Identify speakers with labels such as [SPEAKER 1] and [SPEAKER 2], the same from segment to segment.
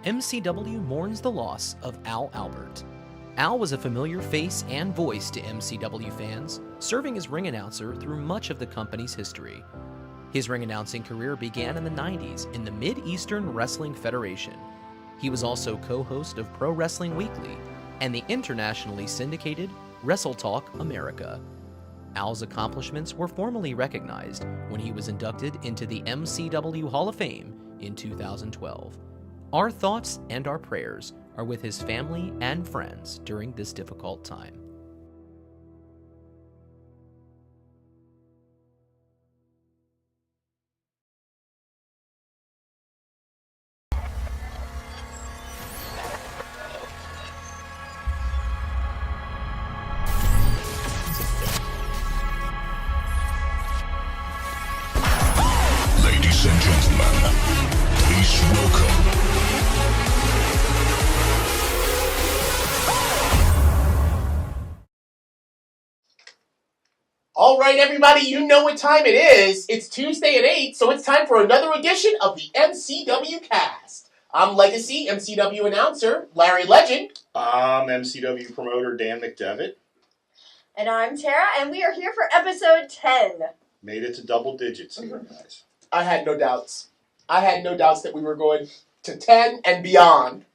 [SPEAKER 1] MCW mourns the loss of Al Albert. Al was a familiar face and voice to MCW fans, serving as ring announcer through much of the company's history. His ring announcing career began in the 90s in the Mid-Eastern Wrestling Federation. He was also co-host of Pro Wrestling Weekly and the internationally syndicated Wrestle Talk America. Al's accomplishments were formally recognized when he was inducted into the MCW Hall of Fame in 2012. Our thoughts and our prayers are with his family and friends during this difficult time.
[SPEAKER 2] Ladies and gentlemen, please welcome
[SPEAKER 3] All right, everybody, you know what time it is. It's Tuesday at 8, so it's time for another edition of the MCW Cast. I'm Legacy MCW announcer Larry Legend.
[SPEAKER 4] I'm MCW promoter Dan McDevitt.
[SPEAKER 5] And I'm Tara, and we are here for episode 10.
[SPEAKER 4] Made it to double digits here, guys.
[SPEAKER 3] I had no doubts. I had no doubts that we were going to 10 and beyond,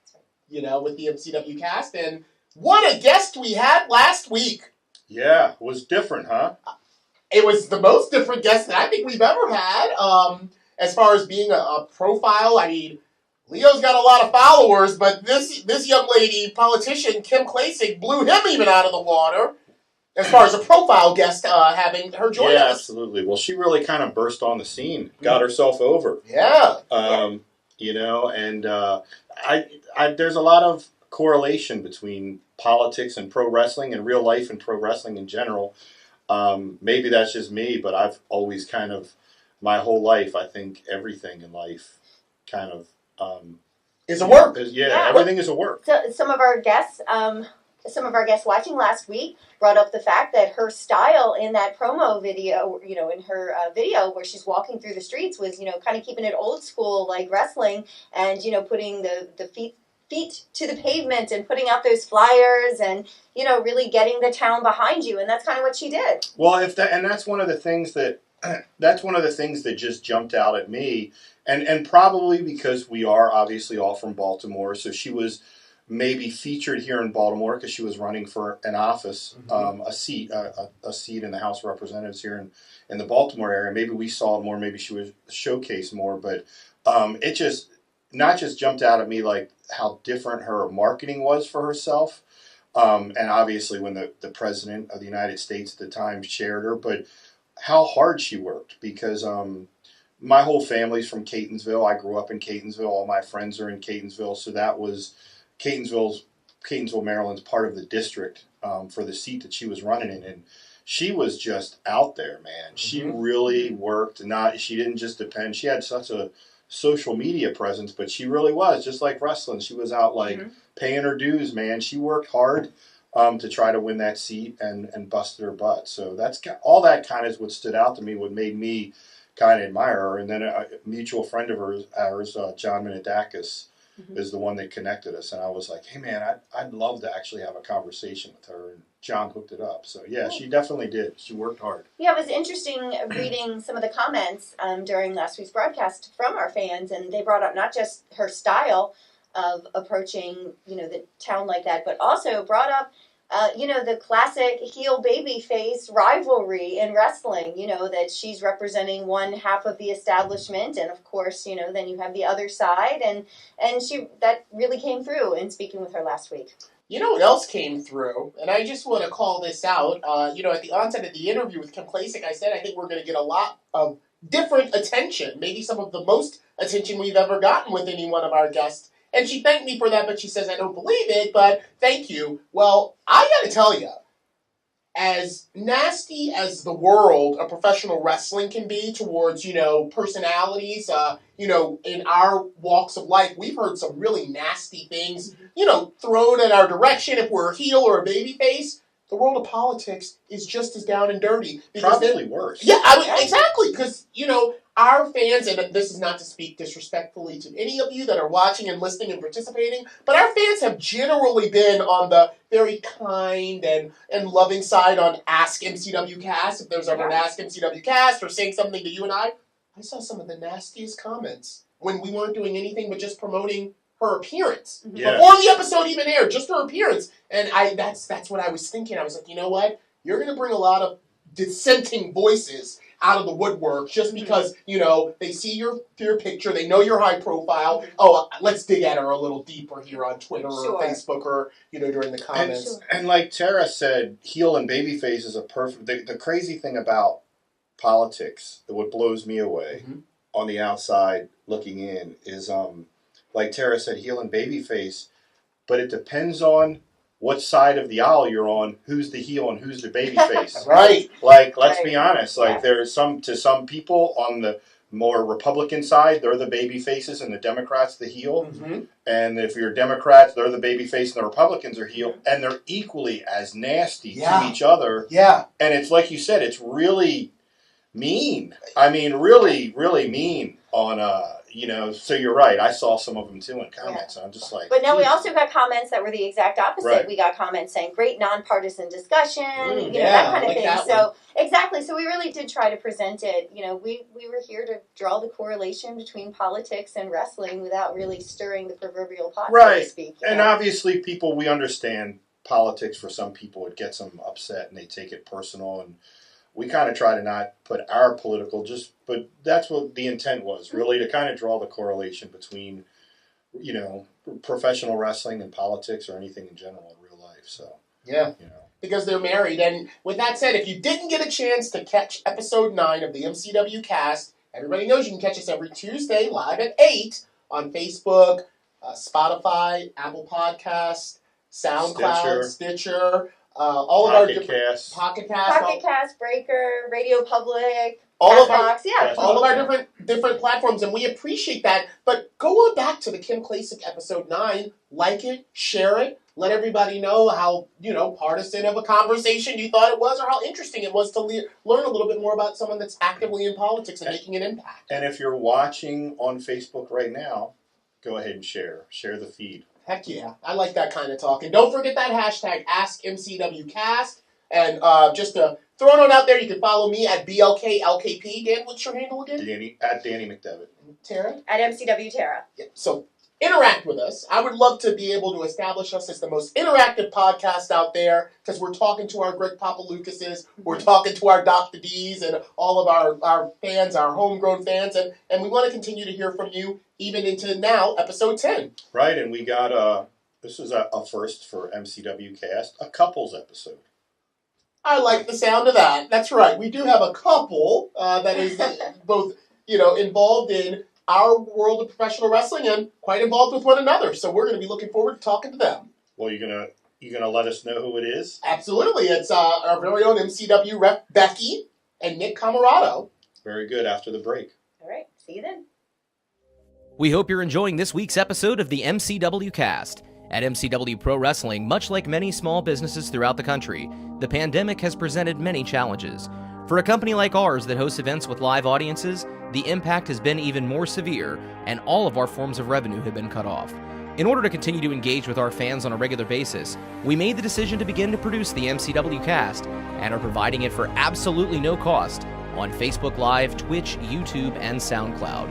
[SPEAKER 3] with the MCW Cast. And what a guest we had last week.
[SPEAKER 4] Yeah, it was different, huh?
[SPEAKER 3] It was the most different guest that I think we've ever had. As far as being a profile, I mean, Leo's got a lot of followers, but this young lady, politician Kim Klacik, blew him even out of the water as far as a profile guest having her join us.
[SPEAKER 4] Yeah, absolutely. Well, she really kind of burst on the scene, got herself over.
[SPEAKER 3] Yeah.
[SPEAKER 4] There's a lot of correlation between politics and pro wrestling and real life and pro wrestling in general. Maybe that's just me, but I've always kind of, my whole life, I think everything in life kind of
[SPEAKER 3] is a work.
[SPEAKER 4] Everything is a work.
[SPEAKER 5] So some of our guests watching last week brought up the fact that her style in that promo video, in her video where she's walking through the streets was, kind of keeping it old school like wrestling and, putting the feet to the pavement and putting out those flyers and, really getting the town behind you. And that's kind of what she did.
[SPEAKER 4] Well, that's one of the things that just jumped out at me. And probably because we are obviously all from Baltimore. So she was maybe featured here in Baltimore because she was running for an office, a seat in the House of Representatives here in the Baltimore area. Maybe we saw it more. Maybe she was showcased more. But it just not just jumped out at me like how different her marketing was for herself. And obviously when the President of the United States at the time shared her, but how hard she worked because my whole family's from Catonsville. I grew up in Catonsville. All my friends are in Catonsville. So that was Catonsville, Maryland's part of the district for the seat that she was running in. And she was just out there, man. She really worked. She didn't just depend. She had such a social media presence, but she really was just like wrestling. She was out paying her dues, man. She worked hard to try to win that seat and busted her butt. So all that kind of is what stood out to me, what made me kind of admire her. And then a mutual friend of ours, John Menadakis, is the one that connected us. And I was like, hey man, I'd love to actually have a conversation with her. And John hooked it up. So yeah, She definitely did. She worked hard.
[SPEAKER 5] Yeah, it was interesting reading some of the comments during last week's broadcast from our fans. And they brought up not just her style of approaching, the town like that, but also brought up, the classic heel baby face rivalry in wrestling, that she's representing one half of the establishment. And of course, then you have the other side. And that really came through in speaking with her last week.
[SPEAKER 3] You know what else came through? And I just want to call this out. At the onset of the interview with Kim Klacik, I said I think we're going to get a lot of different attention, maybe some of the most attention we've ever gotten with any one of our guests. And she thanked me for that, but she says, I don't believe it, but thank you. Well, I got to tell you, as nasty as the world of professional wrestling can be towards, personalities, in our walks of life, we've heard some really nasty things, thrown in our direction if we're a heel or a babyface. the world of politics is just as down and dirty.
[SPEAKER 4] Probably worse.
[SPEAKER 3] Yeah, exactly. Because, our fans, and this is not to speak disrespectfully to any of you that are watching and listening and participating, but our fans have generally been on the very kind and loving side on Ask MCW Cast. If there's ever an Ask MCW Cast or saying something to you and I saw some of the nastiest comments when we weren't doing anything but just promoting her appearance.
[SPEAKER 4] Yeah.
[SPEAKER 3] Before the episode even aired, just her appearance. And that's what I was thinking. I was like, you know what? You're going to bring a lot of dissenting voices out of the woodwork just because, they see your picture, they know you're high profile. Oh, let's dig at her a little deeper here on Twitter or Facebook or, during the comments.
[SPEAKER 4] And like Tara said, heel and babyface is a perfect... The crazy thing about politics, what blows me away on the outside looking in is, like Tara said, heel and babyface, but it depends on what side of the aisle you're on, who's the heel and who's the babyface.
[SPEAKER 3] Right.
[SPEAKER 4] Like, let's be honest. Like, there's some people on the more Republican side, they're the baby faces and the Democrats the heel. And if you're Democrats, they're the baby face and the Republicans are heel. And they're equally as nasty to each other.
[SPEAKER 3] Yeah.
[SPEAKER 4] And it's like you said, it's really mean. I mean, really, really mean on, so you're right. I saw some of them too in comments. And I'm just like,
[SPEAKER 5] but no, we also got comments that were the exact opposite.
[SPEAKER 4] Right.
[SPEAKER 5] We got comments saying great nonpartisan discussion, that kind of thing. So exactly. So we really did try to present it. We were here to draw the correlation between politics and wrestling without really stirring the proverbial pot, so to speak.
[SPEAKER 4] And obviously, we understand politics. For some people, it gets them upset and they take it personal. And we kind of try to not put our political, but that's what the intent was, really, to kind of draw the correlation between, professional wrestling and politics or anything in general in real life. So,
[SPEAKER 3] because they're married. And with that said, if you didn't get a chance to catch episode 9 of the MCW Cast, everybody knows you can catch us every Tuesday live at 8 on Facebook, Spotify, Apple Podcasts, SoundCloud, Stitcher. All of our Pocket Cast, Breaker, Radio Public, all of our different platforms, and we appreciate that. But go on back to the Kim Klasick episode 9, like it, share it, let everybody know how partisan of a conversation you thought it was, or how interesting it was to learn a little bit more about someone that's actively in politics and making an impact.
[SPEAKER 4] And if you're watching on Facebook right now, go ahead and share the feed.
[SPEAKER 3] Heck yeah. I like that kind of talk. And don't forget that hashtag AskMCWCast. And just to throw it on out there, you can follow me at BLKLKP. Dan, what's your handle again?
[SPEAKER 4] Danny McDevitt.
[SPEAKER 3] Tara?
[SPEAKER 5] At MCW Tara.
[SPEAKER 3] Yeah. So interact with us. I would love to be able to establish us as the most interactive podcast out there because we're talking to our Greg Papa Lucases, we're talking to our Dr. D's and all of our fans, our homegrown fans, and we want to continue to hear from you even into now, episode 10.
[SPEAKER 4] Right, and we got, this is a first for MCW Cast, a couples episode.
[SPEAKER 3] I like the sound of that. That's right. We do have a couple that is both, involved in our world of professional wrestling and quite involved with one another. So we're going to be looking forward to talking to them.
[SPEAKER 4] Well, you're gonna let us know who it is?
[SPEAKER 3] Absolutely. It's our very own MCW Ref Becky and Nick Comoroto.
[SPEAKER 4] Very good. After the break.
[SPEAKER 5] All right. See you then.
[SPEAKER 1] We hope you're enjoying this week's episode of the MCW Cast. At MCW Pro Wrestling, much like many small businesses throughout the country, the pandemic has presented many challenges. For a company like ours that hosts events with live audiences, the impact has been even more severe, and all of our forms of revenue have been cut off. In order to continue to engage with our fans on a regular basis, we made the decision to begin to produce the MCW Cast and are providing it for absolutely no cost on Facebook Live, Twitch, YouTube, and SoundCloud.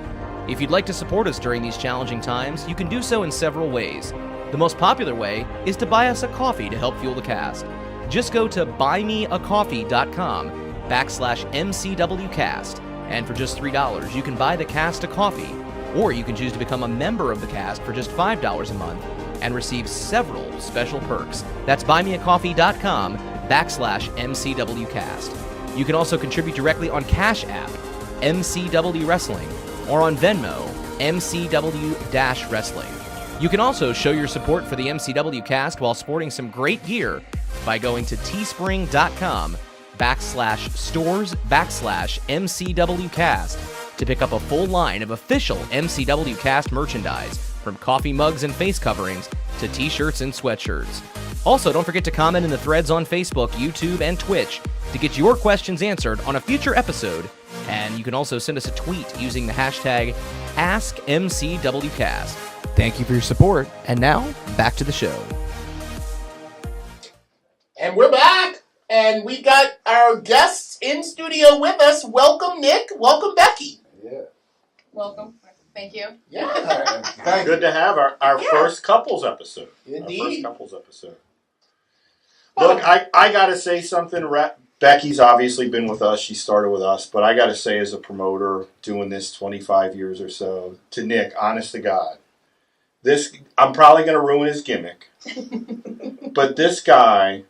[SPEAKER 1] If you'd like to support us during these challenging times, you can do so in several ways. The most popular way is to buy us a coffee to help fuel the cast. Just go to buymeacoffee.com/MCWcast, and for just $3, you can buy the cast a coffee, or you can choose to become a member of the cast for just $5 a month and receive several special perks. That's buymeacoffee.com/MCWcast. You can also contribute directly on Cash App, MCW Wrestling, or on Venmo, MCW-Wrestling. You can also show your support for the MCW Cast while sporting some great gear by going to teespring.com/stores/MCWcast to pick up a full line of official MCW Cast merchandise, from coffee mugs and face coverings to t-shirts and sweatshirts. Also, don't forget to comment in the threads on Facebook, YouTube, and Twitch to get your questions answered on a future episode. And you can also send us a tweet using the hashtag AskMCWCast. Thank you for your support. And now, back to the show.
[SPEAKER 3] And we're back, and we got our guests in studio with us. Welcome, Nick. Welcome, Becky.
[SPEAKER 6] Yeah.
[SPEAKER 7] Welcome. Thank you.
[SPEAKER 3] Yeah.
[SPEAKER 4] Good to have our first couples episode.
[SPEAKER 3] Indeed.
[SPEAKER 4] Our first couples episode. Look, I got to say something. Becky's obviously been with us. She started with us. But I got to say, as a promoter doing this 25 years or so, to Nick, honest to God, I'm probably going to ruin his gimmick. But this guy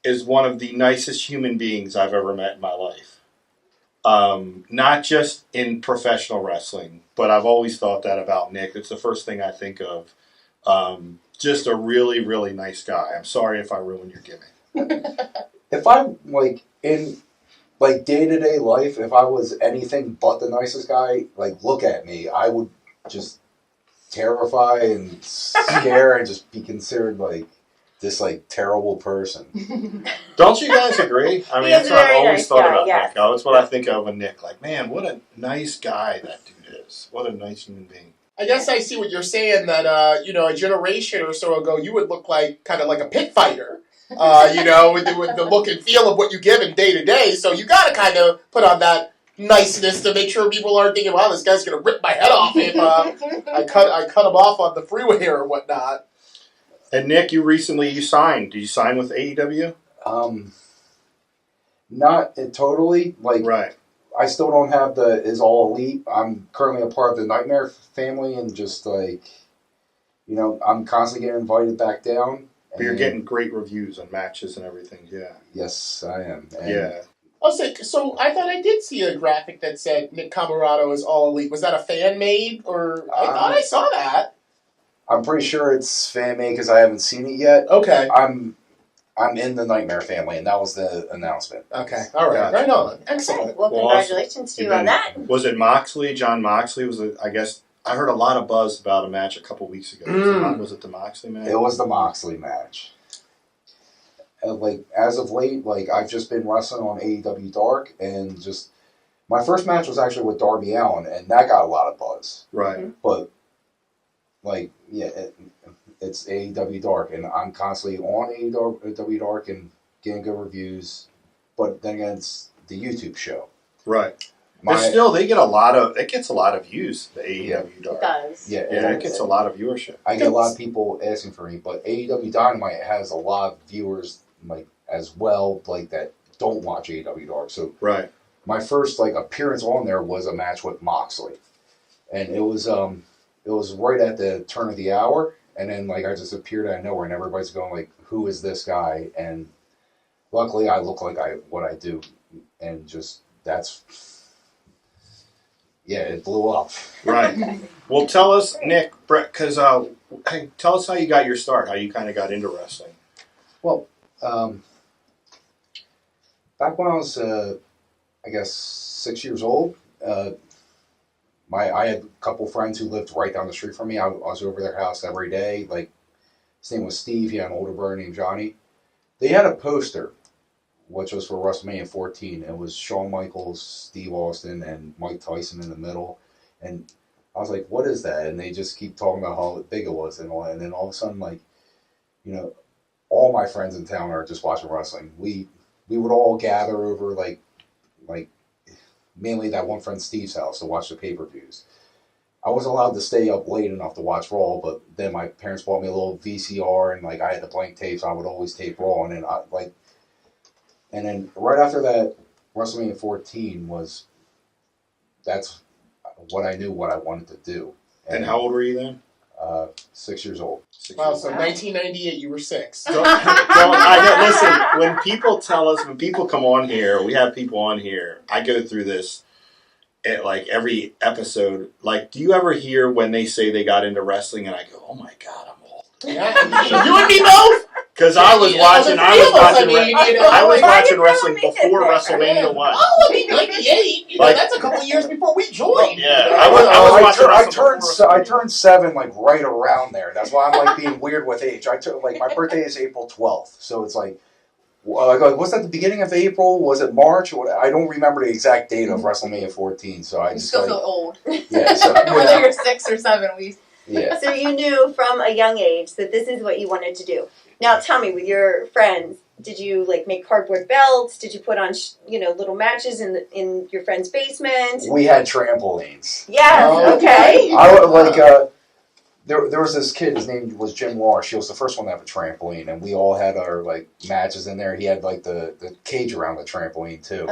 [SPEAKER 4] is one of the nicest human beings I've ever met in my life. Not just in professional wrestling, but I've always thought that about Nick. It's the first thing I think of. Just a really, really nice guy. I'm sorry if I ruined your gimmick.
[SPEAKER 6] If I'm in day-to-day life, if I was anything but the nicest guy, look at me, I would just terrify and scare and just be considered this terrible person.
[SPEAKER 4] Don't you guys agree? I mean,
[SPEAKER 5] He
[SPEAKER 4] that's
[SPEAKER 5] is
[SPEAKER 4] what
[SPEAKER 5] a
[SPEAKER 4] I've
[SPEAKER 5] very
[SPEAKER 4] always
[SPEAKER 5] nice
[SPEAKER 4] thought
[SPEAKER 5] guy,
[SPEAKER 4] about
[SPEAKER 5] yes.
[SPEAKER 4] Nick. That's what I think of with Nick. Man, what a nice guy that dude is. What a nice human being.
[SPEAKER 3] I guess I see what you're saying, that, a generation or so ago, you would look kind of like a pit fighter, with the look and feel of what you give him day to day. So you got to kind of put on that niceness to make sure people aren't thinking, wow, this guy's going to rip my head off if I cut him off on the freeway or whatnot.
[SPEAKER 4] And Nick, you signed. Did you sign with AEW?
[SPEAKER 6] Not totally.
[SPEAKER 4] Right.
[SPEAKER 6] I still don't have the Is All Elite. I'm currently a part of the Nightmare family, and just I'm constantly getting invited back down.
[SPEAKER 4] But you're getting great reviews on matches and everything, yeah.
[SPEAKER 6] Yes, I am. And
[SPEAKER 4] Yeah.
[SPEAKER 3] So I thought I did see a graphic that said Nick Comoroto is All Elite. Was that a fan made, or I thought I saw that?
[SPEAKER 6] I'm pretty sure it's fan made because I haven't seen it yet.
[SPEAKER 3] Okay.
[SPEAKER 6] I'm in the Nightmare family, and that was the announcement.
[SPEAKER 3] Okay. All right.
[SPEAKER 4] Gotcha.
[SPEAKER 3] Right on.
[SPEAKER 5] Okay,
[SPEAKER 3] Excellent.
[SPEAKER 5] well, congratulations to you on that.
[SPEAKER 4] Was it Moxley? John Moxley I guess I heard a lot of buzz about a match a couple weeks ago. Was it the Moxley match?
[SPEAKER 6] It was the Moxley match. And as of late, I've just been wrestling on AEW Dark, and just my first match was actually with Darby Allin, and that got a lot of buzz.
[SPEAKER 4] Right.
[SPEAKER 6] But it's AEW Dark, and I'm constantly on AEW Dark and getting good reviews. But then again, it's the YouTube show.
[SPEAKER 4] Right. It gets a lot of views, the AEW Dark.
[SPEAKER 5] It does.
[SPEAKER 6] Yeah,
[SPEAKER 4] it gets a lot of viewership.
[SPEAKER 6] I get a lot of people asking for me, but AEW Dynamite has a lot of viewers as well, that don't watch AEW Dark. So
[SPEAKER 4] right.
[SPEAKER 6] My first appearance on there was a match with Moxley, and it was right at the turn of the hour, and then I just appeared out of nowhere, and everybody's going who is this guy? And luckily, I look like what I do, and just it blew up.
[SPEAKER 4] Right. Well, tell us, Nick, because tell us how you got your start, how you kind of got into wrestling.
[SPEAKER 6] Well, back when I was, 6 years old, I had a couple friends who lived right down the street from me. I was over their house every day. His name was Steve. He had an older brother named Johnny. They had a poster, which was for WrestleMania 14. It was Shawn Michaels, Steve Austin, and Mike Tyson in the middle. And I was like, what is that? And they just keep talking about how big it was and all. And then all of a sudden, all my friends in town are just watching wrestling. We would all gather over mainly that one friend Steve's house to watch the pay-per-views. I wasn't allowed to stay up late enough to watch Raw, but then my parents bought me a little VCR, and I had the blank tapes. So I would always tape Raw, and then right after that, WrestleMania 14 that's what I knew what I wanted to do.
[SPEAKER 4] And how old were you then?
[SPEAKER 6] 6 years old.
[SPEAKER 3] Wow, so 1998, you were 6.
[SPEAKER 4] Listen, when people come on here, we have people on here, I go through this at every episode. Do you ever hear when they say they got into wrestling and I go, oh my God, I'm old?
[SPEAKER 3] Yeah, you and me both?
[SPEAKER 4] Because I was watching. I was watching wrestling before WrestleMania 1.
[SPEAKER 3] Oh, I mean, 98. That's a couple of years before we joined.
[SPEAKER 4] Yeah, I was watching.
[SPEAKER 6] I turned 7 like right around there. That's why I'm like being weird with age. I took like my birthday is April 12th, so it's like was that the beginning of April? Was it March? I don't remember the exact date of WrestleMania 14. So I just
[SPEAKER 7] still feel old.
[SPEAKER 6] Yeah, so,
[SPEAKER 7] whether you're 6 or 7,
[SPEAKER 6] Yeah.
[SPEAKER 5] So you knew from a young age that this is what you wanted to do. Now tell me, with your friends, did you like make cardboard belts? Did you put on little matches in your friend's basement?
[SPEAKER 6] We had trampolines.
[SPEAKER 5] Yes. Okay.
[SPEAKER 6] I like there was this kid. His name was Jim Walsh. He was the first one to have a trampoline, and we all had our like matches in there. He had like the cage around the trampoline too.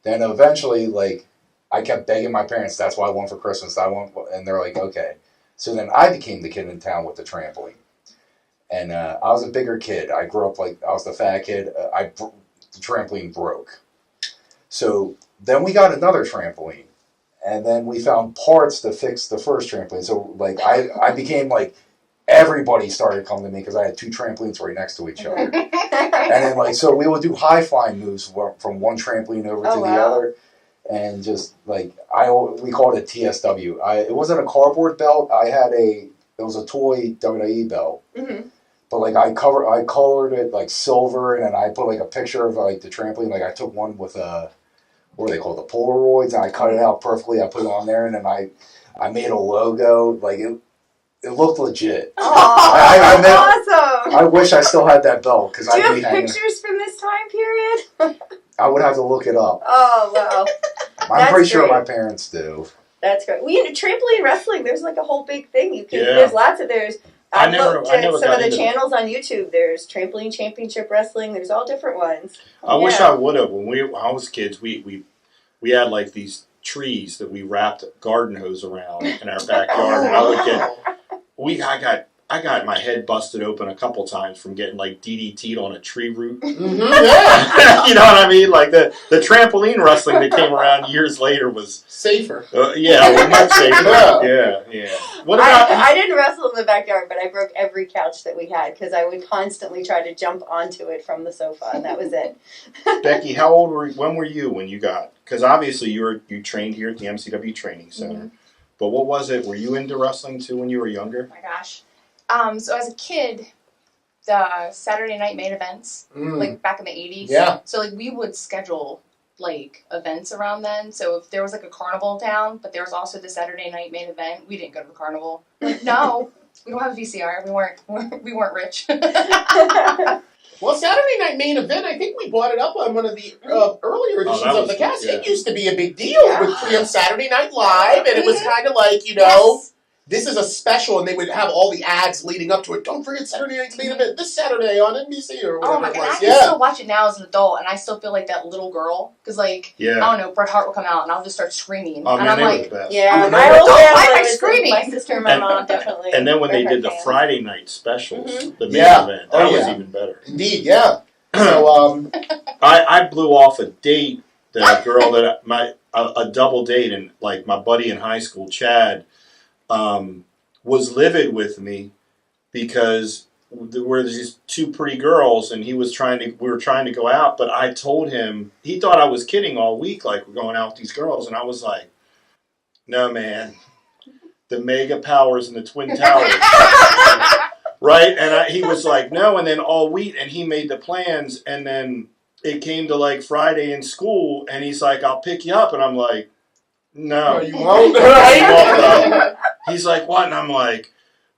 [SPEAKER 6] Then eventually, like I kept begging my parents. That's what I want for Christmas. And they're like, okay. So then I became the kid in town with the trampoline. And I was a bigger kid. I grew up like I was the fat kid. The trampoline broke. So then we got another trampoline. And then we found parts to fix the first trampoline. So like I became like everybody started coming to me because I had 2 trampolines right next to each other. And then like so we would do high flying moves from one trampoline over to the other. And just like we called it TSW. It wasn't a cardboard belt. It was a toy WWE belt.
[SPEAKER 5] Mm-hmm.
[SPEAKER 6] But like I colored it like silver, and then I put like a picture of like the trampoline. Like I took one with what are they called, the Polaroids, and I cut it out perfectly. I put it on there, and then I made a logo. Like it looked legit.
[SPEAKER 5] Aww, awesome!
[SPEAKER 6] I wish I still had that belt because
[SPEAKER 5] do you have pictures from this time period?
[SPEAKER 6] I would have to look it up.
[SPEAKER 5] Oh wow!
[SPEAKER 6] I'm pretty sure my parents do.
[SPEAKER 5] That's great. Trampoline wrestling. There's like a whole big thing. There's lots of I looked at some of the channels on YouTube. There's Trampoline Championship Wrestling. There's all different ones.
[SPEAKER 4] I wish I would have. When I was kids, we had like these trees that we wrapped garden hose around in our backyard, and I would I got my head busted open a couple times from getting like DDT'd on a tree root.
[SPEAKER 3] Mm-hmm. Yeah.
[SPEAKER 4] You know what I mean? Like the trampoline wrestling that came around years later was
[SPEAKER 3] safer.
[SPEAKER 4] Much safer. Yeah. What about?
[SPEAKER 5] I didn't wrestle in the backyard, but I broke every couch that we had because I would constantly try to jump onto it from the sofa, and that was it.
[SPEAKER 4] Becky, how old were you? When were you when you got? Because obviously you trained here at the MCW Training Center. Mm-hmm. But what was it? Were you into wrestling too when you were younger?
[SPEAKER 7] Oh my gosh. So as a kid, the Saturday night main events, like back in the 80s.
[SPEAKER 3] Yeah.
[SPEAKER 7] So like we would schedule like events around then. So if there was like a carnival in town, but there was also the Saturday night main event, we didn't go to the carnival. Like, no, we don't have a VCR. We weren't rich.
[SPEAKER 3] Well, Saturday night main event, I think we brought it up on one of the earlier editions of the cast. Yeah. It used to be a big deal with Saturday Night Live, and it was kind of like, this is a special, and they would have all the ads leading up to it. Don't forget Saturday night's main event this Saturday on NBC or whatever.
[SPEAKER 7] Oh my God, I can still watch it now as an adult, and I still feel like that little girl. Because, I don't know, Bret Hart will come out, and I'll just start screaming.
[SPEAKER 4] Oh,
[SPEAKER 7] and
[SPEAKER 4] man,
[SPEAKER 7] I'm like,
[SPEAKER 5] my whole family was
[SPEAKER 7] screaming.
[SPEAKER 5] My sister and my mom definitely.
[SPEAKER 4] And then when they did the Friday night specials, the main event, that was even better.
[SPEAKER 3] Indeed, yeah. So,
[SPEAKER 4] I blew off a date that a girl that a double date, and like my buddy in high school, Chad, was livid with me because there were these 2 pretty girls, and we were trying to go out, but I told him, he thought I was kidding all week, like we're going out with these girls, and I was like, no man, the Mega Powers and the Twin Towers. Right? And he was like, no, and then all week, and he made the plans, and then it came to like Friday in school, and he's like, I'll pick you up, and I'm like, no.
[SPEAKER 3] You won't?
[SPEAKER 4] He's like, what? And I'm like,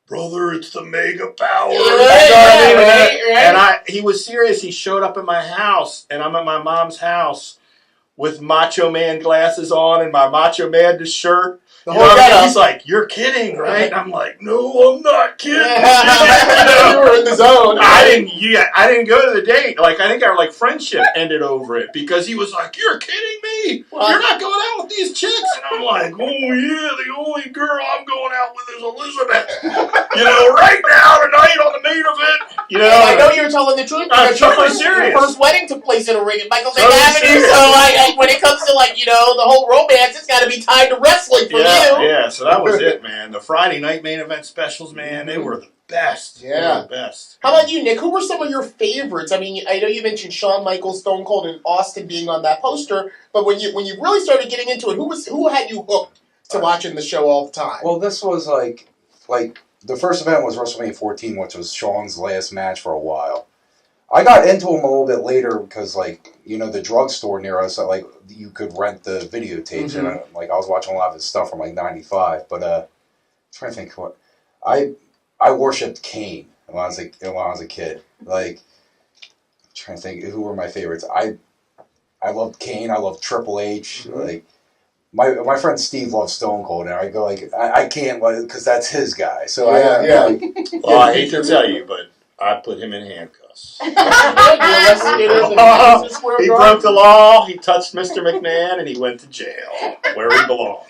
[SPEAKER 4] brother, it's the Mega Power.
[SPEAKER 3] Right.
[SPEAKER 4] And he was serious. He showed up at my house, and I'm at my mom's house with Macho Man glasses on and my Macho Man shirt. He's like, you're kidding, right? And I'm like, no, I'm not kidding.
[SPEAKER 3] You were in the zone.
[SPEAKER 4] I didn't go to the date. Like, I think our friendship ended over it because he was like, you're kidding me? Well, you're not going out with these chicks? And I'm like, oh yeah, the only girl I'm going out with is Elizabeth. Right now tonight on the main event.
[SPEAKER 3] I know you're telling the truth.
[SPEAKER 4] I'm totally serious.
[SPEAKER 3] Your first wedding took place in a ring at Michael St. Avenue. So when it comes to the whole romance, it's got to be tied to wrestling for you.
[SPEAKER 4] Yeah, so that was it, man. The Friday night main event specials, man, they were best.
[SPEAKER 3] Yeah.
[SPEAKER 4] They were the best.
[SPEAKER 3] How about you, Nick? Who were some of your favorites? I mean, I know you mentioned Shawn Michaels, Stone Cold, and Austin being on that poster, but when you really started getting into it, who had you hooked to watching the show all the time?
[SPEAKER 6] Well, this was like the first event was WrestleMania 14, which was Shawn's last match for a while. I got into him a little bit later because, like, you know, the drugstore near us, like, you could rent the videotapes, and like I was watching a lot of his stuff from like '95. But I'm trying to think what I worshipped Kane when I was a kid. Like, I'm trying to think who were my favorites. I loved Kane. I loved Triple H. Like, my friend Steve loves Stone Cold, and I go like I can't because that's his guy. So
[SPEAKER 3] Yeah.
[SPEAKER 4] Well, I hate to tell you, but I put him in handcuffs.
[SPEAKER 3] You arrested him in Madison Square
[SPEAKER 4] He
[SPEAKER 3] Garden.
[SPEAKER 4] broke the law. He touched Mr. McMahon, and he went to jail where he belonged.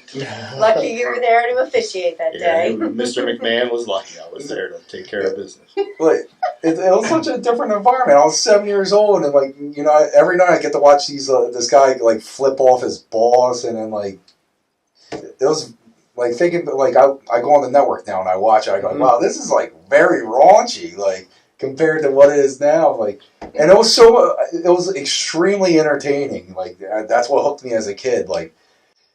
[SPEAKER 5] Lucky you were there to officiate that
[SPEAKER 4] Yeah,
[SPEAKER 5] day.
[SPEAKER 4] Mr. McMahon was lucky. I was there to take care of business.
[SPEAKER 6] Like, it was such a different environment. I was 7 years old, and like, you know, every night I get to watch this guy like flip off his boss, and then like it was like thinking like I go on the network now and I watch it. I go, wow, this is like very raunchy, like compared to what it is now. Like, and it was extremely entertaining. Like, that's what hooked me as a kid. Like,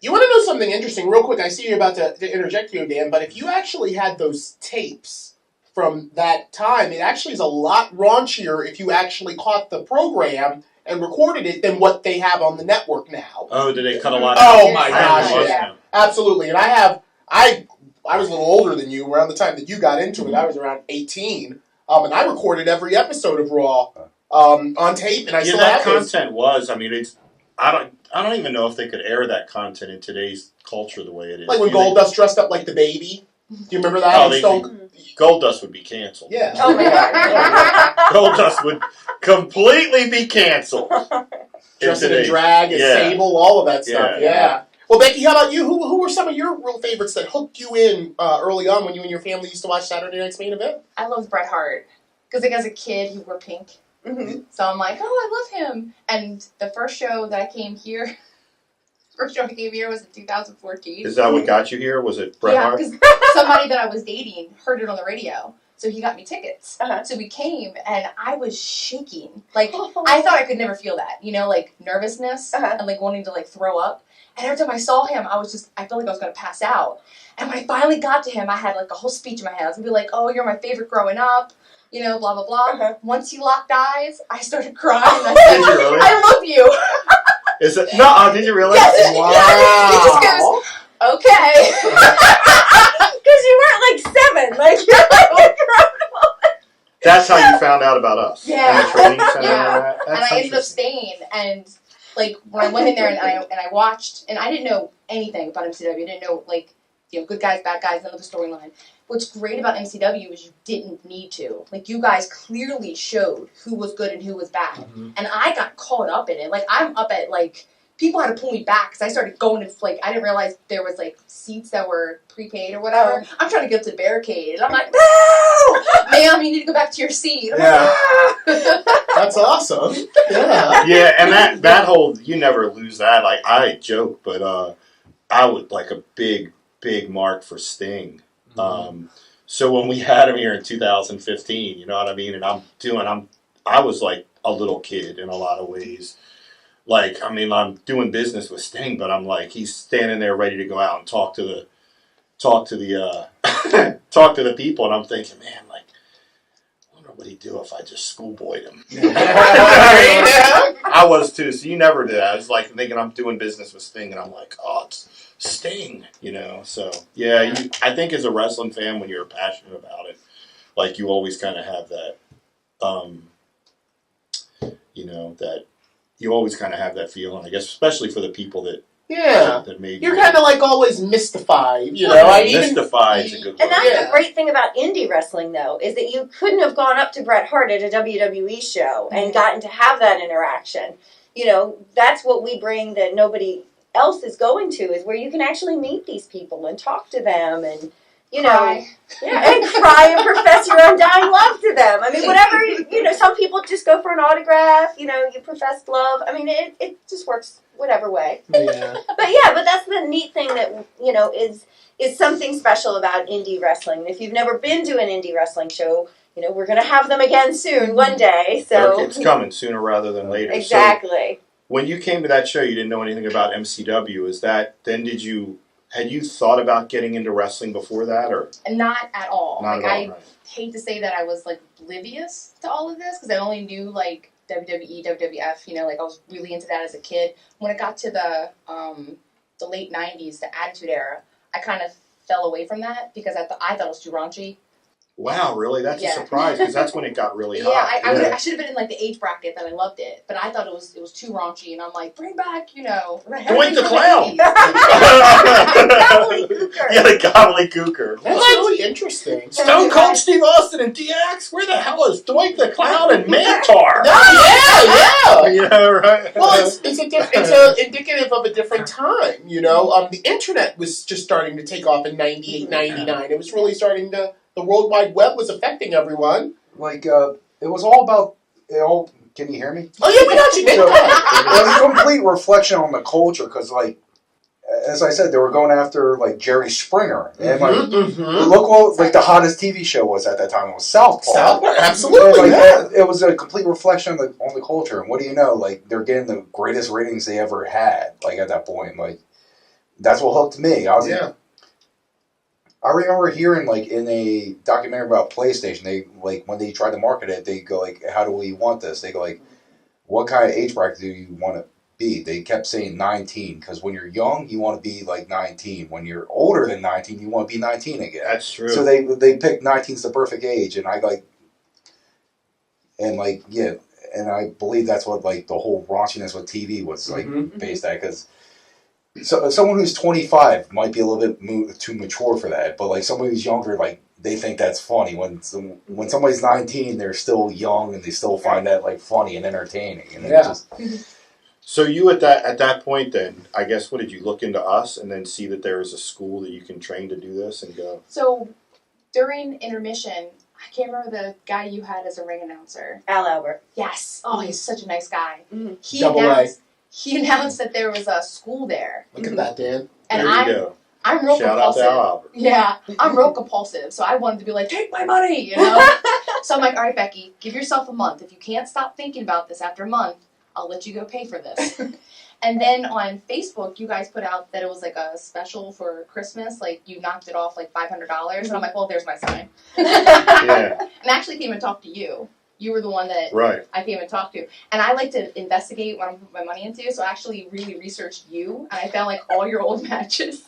[SPEAKER 3] You want to know something interesting? Real quick, I see you're about to interject here, Dan, but if you actually had those tapes from that time, it actually is a lot raunchier if you actually caught the program and recorded it than what they have on the network now.
[SPEAKER 4] Oh, did they cut a lot
[SPEAKER 3] Oh
[SPEAKER 4] out?
[SPEAKER 3] my
[SPEAKER 4] I
[SPEAKER 3] gosh,
[SPEAKER 4] didn't
[SPEAKER 3] yeah.
[SPEAKER 4] watch
[SPEAKER 3] Absolutely. And I was a little older than you around the time that you got into it. I was around 18. And I recorded every episode of Raw on tape, and I still
[SPEAKER 4] that
[SPEAKER 3] have those.
[SPEAKER 4] content was. I mean, it's. I don't even know if they could air that content in today's culture the way it is.
[SPEAKER 3] Like when Goldust dressed up like the baby. Do you remember that?
[SPEAKER 4] Oh, Goldust would be canceled.
[SPEAKER 3] Yeah.
[SPEAKER 5] Oh my God.
[SPEAKER 4] Goldust would completely be canceled.
[SPEAKER 3] Dressed in a drag, a sable, all of that stuff. Yeah. Well, Becky, how about you? Who were some of your real favorites that hooked you in early on when you and your family used to watch Saturday Night's Main Event?
[SPEAKER 7] I loved Bret Hart because, like, as a kid, he wore pink. So I'm like, oh, I love him. And the first show that I came here, was in 2014.
[SPEAKER 4] Is that what got you here? Was it Bret Hart?
[SPEAKER 7] Yeah, because somebody that I was dating heard it on the radio. So he got me tickets. So we came, and I was shaking. Like, I thought I could never feel that, you know, like nervousness and like wanting to like throw up. And every time I saw him, I felt like I was going to pass out. And when I finally got to him, I had like a whole speech in my head. I was going to be like, oh, you're my favorite growing up. You know, blah, blah, blah. Once he locked eyes, I started crying. I said,
[SPEAKER 4] Did you really?
[SPEAKER 7] I love you.
[SPEAKER 4] Is it? No, did you really?
[SPEAKER 7] Yes,
[SPEAKER 3] Wow.
[SPEAKER 7] he just goes, okay.
[SPEAKER 5] Because you weren't like 7. Like, you're like
[SPEAKER 4] That's how you found out about us.
[SPEAKER 7] Yeah.
[SPEAKER 4] In the training center.
[SPEAKER 7] Yeah.
[SPEAKER 4] That's
[SPEAKER 7] And I ended up
[SPEAKER 4] interesting.
[SPEAKER 7] staying, and like when I went in there and I watched, and I didn't know anything about MCW. I didn't know, like, you know, good guys, bad guys, none of the storyline. What's great about MCW is you didn't need to. Like, you guys clearly showed who was good and who was bad. And I got caught up in it. Like, I'm up at, like, people had to pull me back because I started going to, like, I didn't realize there was, like, seats that were prepaid or whatever. I'm trying to get to the barricade, and I'm like, no! Ma'am, you need to go back to your seat. I'm like, ah!
[SPEAKER 3] That's awesome. Yeah.
[SPEAKER 4] Yeah, and that whole, you never lose that. Like, I joke, but I would like a big mark for Sting. So when we had him here in 2015, you know what I mean? And I was like a little kid in a lot of ways. Like, I mean, I'm doing business with Sting, but I'm like, he's standing there ready to go out and talk to the people, and I'm thinking, man, like, I wonder what he'd do if I just schoolboyed him. I was too, so you never did that. I was like thinking I'm doing business with Sting, and I'm like, oh, it's Sting, you know? So, yeah, I think as a wrestling fan, when you're passionate about it, like, you always kind of have that, you know, that you always kind of have that feeling, I guess, especially for the people that made
[SPEAKER 3] You're kind of like always mystified, you know? I mean,
[SPEAKER 4] mystified is a good word.
[SPEAKER 5] And that's the great thing about indie wrestling, though, is that you couldn't have gone up to Bret Hart at a WWE show and gotten to have that interaction. You know, that's what we bring that nobody else is going to, is where you can actually meet these people and talk to them and you know,
[SPEAKER 7] Cry.
[SPEAKER 5] and cry and profess your undying love to them. I mean, whatever, you know, some people just go for an autograph, you know, you profess love. I mean, it just works whatever way.
[SPEAKER 3] Yeah.
[SPEAKER 5] But that's the neat thing that, you know, is something special about indie wrestling. If you've never been to an indie wrestling show, you know, we're going to have them again soon, one day. So
[SPEAKER 4] It's coming sooner rather than later.
[SPEAKER 5] Exactly.
[SPEAKER 4] So when you came to that show, you didn't know anything about MCW. Had you thought about getting into wrestling before that, or
[SPEAKER 7] Not at all.
[SPEAKER 4] not
[SPEAKER 7] Like,
[SPEAKER 4] at all?
[SPEAKER 7] I
[SPEAKER 4] Right.
[SPEAKER 7] hate to say that I was like oblivious to all of this because I only knew like WWE, WWF. You know, like I was really into that as a kid. When it got to the late '90s, the Attitude Era, I kind of fell away from that because I thought it was too raunchy.
[SPEAKER 4] Wow, really? That's
[SPEAKER 7] Yeah.
[SPEAKER 4] a surprise because that's when it got really
[SPEAKER 7] Yeah,
[SPEAKER 4] hot.
[SPEAKER 7] I should have been in like the age bracket that I loved it, but I thought it was too raunchy, and I'm like, bring back, you know,
[SPEAKER 4] Doink the Clown.
[SPEAKER 5] Gobbledygooker.
[SPEAKER 4] Yeah, the gobbledygooker.
[SPEAKER 3] That's really interesting.
[SPEAKER 4] Stone Cold Steve Austin and DX? Where the hell is Doink the Clown and Mantar?
[SPEAKER 3] Yeah.
[SPEAKER 4] Yeah, right.
[SPEAKER 3] Well, it's indicative of a different time, you know. The internet was just starting to take off in 98, 99. It was really starting to. The World Wide Web was affecting everyone.
[SPEAKER 6] Like, it was all about, can you hear me?
[SPEAKER 3] Oh yeah, we got you.
[SPEAKER 6] So, it was a complete reflection on the culture, because, like, as I said, they were going after, like, Jerry Springer. And, like, look what, like, the hottest TV show was at that time. It was South Park.
[SPEAKER 3] South Park, absolutely,
[SPEAKER 6] And, like,
[SPEAKER 3] yeah.
[SPEAKER 6] it was a complete reflection on the culture. And what do you know? Like, they're getting the greatest ratings they ever had, like, at that point. Like, that's what hooked me. I remember hearing, like, in a documentary about PlayStation, they, like, when they tried to market it, they go, like, how do we want this? They go, like, what kind of age bracket do you want to be? They kept saying 19, because when you're young, you want to be, like, 19. When you're older than 19, you want to be 19 again.
[SPEAKER 4] That's true.
[SPEAKER 6] So they picked 19's the perfect age, and I believe that's what, like, the whole raunchiness with TV was, like, based at, because so someone who's 25 might be a little bit too mature for that, but like someone who's younger, like they think that's funny. When somebody's 19, they're still young and they still find that like funny and entertaining. And
[SPEAKER 4] So you at that point, then I guess, what did you look into us and then see that there is a school that you can train to do this and go?
[SPEAKER 7] So during intermission, I can't remember the guy you had as a ring announcer.
[SPEAKER 5] Al Albert.
[SPEAKER 7] Yes. Oh, he's such a nice guy.
[SPEAKER 5] Mhm.
[SPEAKER 7] He announced that there was a school there.
[SPEAKER 3] Look at that, Dan.
[SPEAKER 7] And
[SPEAKER 4] There you go.
[SPEAKER 7] I'm real
[SPEAKER 4] Shout out
[SPEAKER 7] compulsive.
[SPEAKER 4] to Al Albert.
[SPEAKER 7] Yeah, I'm real compulsive. So I wanted to be like, take my money, you know? So I'm like, all right, Becky, give yourself a month. If you can't stop thinking about this after a month, I'll let you go pay for this. And then on Facebook, you guys put out that it was like a special for Christmas. Like, you knocked it off like $500. And I'm like, well, there's my sign.
[SPEAKER 4] Yeah.
[SPEAKER 7] And I actually came and talked to you. You were the one that
[SPEAKER 4] Right.
[SPEAKER 7] I came and talked to. And I like to investigate what I'm putting my money into, so I actually really researched you, and I found like all your old matches.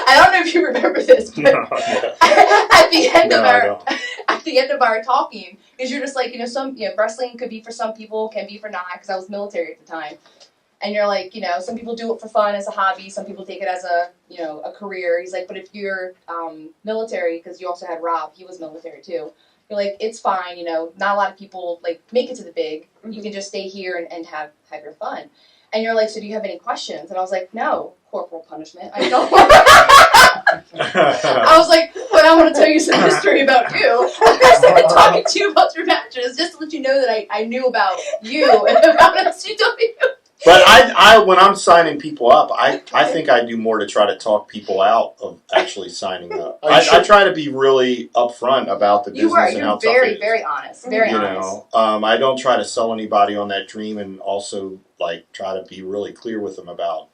[SPEAKER 7] I don't know if you remember this, but
[SPEAKER 4] No.
[SPEAKER 7] at the end
[SPEAKER 4] No,
[SPEAKER 7] of
[SPEAKER 4] I
[SPEAKER 7] our
[SPEAKER 4] don't.
[SPEAKER 7] at the end of our talking, because you're just like, some wrestling could be for some people, can be for not, because I was military at the time. And you're like, some people do it for fun as a hobby, some people take it as a a career. He's like, but if you're military, because you also had Rob, he was military too. You're like, it's fine, not a lot of people like make it to the big. You can just stay here and have your fun. And you're like, so do you have any questions? And I was like, no, corporal punishment. I don't. I was like, but I want to tell you some history about you. I started talking to you about your matches just to let you know that I knew about you and about MCW.
[SPEAKER 4] But I when I'm signing people up, I think I do more to try to talk people out of actually signing up. I try to be really upfront about the business and how tough
[SPEAKER 7] You're very,
[SPEAKER 4] it is.
[SPEAKER 7] very honest. Very honest.
[SPEAKER 4] I don't try to sell anybody on that dream, and also like try to be really clear with them about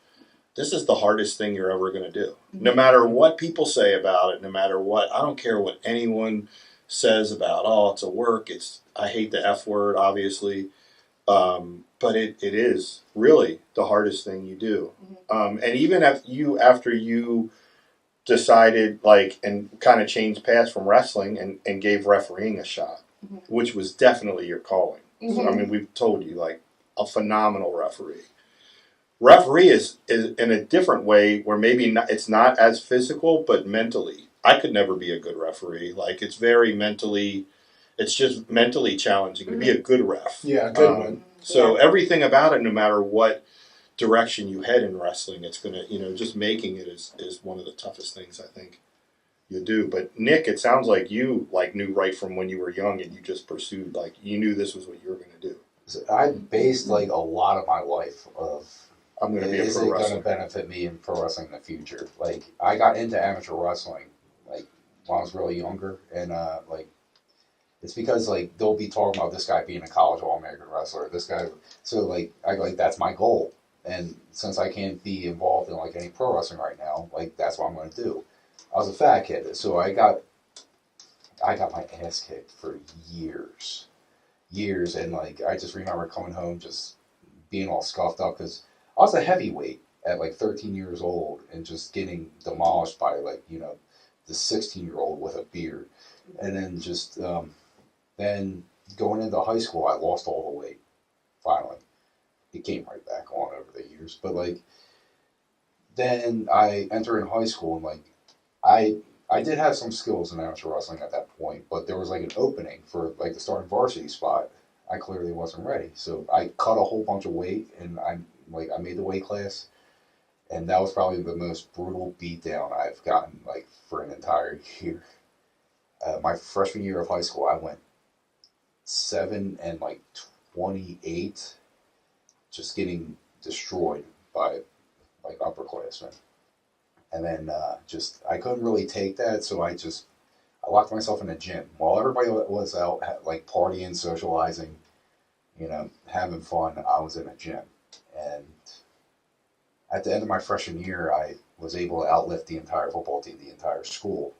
[SPEAKER 4] this is the hardest thing you're ever going to do. No matter what people say about it, no matter what, I don't care what anyone says about, oh, it's a work. I hate the F word, obviously. But it is really the hardest thing you do. And even after you decided and kind of changed paths from wrestling and gave refereeing a shot, which was definitely your calling. So, I mean, we've told you, like, a phenomenal referee. Referee is in a different way where maybe it's not as physical, but mentally. I could never be a good referee. Like, it's very mentally... It's just mentally challenging to be a good ref.
[SPEAKER 3] Yeah, good one.
[SPEAKER 4] So everything about it, no matter what direction you head in wrestling, it's gonna, just making it is one of the toughest things, I think. You do, but Nick, it sounds like you knew right from when you were young, and you just pursued you knew this was what you were going to do.
[SPEAKER 6] So I based like a lot of my life of
[SPEAKER 4] I'm going to be a
[SPEAKER 6] is
[SPEAKER 4] pro
[SPEAKER 6] it going
[SPEAKER 4] wrestler.
[SPEAKER 6] to benefit me in pro wrestling in the future? Like I got into amateur wrestling like when I was really younger, and like it's because like they'll be talking about this guy being a college All-American wrestler, this guy. So like that's my goal, and since I can't be involved in like any pro wrestling right now, like that's what I'm going to do. I was a fat kid, so I got my ass kicked for years, and like I just remember coming home just being all scuffed up because I was a heavyweight at like 13 years old and just getting demolished by like the 16-year-old with a beard, and then just then going into high school I lost all the weight. Finally, it came right back on over the years, but like then I entered in high school and like I did have some skills in amateur wrestling at that point, but there was like an opening for like the starting varsity spot. I clearly wasn't ready, so I cut a whole bunch of weight, and I made the weight class, and that was probably the most brutal beatdown I've gotten like for an entire year. My freshman year of high school, I went 7 and 28, just getting destroyed by like upperclassmen. And then I couldn't really take that, so I locked myself in a gym. While everybody was out like partying, socializing, having fun, I was in a gym. And at the end of my freshman year, I was able to outlift the entire football team, the entire school.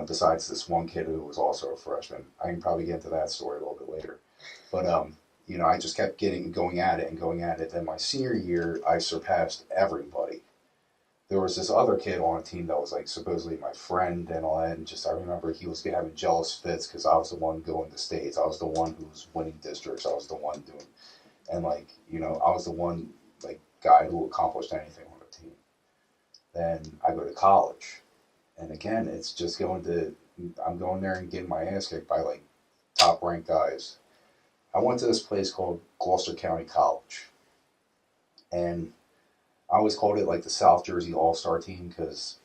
[SPEAKER 6] Besides this one kid who was also a freshman. I can probably get into that story a little bit later. But I just kept going at it. Then my senior year, I surpassed everybody. There was this other kid on a team that was like supposedly my friend and all that, and I remember he was having jealous fits because I was the one going to states. I was the one who was winning districts. I was the one doing, and I was the one guy who accomplished anything on the team. Then I go to college, and again it's just I'm going there and getting my ass kicked by top ranked guys. I went to this place called Gloucester County College, and I always called it the South Jersey All-Star team because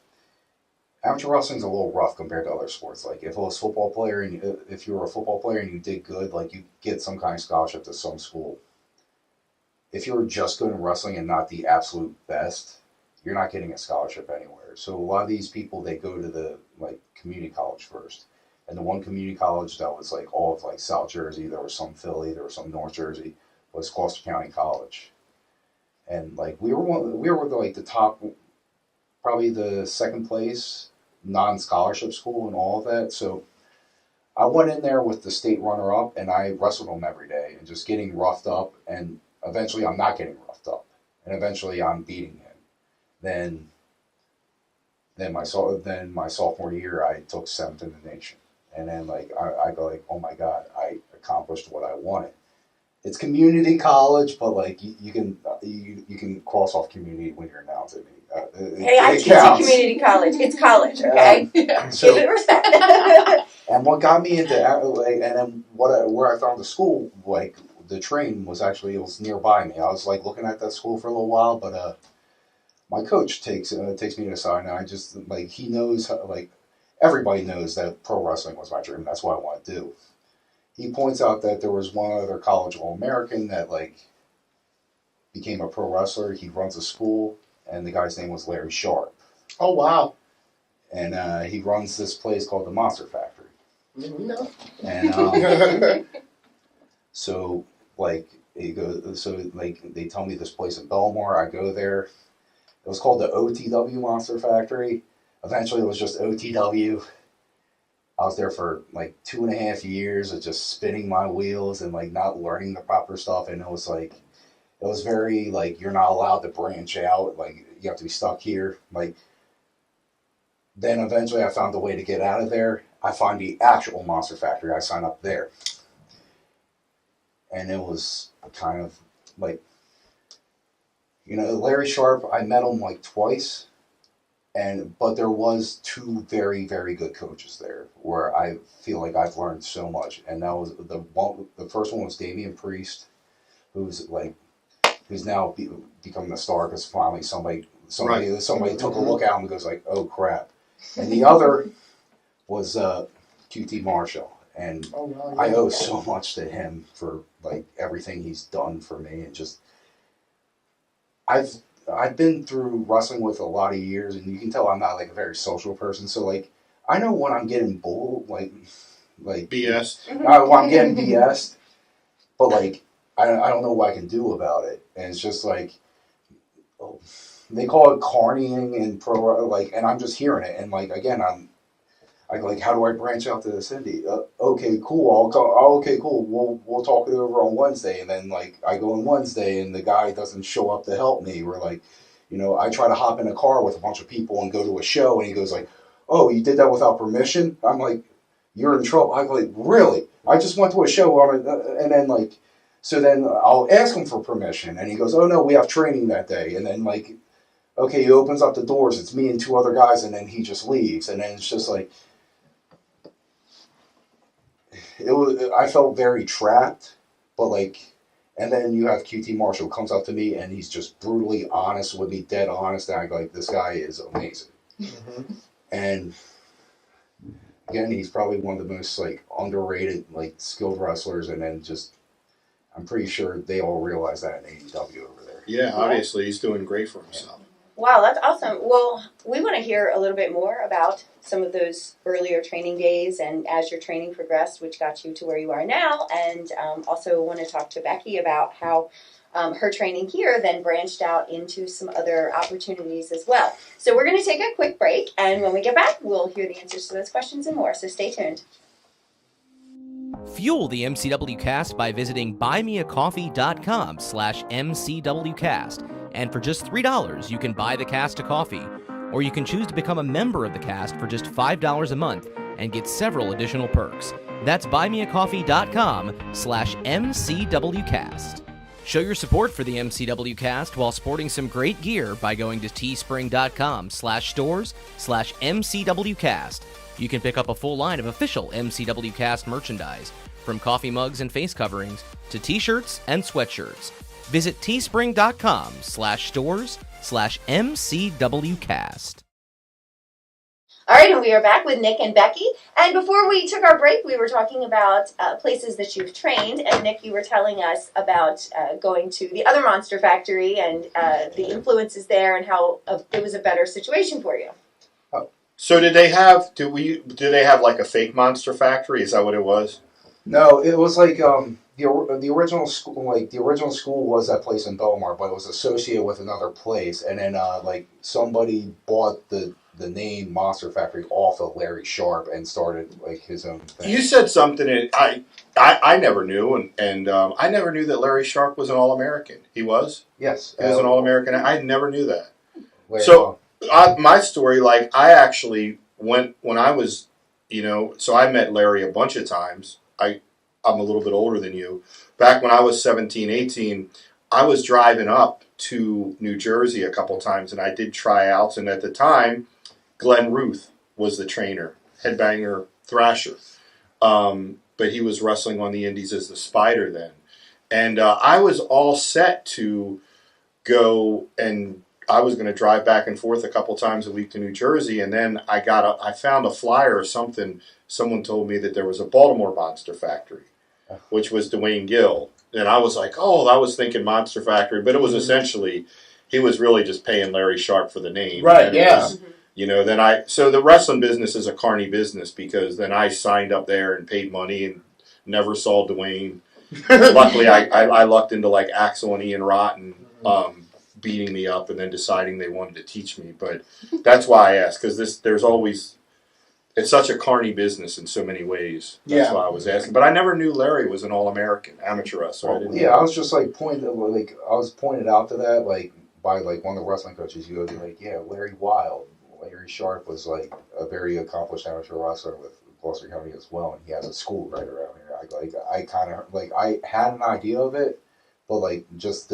[SPEAKER 6] amateur wrestling's a little rough compared to other sports. If it was football player and if you were a football player and you did good, you get some kind of scholarship to some school. If you were just good in wrestling and not the absolute best, you're not getting a scholarship anywhere. So a lot of these people, they go to the community college first. And the one community college that was all of South Jersey, there was some Philly, there was some North Jersey, was Gloucester County College. And we were the top, probably the second place non-scholarship school and all of that. So I went in there with the state runner-up, and I wrestled him every day and just getting roughed up. And eventually, I'm not getting roughed up, and eventually, I'm beating him. Then my sophomore year, I took 7th in the nation, and then I go oh my God, I accomplished what I wanted. It's community college, but you can cross off community when you're announcing it.
[SPEAKER 5] Hey, I teach at community college. It's college, okay?
[SPEAKER 6] So,
[SPEAKER 5] give it respect.
[SPEAKER 6] And what got me into and then where I found the school, the train was it was nearby me. I was looking at that school for a little while, but my coach takes me aside, and I just he knows everybody knows that pro wrestling was my dream. That's what I want to do. He points out that there was one other college All-American that became a pro wrestler. He runs a school, and the guy's name was Larry Sharp.
[SPEAKER 3] Oh wow!
[SPEAKER 6] And he runs this place called the Monster Factory.
[SPEAKER 3] No.
[SPEAKER 6] And so they tell me this place in Belmore. I go there. It was called the OTW Monster Factory. Eventually, it was just OTW. I was there for 2.5 years of just spinning my wheels and not learning the proper stuff, and it was very you're not allowed to branch out, you have to be stuck here. Then eventually I found a way to get out of there. I find the actual Monster Factory. I sign up there, and it was kind of Larry Sharp. I met him twice. But there was 2 very, very good coaches there where I feel like I've learned so much. And that was the first one was Damian Priest, who's now becoming a star because finally somebody took a look at him and goes oh crap. And the other was QT Marshall. And
[SPEAKER 3] Oh, well,
[SPEAKER 6] I
[SPEAKER 3] yeah.
[SPEAKER 6] owe so much to him for like everything he's done for me, and just I've been through wrestling with a lot of years, and you can tell I'm not like a very social person. So like I know when I'm getting bull like
[SPEAKER 4] BS.
[SPEAKER 6] when I'm getting BS'd, but like I don't know what I can do about it, and it's just like they call it carnying and pro like, and I'm just hearing it, and like again I like, how do I branch out to this indie? Okay, cool. I'll go. Oh, okay, cool. We'll talk it over on Wednesday, and then like I go on Wednesday, and the guy doesn't show up to help me. We're like, I try to hop in a car with a bunch of people and go to a show, and he goes like, "Oh, you did that without permission?" I'm like, "You're in trouble." I'm like, "Really? I just went to a show on it," and then like, so then I'll ask him for permission, and he goes, "Oh no, we have training that day," and then like, okay, he opens up the doors. It's me and two other guys, and then he just leaves, and then it's just like. I felt very trapped, but like, and then you have QT Marshall comes up to me and he's just brutally honest with me, dead honest, and I'm like, this guy is amazing.
[SPEAKER 3] Mm-hmm.
[SPEAKER 6] And again, he's probably one of the most like underrated, like skilled wrestlers, and then just, I'm pretty sure they all realize that in AEW over there.
[SPEAKER 4] Yeah, obviously he's doing great for himself.
[SPEAKER 5] Wow, that's awesome. Well, we want to hear a little bit more about some of those earlier training days and as your training progressed, which got you to where you are now. And also want to talk to Becky about how her training here then branched out into some other opportunities as well. So we're going to take a quick break, and when we get back, we'll hear the answers to those questions and more. So stay tuned.
[SPEAKER 1] Fuel the MCW Cast by visiting buymeacoffee.com/MCWcast. And for just $3, you can buy the cast a coffee. Or you can choose to become a member of the cast for just $5 a month and get several additional perks. That's buymeacoffee.com/MCWcast. Show your support for the MCW Cast while sporting some great gear by going to teespring.com/stores/MCWcast. You can pick up a full line of official MCW Cast merchandise, from coffee mugs and face coverings to t-shirts and sweatshirts. Visit teespring.com/stores/MCWcast.
[SPEAKER 5] All right, and we are back with Nick and Becky. And before we took our break, we were talking about places that you've trained. And Nick, you were telling us about going to the other Monster Factory and the influences there and how it was a better situation for you.
[SPEAKER 4] So did they have like a fake Monster Factory? Is that what it was?
[SPEAKER 6] No, it was like the original school. Like the original school was that place in Belmar, but it was associated with another place, and then like somebody bought the name Monster Factory off of Larry Sharp and started like his own thing.
[SPEAKER 4] You said something that I never knew, and I never knew that Larry Sharp was an All-American. He was?
[SPEAKER 6] Yes.
[SPEAKER 4] He was an All-American. I never knew that.
[SPEAKER 6] Larry,
[SPEAKER 4] My story, like, I actually went, when I was, so I met Larry a bunch of times. I'm a little bit older than you. Back when I was 17, 18, I was driving up to New Jersey a couple times, and I did tryouts, and at the time, Glenn Ruth was the trainer, Headbanger Thrasher. But he was wrestling on the indies as the Spider then. And I was all set to go, and I was going to drive back and forth a couple times a week to New Jersey, and then I found a flyer or something. Someone told me that there was a Baltimore Monster Factory, which was Dwayne Gill. And I was like, oh, I was thinking Monster Factory, but it was essentially, he was really just paying Larry Sharp for the name.
[SPEAKER 3] Right, yeah.
[SPEAKER 4] So the wrestling business is a carny business, because then I signed up there and paid money and never saw Dwayne. Luckily, I lucked into like Axel and Ian Rotten beating me up and then deciding they wanted to teach me. But that's why I asked, because it's such a carny business in so many ways. That's why I was asking. But I never knew Larry was an All-American amateur wrestler.
[SPEAKER 6] I was just like pointed out to that like by like one of the wrestling coaches. You would be like, yeah, Larry Sharp was like a very accomplished amateur wrestler with Gloucester County as well, and he has a school right around here. I had an idea of it, but like just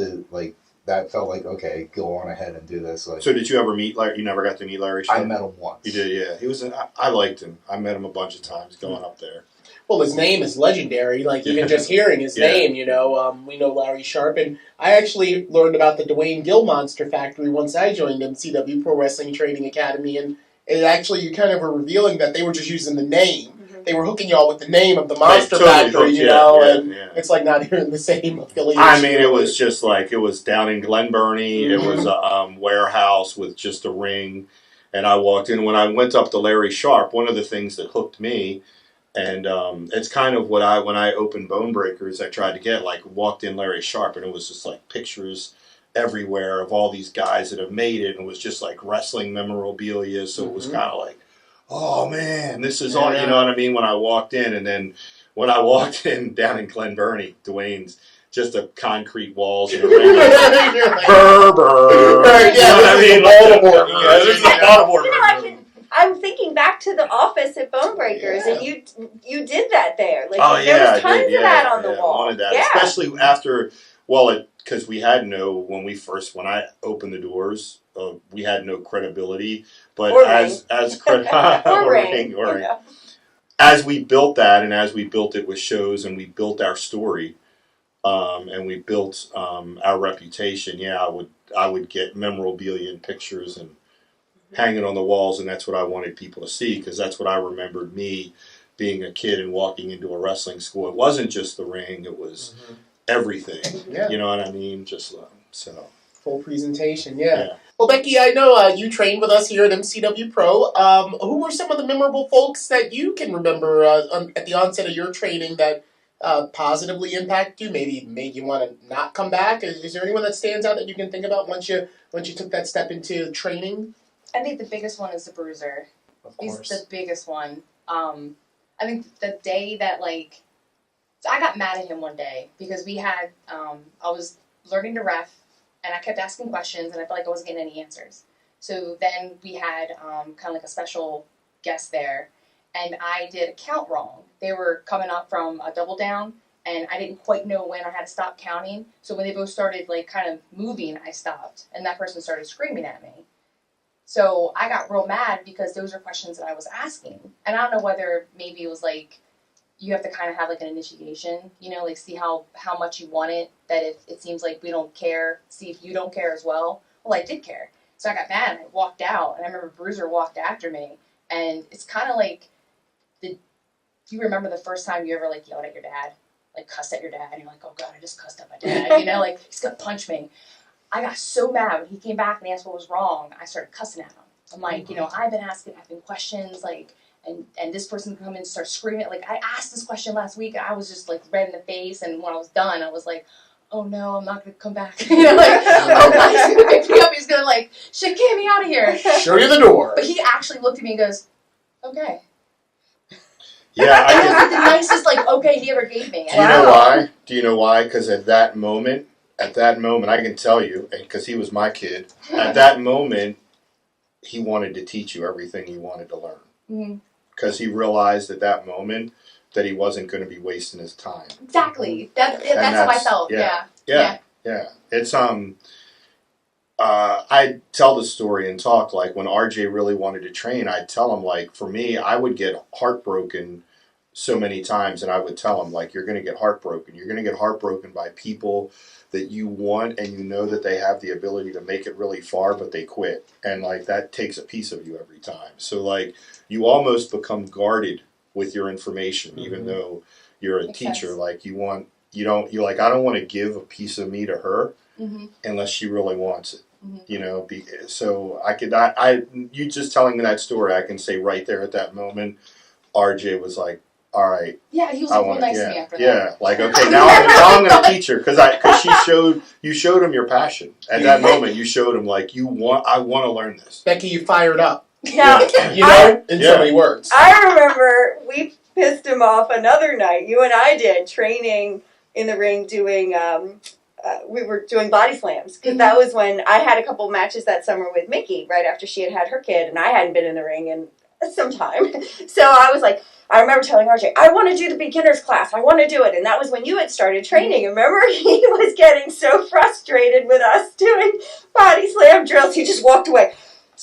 [SPEAKER 6] that felt like, okay, go on ahead and do this. Like,
[SPEAKER 4] so did you ever meet Larry? You never got to meet Larry Sharp?
[SPEAKER 6] I met him once.
[SPEAKER 4] You did, yeah. He was. I liked him. I met him a bunch of times going up there.
[SPEAKER 3] Well, his name is legendary. Like, even just hearing his name, we know Larry Sharp. And I actually learned about the Dwayne Gill Monster Factory once I joined MCW Pro Wrestling Training Academy in it actually, you kind of were revealing that they were just using the name.
[SPEAKER 5] Mhm.
[SPEAKER 3] They were hooking y'all with the name of the Monster
[SPEAKER 4] totally
[SPEAKER 3] Factory,
[SPEAKER 4] hooked,
[SPEAKER 3] you
[SPEAKER 4] yeah,
[SPEAKER 3] know,
[SPEAKER 4] yeah,
[SPEAKER 3] and
[SPEAKER 4] yeah.
[SPEAKER 3] it's like not even the same affiliation.
[SPEAKER 4] I mean, it was just like, it was down in Glen Burnie.
[SPEAKER 3] Mhm.
[SPEAKER 4] It was a warehouse with just a ring. And I walked in. When I went up to Larry Sharp, one of the things that hooked me, and it's kind of what when I opened Bone Breakers, I tried to get, like, walked in Larry Sharp, and it was just like pictures everywhere of all these guys that have made it, and it was just like wrestling memorabilia. So it was
[SPEAKER 3] Mhm.
[SPEAKER 4] kind of like, oh man, this is all,
[SPEAKER 3] Yeah.
[SPEAKER 4] you know what I mean? When I walked in, and then when I walked in down in Glen Burnie, Dwayne's just a concrete walls and a ring. Burr, burr.
[SPEAKER 3] Right,
[SPEAKER 4] You know what I mean?
[SPEAKER 3] Baltimore.
[SPEAKER 4] Yeah, this is a Baltimore.
[SPEAKER 5] You know, I'm thinking back to the office at Bone Breakers, and you did that there. Like,
[SPEAKER 4] Oh,
[SPEAKER 5] there
[SPEAKER 4] yeah,
[SPEAKER 5] was tons of that on the
[SPEAKER 4] I
[SPEAKER 5] wall.
[SPEAKER 4] wanted that,
[SPEAKER 5] Yeah.
[SPEAKER 4] especially after, well, because we had no, when I opened the doors, we had no credibility. But
[SPEAKER 5] Or
[SPEAKER 4] as
[SPEAKER 5] Or ring.
[SPEAKER 4] or ring.
[SPEAKER 5] Yeah.
[SPEAKER 4] As we built that, and as we built it with shows, and we built our story, and we built our reputation, yeah, I would get memorabilia and pictures and hanging on the walls, and that's what I wanted people to see, because that's what I remembered me being a kid and walking into a wrestling school. It wasn't just the ring; it was everything.
[SPEAKER 3] Yeah.
[SPEAKER 4] You know what I mean? Just so
[SPEAKER 3] Full presentation, yeah.
[SPEAKER 4] yeah.
[SPEAKER 3] Well, Becky, I know you trained with us here at MCW Pro. Who were some of the memorable folks that you can remember at the onset of your training that positively impacted you? Maybe made you want to not come back? Is there anyone that stands out that you can think about once you took that step into training?
[SPEAKER 7] I think the biggest one is the Bruiser.
[SPEAKER 3] Of
[SPEAKER 7] He's
[SPEAKER 3] course.
[SPEAKER 7] the biggest one. I think the day that, like, so I got mad at him one day because we had, I was learning to ref, and I kept asking questions, and I felt like I wasn't getting any answers. So then we had kind of like a special guest there, and I did a count wrong. They were coming up from a double down, and I didn't quite know when I had to stop counting. So when they both started, like, kind of moving, I stopped, and that person started screaming at me. So I got real mad because those are questions that I was asking. And I don't know whether maybe it was like, you have to kind of have like an initiation, you know, like see how much you want it, that if it seems like we don't care, see if you don't care as well. Well, I did care. So I got mad and I walked out, and I remember Bruiser walked after me, and it's kind of like, do you remember the first time you ever like yelled at your dad? Like cussed at your dad, and you're like, oh God, I just cussed at my dad, you know, like he's gonna punch me. I got so mad when he came back and he asked what was wrong. I started cussing at him. I'm like, you know, I've been asking questions, like, and this person come in and start screaming. Like, I asked this question last week, and I was just like red in the face. And when I was done, I was like, oh no, I'm not gonna come back. You know, like, oh God, he's gonna pick me up. He's gonna like, shit, get me out of here.
[SPEAKER 3] Show you the door.
[SPEAKER 7] But he actually looked at me and goes, okay.
[SPEAKER 4] Yeah,
[SPEAKER 7] And it was the nicest like okay he ever gave me.
[SPEAKER 4] Do you know why? Do you know why? Because at that moment, I can tell you, because he was my kid, at that moment, he wanted to teach you everything he wanted to learn. Because he realized at that moment that he wasn't going to be wasting his time.
[SPEAKER 7] Exactly. That's how I felt. Yeah.
[SPEAKER 4] It's, I tell the story and talk, like, when RJ really wanted to train, I'd tell him, like, for me, I would get heartbroken so many times, and I would tell him, like, you're going to get heartbroken. You're going to get heartbroken by people that you want, and you know that they have the ability to make it really far, but they quit. And, like, that takes a piece of you every time. So, like, you almost become guarded with your information, even though you're a teacher.
[SPEAKER 7] Sense.
[SPEAKER 4] Like, you're like, I don't want to give a piece of me to her unless she really wants it. You know, so you just telling me that story, I can say right there at that moment, RJ was like, all right.
[SPEAKER 7] Yeah, he was like, real nice to me after that.
[SPEAKER 4] Yeah, like, okay, now I'm going to teach her, because you showed him your passion at that moment. You showed him, like, I want to learn this.
[SPEAKER 3] Becky, you fired up.
[SPEAKER 5] Now,
[SPEAKER 3] You know, in so many words.
[SPEAKER 5] I remember we pissed him off another night. You and I did training in the ring doing. We were doing body slams, because that was when I had a couple matches that summer with Mickey right after she had her kid, and I hadn't been in the ring in some time. So I was like, I remember telling RJ, I want to do the beginner's class. I want to do it. And that was when you had started training. And remember, he was getting so frustrated with us doing body slam drills. He just walked away.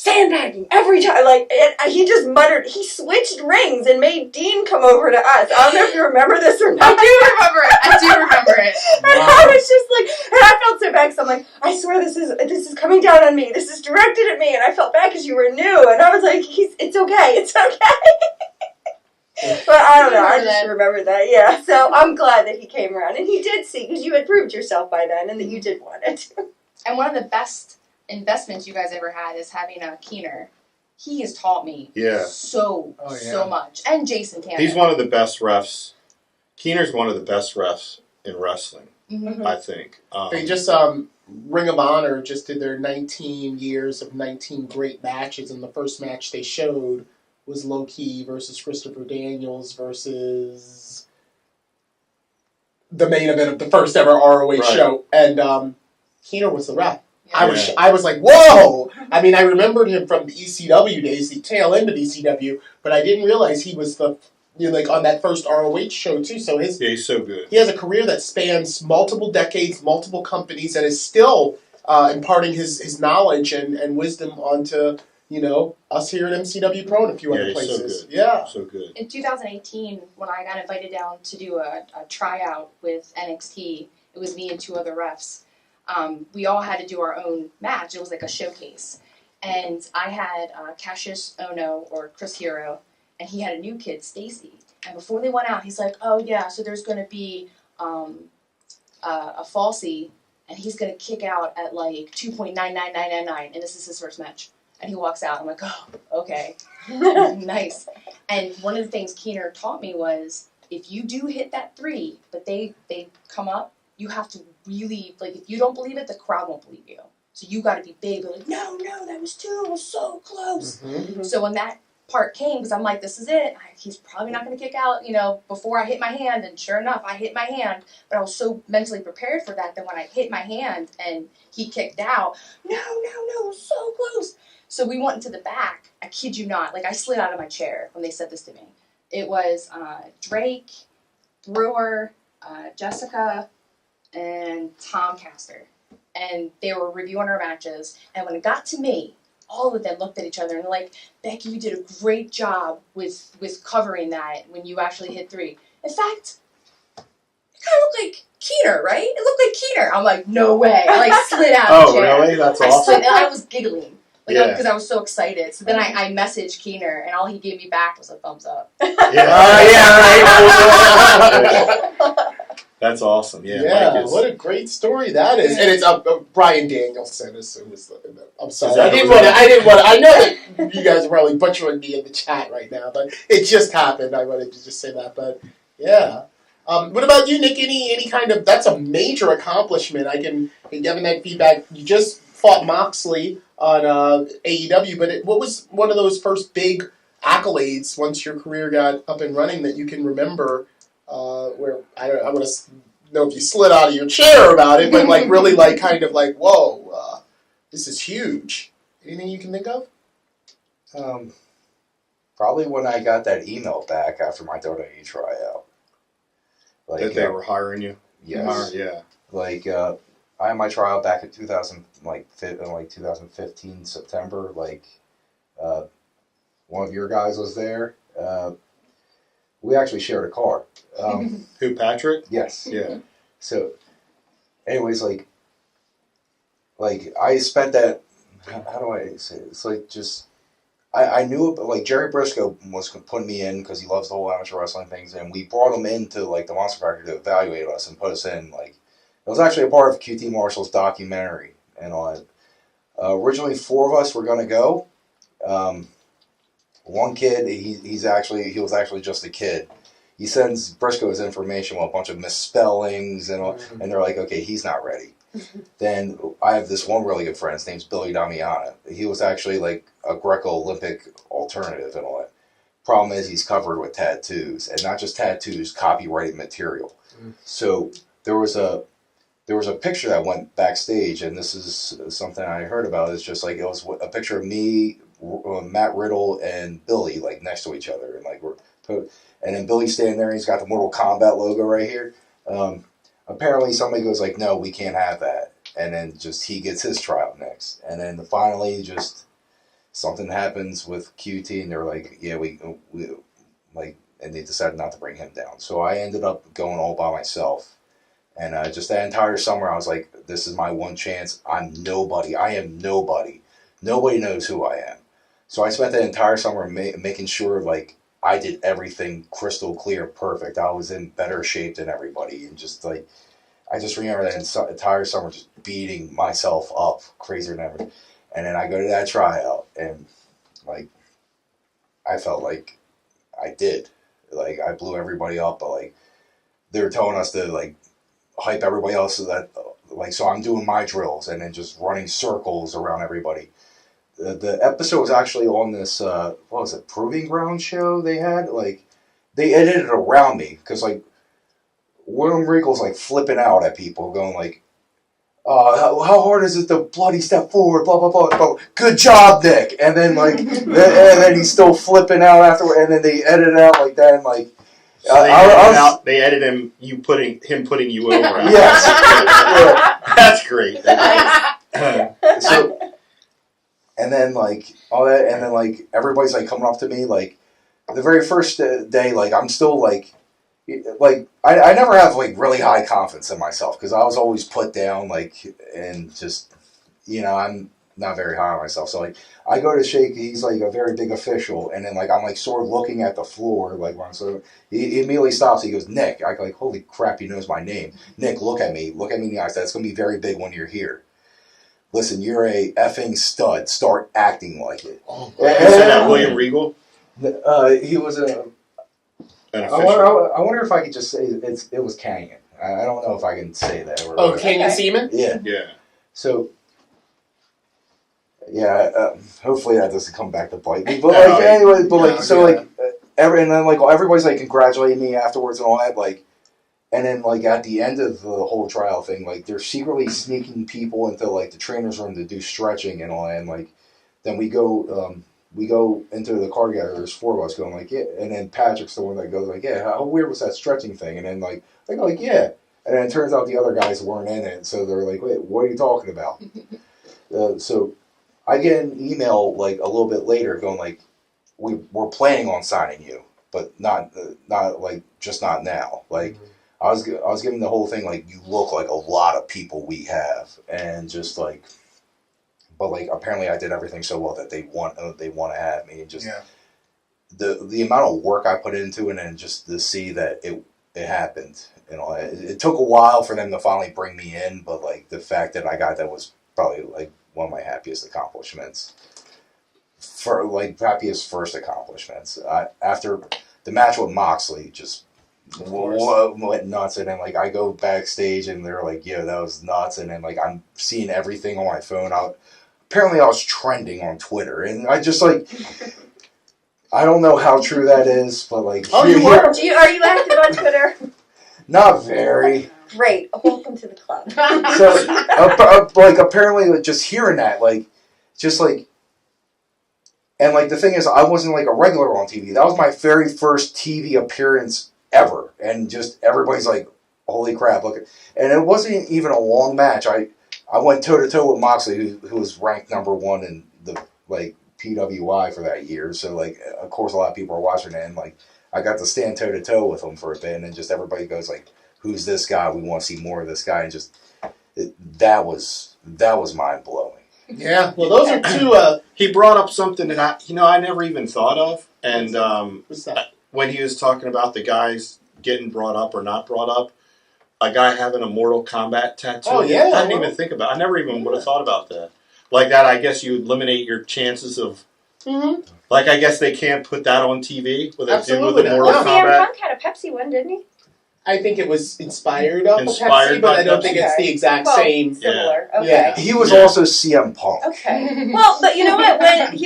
[SPEAKER 5] sandbagging every time. Like, and he just muttered. He switched rings and made Dean come over to us. I don't know if you remember this or not.
[SPEAKER 7] I do remember it. I do remember it.
[SPEAKER 5] And I was just like, and I felt so bad because I'm like, I swear this is coming down on me. This is directed at me, and I felt bad because you were new, and I was like, it's okay. But I don't know. I just remember that. Yeah. So I'm glad that he came around, and he did see, because you had proved yourself by then, and that you did want it.
[SPEAKER 7] And one of the best investments you guys ever had is having a Keener. He has taught me so much. And Jason Cannon.
[SPEAKER 4] He's one of the best refs. Keener's one of the best refs in wrestling, I think.
[SPEAKER 3] They just, Ring of Honor just did their 19 years of 19 great matches, and the first match they showed was Low Key versus Christopher Daniels versus the main event of the first ever ROH show. And Keener was the ref. Yeah. I was like, whoa! I mean, I remembered him from the ECW days, the tail end of ECW, but I didn't realize he was on that first ROH show too. So
[SPEAKER 4] he's so good.
[SPEAKER 3] He has a career that spans multiple decades, multiple companies, and is still imparting his knowledge and wisdom onto us here at MCW Pro and a few other places.
[SPEAKER 4] So good. So good.
[SPEAKER 7] In 2018, when I got invited down to do a tryout with NXT, it was me and two other refs. We all had to do our own match. It was like a showcase. And I had Cassius Ono, or Chris Hero, and he had a new kid, Stacy. And before they went out, he's like, oh yeah, so there's going to be a falsie, and he's going to kick out at like 2.99999, and this is his first match. And he walks out. I'm like, oh, okay. Nice. And one of the things Keener taught me was, if you do hit that 3, but they come up, you have to really, like, if you don't believe it, the crowd won't believe you. So you got to be big. Be like, no, that was 2. It was so close. Mm-hmm. So when that part came, because I'm like, this is it. He's probably not going to kick out, before I hit my hand. And sure enough, I hit my hand. But I was so mentally prepared for that when I hit my hand and he kicked out, no, it was so close. So we went into the back. I kid you not. Like, I slid out of my chair when they said this to me. It was Drake, Brewer, Jessica, and Tom Caster. And they were reviewing our matches. And when it got to me, all of them looked at each other and were like, Becky, you did a great job with covering that when you actually hit 3. In fact, it kind of looked like Keener, right? It looked like Keener. I'm like, no way. I slid out of the chair.
[SPEAKER 4] Oh, really? That's awesome.
[SPEAKER 7] I was giggling. Because I was so excited. So then I messaged Keener, and all he gave me back was a thumbs up.
[SPEAKER 4] That's awesome.
[SPEAKER 3] Yeah, what a great story that is. And it's Brian Danielson. I'm sorry. I didn't want to. I know that you guys are probably butchering me in the chat right now, but it just happened. I wanted to just say that. But yeah. What about you, Nick? Any kind of, that's a major accomplishment. I can give that feedback. You just fought Moxley on AEW, but what was one of those first big accolades once your career got up and running that you can remember, where I want to know if you slid out of your chair about it, but like really like kind of like, whoa, this is huge. Anything you can think of?
[SPEAKER 6] Probably when I got that email back after my WWE tryout.
[SPEAKER 4] That they were hiring you?
[SPEAKER 6] Yes.
[SPEAKER 4] Yeah.
[SPEAKER 6] Like, I had my tryout back in 2015 September. Like, one of your guys was there. We actually shared a car.
[SPEAKER 4] Who, Patrick?
[SPEAKER 6] Yes.
[SPEAKER 4] Yeah.
[SPEAKER 6] So, anyways, like I spent that. How do I say it? It's like just. I knew, like, Jerry Briscoe was putting me in because he loves the whole amateur wrestling things, and we brought him into, like, the Monster Factory to evaluate us and put us in, like, it was actually a part of QT Marshall's documentary and all that. Originally, 4 of us were going to go. One kid, he was actually just a kid. He sends Briscoe his information with a bunch of misspellings and all, and they're like, okay, he's not ready. Then I have this one really good friend. His name's Billy Damiana. He was actually like a Greco-Olympic alternative and all that. Problem is he's covered with tattoos, and not just tattoos, copyrighted material. So there was a picture that went backstage, and this is something I heard about. It's just like it was a picture of me, Matt Riddle, and Billy like next to each other, and like and then Billy's standing there. And he's got the Mortal Kombat logo right here. Apparently somebody goes like, no, we can't have that. And then just he gets his tryout next. And then finally just something happens with QT, and they're like, yeah, we like, and they decided not to bring him down. So I ended up going all by myself. And just that entire summer, I was like, this is my one chance. I'm nobody. I am nobody. Nobody knows who I am. So I spent the entire summer making sure, like, I did everything crystal clear, perfect. I was in better shape than everybody. And just, like, I just remember that entire summer just beating myself up crazier than ever. And then I go to that tryout, and, like, I felt like I did. Like, I blew everybody up, but, like, they were telling us to, like, hype everybody else so that, like, so I'm doing my drills and then just running circles around everybody. The episode was actually on this, what was it, Proving Ground show they had? Like, they edited around me, because, like, William Regal's, like, flipping out at people, going, like, how hard is it to bloody step forward, blah, blah, blah, blah. Good job, Nick. And then, like, and then he's still flipping out afterward, and then they edit it out like that, and, like,
[SPEAKER 4] so they edited him putting you over.
[SPEAKER 6] Yes. Yeah.
[SPEAKER 4] That's great.
[SPEAKER 6] So, and then, like, all that, and then, like, everybody's, like, coming up to me, like, the very first day, like, I'm still, like, I never have, like, really high confidence in myself, because I was always put down, like, and just, you know, I'm not very high on myself, so, like, I go to shake, he's, like, a very big official, and then, like, I'm, like, sort of looking at the floor, like, when so he immediately stops, he goes, Nick, I go, like, holy crap, he knows my name. Nick, look at me in the eyes, that's going to be very big when you're here. Listen, you're a effing stud, start acting like it.
[SPEAKER 4] Oh, you said that William Regal?
[SPEAKER 6] He was an official. I wonder if I could just say it was Canyon. I don't know if I can say that.
[SPEAKER 3] Canyon Seaman?
[SPEAKER 6] Yeah.
[SPEAKER 4] Yeah.
[SPEAKER 6] So, yeah, hopefully that doesn't come back to bite me. But, like, anyway, but, like, so, like, and then, like, everybody's, like, congratulating me afterwards and all that, like, and then, like, at the end of the whole trial thing, like, they're secretly sneaking people into, like, the trainer's room to do stretching and all that, and, like, then we go into the car together, there's four of us going, like, yeah, and then Patrick's the one that goes, like, yeah, how weird was that stretching thing? And then, like, I go, like, yeah, and then it turns out the other guys weren't in it, so they're like, wait, what are you talking about? So I get an email, like, a little bit later going, like, we're planning on signing you, but not like, just not now. Like, mm-hmm. I was giving the whole thing, like, you look like a lot of people we have, and just, like, but, like, apparently I did everything so well that they want to have me, and just the amount of work I put into it, and just to see that it happened, you know, it took a while for them to finally bring me in, but, like, the fact that I got that was probably, like, one of my happiest accomplishments. Happiest first accomplishments. After the match with Moxley, just went nuts, and then, like, I go backstage and they're like, "Yo, that was nuts," and then, like, I'm seeing everything on my phone. Apparently I was trending on Twitter, and I just, like, I don't know how true that is, but, like,
[SPEAKER 5] are you active on Twitter?
[SPEAKER 6] Not very.
[SPEAKER 5] Great. Welcome to the club.
[SPEAKER 6] So, like, apparently, like, just hearing that, like, just, like, and, like, the thing is, I wasn't, like, a regular on TV. That was my very first TV appearance ever. And just everybody's like, holy crap, look. And it wasn't even a long match. I went toe-to-toe with Moxley, who was ranked number 1 in the, like, PWI for that year. So, like, of course, a lot of people are watching it. And, like, I got to stand toe-to-toe with him for a bit. And then just everybody goes, like, who's this guy? We want to see more of this guy. And just, that was mind-blowing.
[SPEAKER 3] Yeah, well, those are two.
[SPEAKER 4] He brought up something that I never even thought of, and
[SPEAKER 3] what's that?
[SPEAKER 4] When he was talking about the guys getting brought up or not brought up, a guy having a Mortal Kombat tattoo.
[SPEAKER 3] Oh yeah,
[SPEAKER 4] I didn't even think about. I never even would have thought about that. Like that, I guess you eliminate your chances of. Mm-hmm. Like I guess they can't put that on TV with a dude with a Mortal Kombat.
[SPEAKER 5] CM Punk had a Pepsi one, didn't he?
[SPEAKER 3] I think it was inspired off of Pepsi, but I don't think it's the exact same.
[SPEAKER 5] Similar.
[SPEAKER 3] Yeah.
[SPEAKER 5] Okay.
[SPEAKER 3] Yeah.
[SPEAKER 6] He was also CM Punk.
[SPEAKER 5] Okay. Well, but you know what? When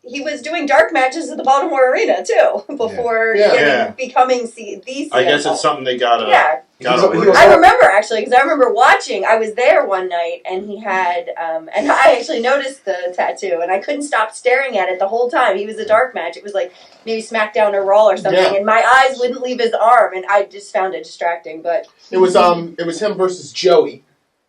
[SPEAKER 5] he was doing dark matches at the Baltimore Arena too before becoming the CM
[SPEAKER 4] I guess
[SPEAKER 5] Punk.
[SPEAKER 4] it's something they gotta.
[SPEAKER 5] Yeah. I remember actually because I remember watching. I was there one night and he had, and I actually noticed the tattoo and I couldn't stop staring at it the whole time. He was a dark match. It was like maybe SmackDown or Raw or something, and my eyes wouldn't leave his arm, and I just found it distracting. But
[SPEAKER 3] it was him versus Joey.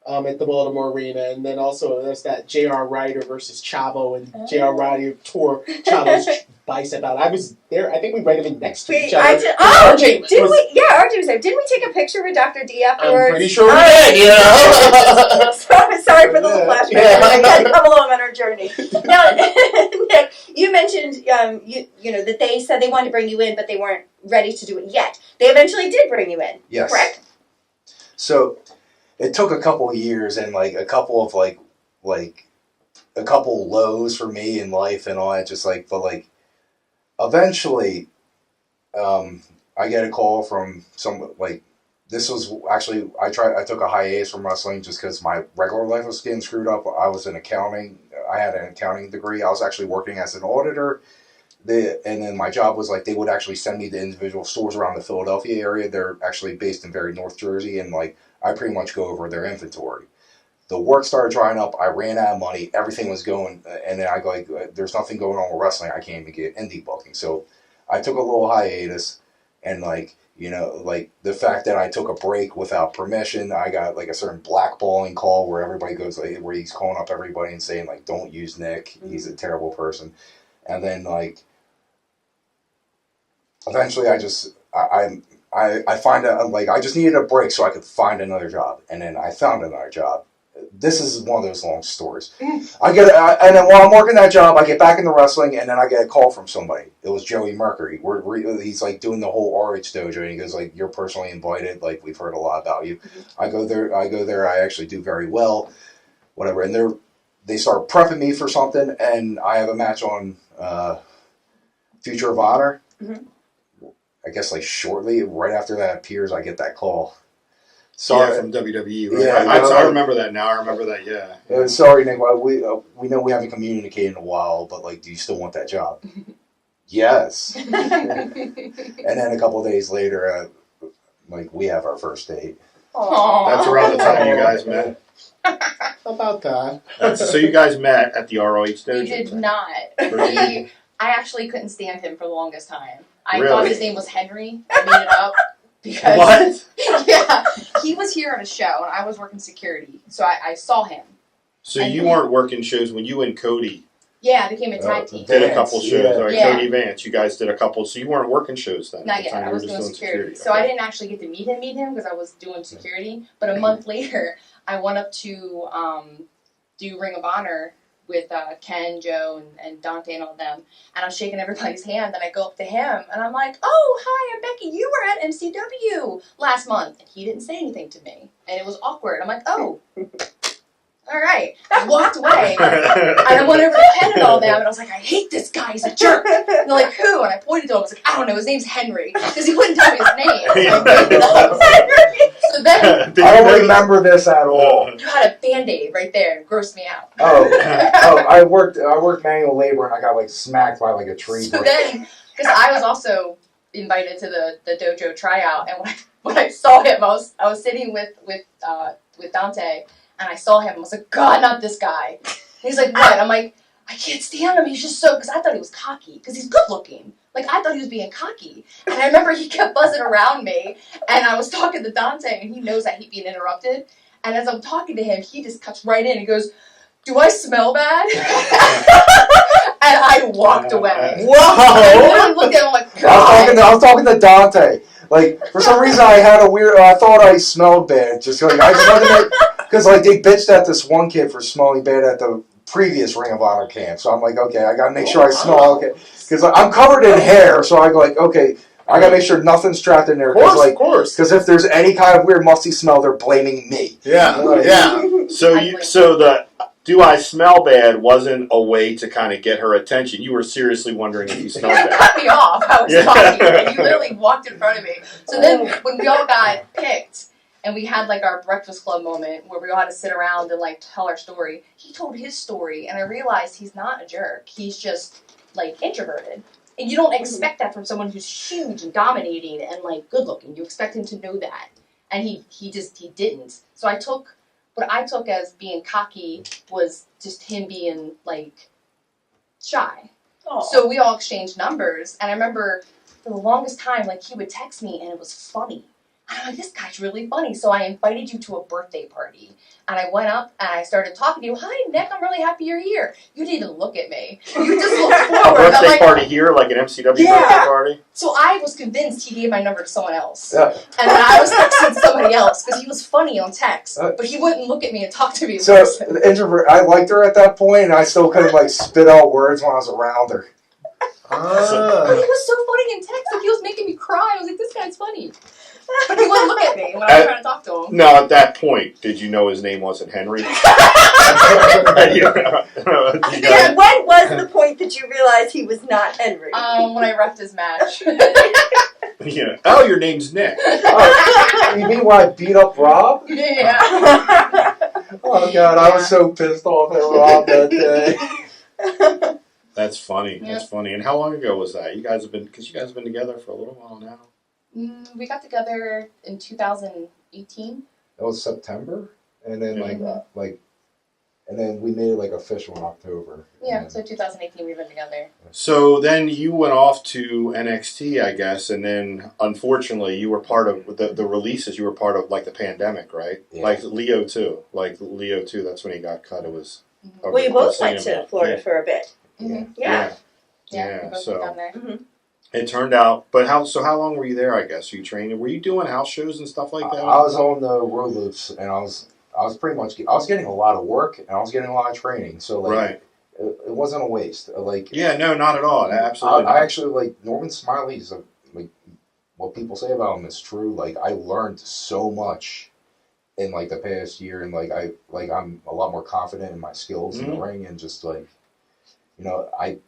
[SPEAKER 3] at the Baltimore Arena, and then also there's that J.R. Ryder versus Chavo, and J.R. Ryder tore Chavo's bicep out. I was there. I think we might have been next to each other. RJ
[SPEAKER 5] did we? Yeah, RJ was there. Didn't we take a picture with Dr. D afterwards?
[SPEAKER 3] I'm pretty sure we did. Yeah.
[SPEAKER 5] Sorry for the little flashback.
[SPEAKER 3] Yeah.
[SPEAKER 5] I had to come along on our journey. Now, Nick, you mentioned you know that they said they wanted to bring you in, but they weren't ready to do it yet. They eventually did bring you in.
[SPEAKER 6] Yes.
[SPEAKER 5] Correct.
[SPEAKER 6] So it took a couple of years and like a couple of like a couple lows for me in life and all that. Just like, but like eventually, I get a call from some like. This was actually I took a hiatus from wrestling just because my regular life was getting screwed up. I was in accounting. I had an accounting degree. I was actually working as an auditor. And then my job was like they would actually send me to individual stores around the Philadelphia area. They're actually based in very North Jersey, and like I pretty much go over their inventory. The work started drying up. I ran out of money. Everything was going, and then I go like, "There's nothing going on with wrestling. I can't even get indie booking." So I took a little hiatus, and like. You know, like the fact that I took a break without permission, I got like a certain blackballing call where everybody goes like, where he's calling up everybody and saying like, "Don't use Nick. He's a terrible person." And then like, eventually, I find out like I just needed a break so I could find another job, and then I found another job. This is one of those long stories. And then while I'm working that job, I get back into wrestling, and then I get a call from somebody. It was Joey Mercury. He's like doing the whole RH dojo, and he goes like, "You're personally invited. Like we've heard a lot about you." I go there. I actually do very well, whatever. And they start prepping me for something, and I have a match on Future of Honor. Mm-hmm. I guess like shortly right after that appears, I get that call.
[SPEAKER 4] Sorry, from WWE. Right?
[SPEAKER 6] Yeah,
[SPEAKER 4] I remember that now. I remember that. Yeah.
[SPEAKER 6] Sorry, Nick. We know we haven't communicated in a while, but like, do you still want that job? Yes. And then a couple of days later, like we have our first date.
[SPEAKER 5] Aww.
[SPEAKER 4] That's around the time you guys met.
[SPEAKER 3] About that.
[SPEAKER 4] So you guys met at the ROH dojo?
[SPEAKER 7] We did not. I actually couldn't stand him for the longest time. I
[SPEAKER 4] Really?
[SPEAKER 7] thought his name was Henry. I made it up. Because,
[SPEAKER 4] What?
[SPEAKER 7] Yeah. He was here at a show, and I was working security. So I saw him.
[SPEAKER 4] So you weren't working shows when you and Cody
[SPEAKER 7] Yeah, I became a tag team.
[SPEAKER 4] did a couple shows.
[SPEAKER 6] Yeah.
[SPEAKER 4] All right,
[SPEAKER 7] Yeah.
[SPEAKER 4] Cody Vance, you guys did a couple. So you weren't working shows then?
[SPEAKER 7] Not
[SPEAKER 4] at the
[SPEAKER 7] yet.
[SPEAKER 4] time.
[SPEAKER 7] I
[SPEAKER 4] You were
[SPEAKER 7] was
[SPEAKER 4] just
[SPEAKER 7] doing security. So
[SPEAKER 4] Okay.
[SPEAKER 7] I didn't actually get to meet him because I was doing security. But a month later, I went up to do Ring of Honor with Ken, Joe, and Dante and all of them. And I'm shaking everybody's hand. And I go up to him, and I'm like, "Oh, hi, I'm Becky. You were at MCW last month." And he didn't say anything to me. And it was awkward. I'm like, "Oh, all right." I walked away. And I went over to Ken and all them, and I was like, "I hate this guy. He's a jerk." And they're like, "Who?" And I pointed to him. I was like, "I don't know. His name's Henry." Because he wouldn't tell me his name. So I made it up. So then
[SPEAKER 6] I don't remember this at all.
[SPEAKER 7] you had a Band-Aid right there and it grossed me out.
[SPEAKER 6] I worked manual labor and I got like smacked by like a tree.
[SPEAKER 7] So then, because I was also invited to the dojo tryout, and when I saw him, I was sitting with Dante, and I saw him. I was like, "God, not this guy." And he's like, "What?" I'm like, "I can't stand him. He's just so," because I thought he was cocky, because he's good looking. Like, I thought he was being cocky. And I remember he kept buzzing around me, and I was talking to Dante, and he knows I hate being interrupted. And as I'm talking to him, he just cuts right in. He goes, "Do I smell bad?" And I walked away.
[SPEAKER 6] Whoa!
[SPEAKER 7] And I looked at him like,
[SPEAKER 6] I
[SPEAKER 7] "God."
[SPEAKER 6] was talking to Dante. Like, for some reason I had a weird, I thought I smelled bad. Just like, I just wanted to, because like they bitched at this one kid for smelling bad at the previous Ring of Honor camp. So I'm like, okay, I gotta make sure I smell okay. Because like, I'm covered in hair, so I go like, okay, I gotta make sure nothing's trapped in there.
[SPEAKER 4] Of course.
[SPEAKER 6] Because if there's any kind of weird musty smell, they're blaming me.
[SPEAKER 4] Yeah, yeah. So the "do I smell bad" wasn't a way to kind of get her attention. You were seriously wondering if you smelled
[SPEAKER 7] You
[SPEAKER 4] bad.
[SPEAKER 7] cut me off. I was
[SPEAKER 4] Yeah.
[SPEAKER 7] talking, and you literally walked in front of me. So then, when we all got picked, and we had like our breakfast club moment where we all had to sit around and like tell our story, he told his story, and I realized he's not a jerk. He's just like introverted. And you don't expect that from someone who's huge and dominating and like good looking. You expect him to know that, and he didn't. So what I took as being cocky was just him being like shy.
[SPEAKER 5] Aw.
[SPEAKER 7] So we all exchanged numbers, and I remember for the longest time, like he would text me, and it was funny. And I'm like, this guy's really funny. So I invited you to a birthday party. And I went up and I started talking to you. Hi, Nick, I'm really happy you're here. You didn't even look at me. You just looked
[SPEAKER 4] A
[SPEAKER 7] forward. I'm
[SPEAKER 4] birthday
[SPEAKER 7] like,
[SPEAKER 4] party here, like an MCW
[SPEAKER 7] Yeah.
[SPEAKER 4] birthday party?
[SPEAKER 7] so I was convinced he gave my number to someone else.
[SPEAKER 6] Yeah.
[SPEAKER 7] And then I was texting somebody else because he was funny on text. But he wouldn't look at me and talk to me in
[SPEAKER 6] So
[SPEAKER 7] person.
[SPEAKER 6] the introvert, I liked her at that point, and I still couldn't like spit out words when I was around her.
[SPEAKER 7] But he was so funny in text. Like, he was making me cry. I was like, this guy's funny. But he wouldn't look at me when I was trying to talk to him.
[SPEAKER 4] No, at that point, did you know his name wasn't Henry?
[SPEAKER 5] Yeah, when was the point that you realized he was not Henry?
[SPEAKER 7] When I reffed his match.
[SPEAKER 4] Yeah. Oh, your name's Nick.
[SPEAKER 6] You mean when I beat up Rob?
[SPEAKER 7] Yeah.
[SPEAKER 6] Oh God, I was so pissed off at Rob that day.
[SPEAKER 4] That's funny.
[SPEAKER 7] Yeah.
[SPEAKER 4] That's funny. And how long ago was that? You guys have been together for a little while now.
[SPEAKER 7] We got together in 2018.
[SPEAKER 6] That was September, and then
[SPEAKER 7] Mm-hmm.
[SPEAKER 6] and then we made it like official in October.
[SPEAKER 7] Yeah,
[SPEAKER 6] And
[SPEAKER 7] so 2018 we've been together.
[SPEAKER 4] So then you went off to NXT, I guess, and then unfortunately you were part of the releases. You were part of like the pandemic, right?
[SPEAKER 6] Yeah.
[SPEAKER 4] Like Leo too. That's when he got cut. It was.
[SPEAKER 5] Well, you both went to Florida for a bit.
[SPEAKER 7] Mm-hmm.
[SPEAKER 5] Yeah.
[SPEAKER 7] Yeah, we both
[SPEAKER 4] so-
[SPEAKER 7] went down there.
[SPEAKER 5] Mm-hmm.
[SPEAKER 4] It turned out, but how long were you there? I guess you training. Were you doing house shows and stuff like that?
[SPEAKER 6] I was on the road loops, and I was pretty much I was getting a lot of work, and I was getting a lot of training. So like,
[SPEAKER 4] right.
[SPEAKER 6] it wasn't a waste. Like,
[SPEAKER 4] Yeah, no, not at all. Absolutely.
[SPEAKER 6] I actually like Norman Smiley's. Like, what people say about him is true. Like, I learned so much in like the past year, and I'm a lot more confident in my skills in the ring, and just like, I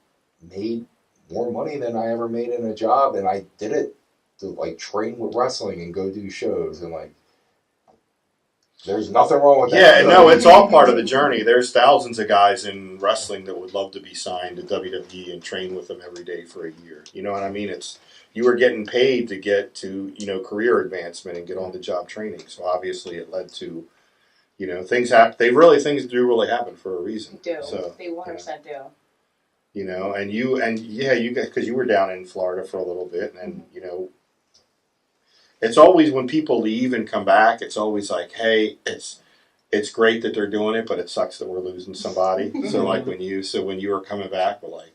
[SPEAKER 6] made more money than I ever made in a job, and I did it to like train with wrestling and go do shows, and like there's nothing wrong with that.
[SPEAKER 4] Yeah, no, it's all part of the journey. There's thousands of guys in wrestling that would love to be signed to WWE and train with them every day for a year. You know what I mean? You were getting paid to get to, career advancement and get on the job training. So obviously it led to, things happen. Things do really happen for a reason.
[SPEAKER 7] They do.
[SPEAKER 4] So,
[SPEAKER 7] They 100% do.
[SPEAKER 4] because you were down in Florida for a little bit, and it's always when people leave and come back, it's always like, hey, it's great that they're doing it, but it sucks that we're losing somebody. So like when you were coming back, we're like,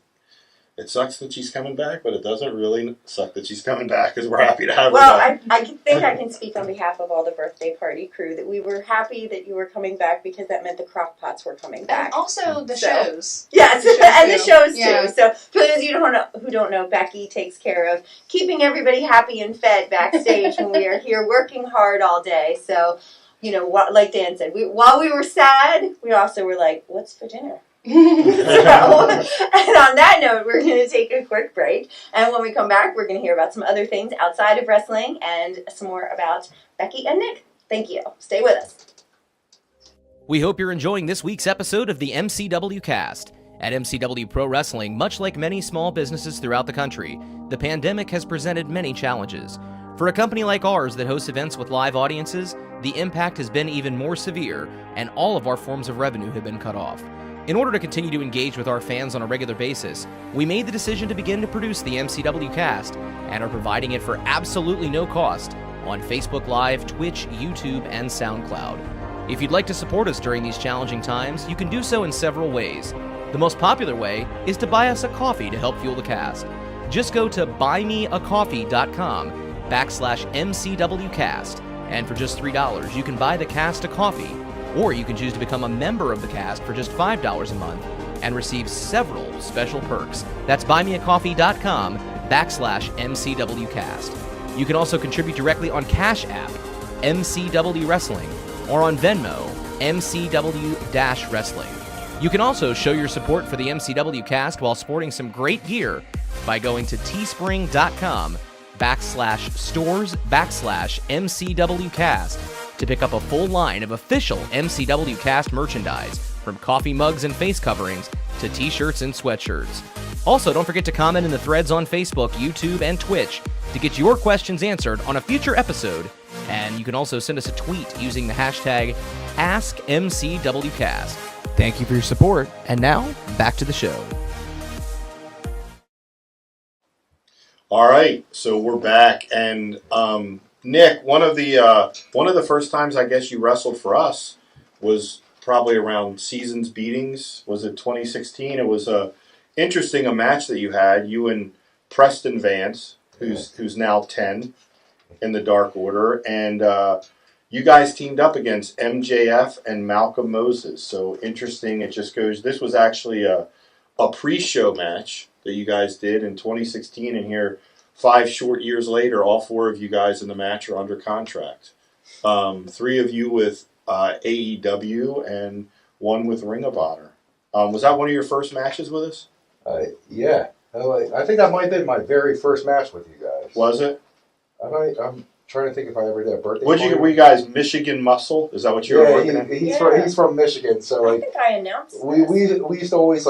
[SPEAKER 4] it sucks that she's coming back, but it doesn't really suck that she's coming back because we're happy to have her
[SPEAKER 5] Well,
[SPEAKER 4] back.
[SPEAKER 5] I think I can speak on behalf of all the birthday party crew that we were happy that you were coming back because that meant the crock pots were coming back.
[SPEAKER 7] And also the
[SPEAKER 5] So-
[SPEAKER 7] shows.
[SPEAKER 5] Yes,
[SPEAKER 7] The shows
[SPEAKER 5] and the
[SPEAKER 7] too.
[SPEAKER 5] shows
[SPEAKER 7] Yeah.
[SPEAKER 5] too. So for those of you who don't know, Becky takes care of keeping everybody happy and fed backstage when we are here working hard all day. So, like Dan said, while we were sad, we also were like, what's for dinner? So, and on that note, we're going to take a quick break. And when we come back, we're going to hear about some other things outside of wrestling and some more about Becky and Nick. Thank you. Stay with us.
[SPEAKER 1] We hope you're enjoying this week's episode of the MCW Cast. At MCW Pro Wrestling, much like many small businesses throughout the country, the pandemic has presented many challenges. For a company like ours that hosts events with live audiences, the impact has been even more severe, and all of our forms of revenue have been cut off. In order to continue to engage with our fans on a regular basis, we made the decision to begin to produce the MCW Cast and are providing it for absolutely no cost on Facebook Live, Twitch, YouTube, and SoundCloud. If you'd like to support us during these challenging times, you can do so in several ways. The most popular way is to buy us a coffee to help fuel the cast. Just go to buymeacoffee.com/MCWcast, and for just $3, you can buy the cast a coffee. Or you can choose to become a member of the cast for just $5 a month and receive several special perks. That's buymeacoffee.com/MCWcast. You can also contribute directly on Cash App, MCW Wrestling, or on Venmo, MCW-Wrestling. You can also show your support for the MCW Cast while sporting some great gear by going to teespring.com/stores/MCWcast to pick up a full line of official MCW Cast merchandise, from coffee mugs and face coverings to t-shirts and sweatshirts. Also, don't forget to comment in the threads on Facebook, YouTube, and Twitch to get your questions answered on a future episode. And you can also send us a tweet using the hashtag AskMCWCast. Thank you for your support, and now, back to the show.
[SPEAKER 4] All right, so we're back, and Nick, one of the first times I guess you wrestled for us was probably around Seasons Beatings. Was it 2016? It was interesting a match that you had. You and Preston Vance, who's now 10 in the Dark Order, and you guys teamed up against MJF and Malcolm Moses. So interesting. It just goes. This was actually a pre-show match that you guys did in 2016, and here 5 short years later, all 4 of you guys in the match are under contract. 3 of you with AEW and 1 with Ring of Honor. Was that one of your first matches with us?
[SPEAKER 6] Yeah. I think that might have been my very first match with you guys.
[SPEAKER 4] Was it?
[SPEAKER 6] I'm trying to think if I ever did a birthday
[SPEAKER 4] Were you guys Michigan Muscle? Is that what you were working at?
[SPEAKER 6] He's from Michigan, so
[SPEAKER 5] I think I announced
[SPEAKER 6] we used to always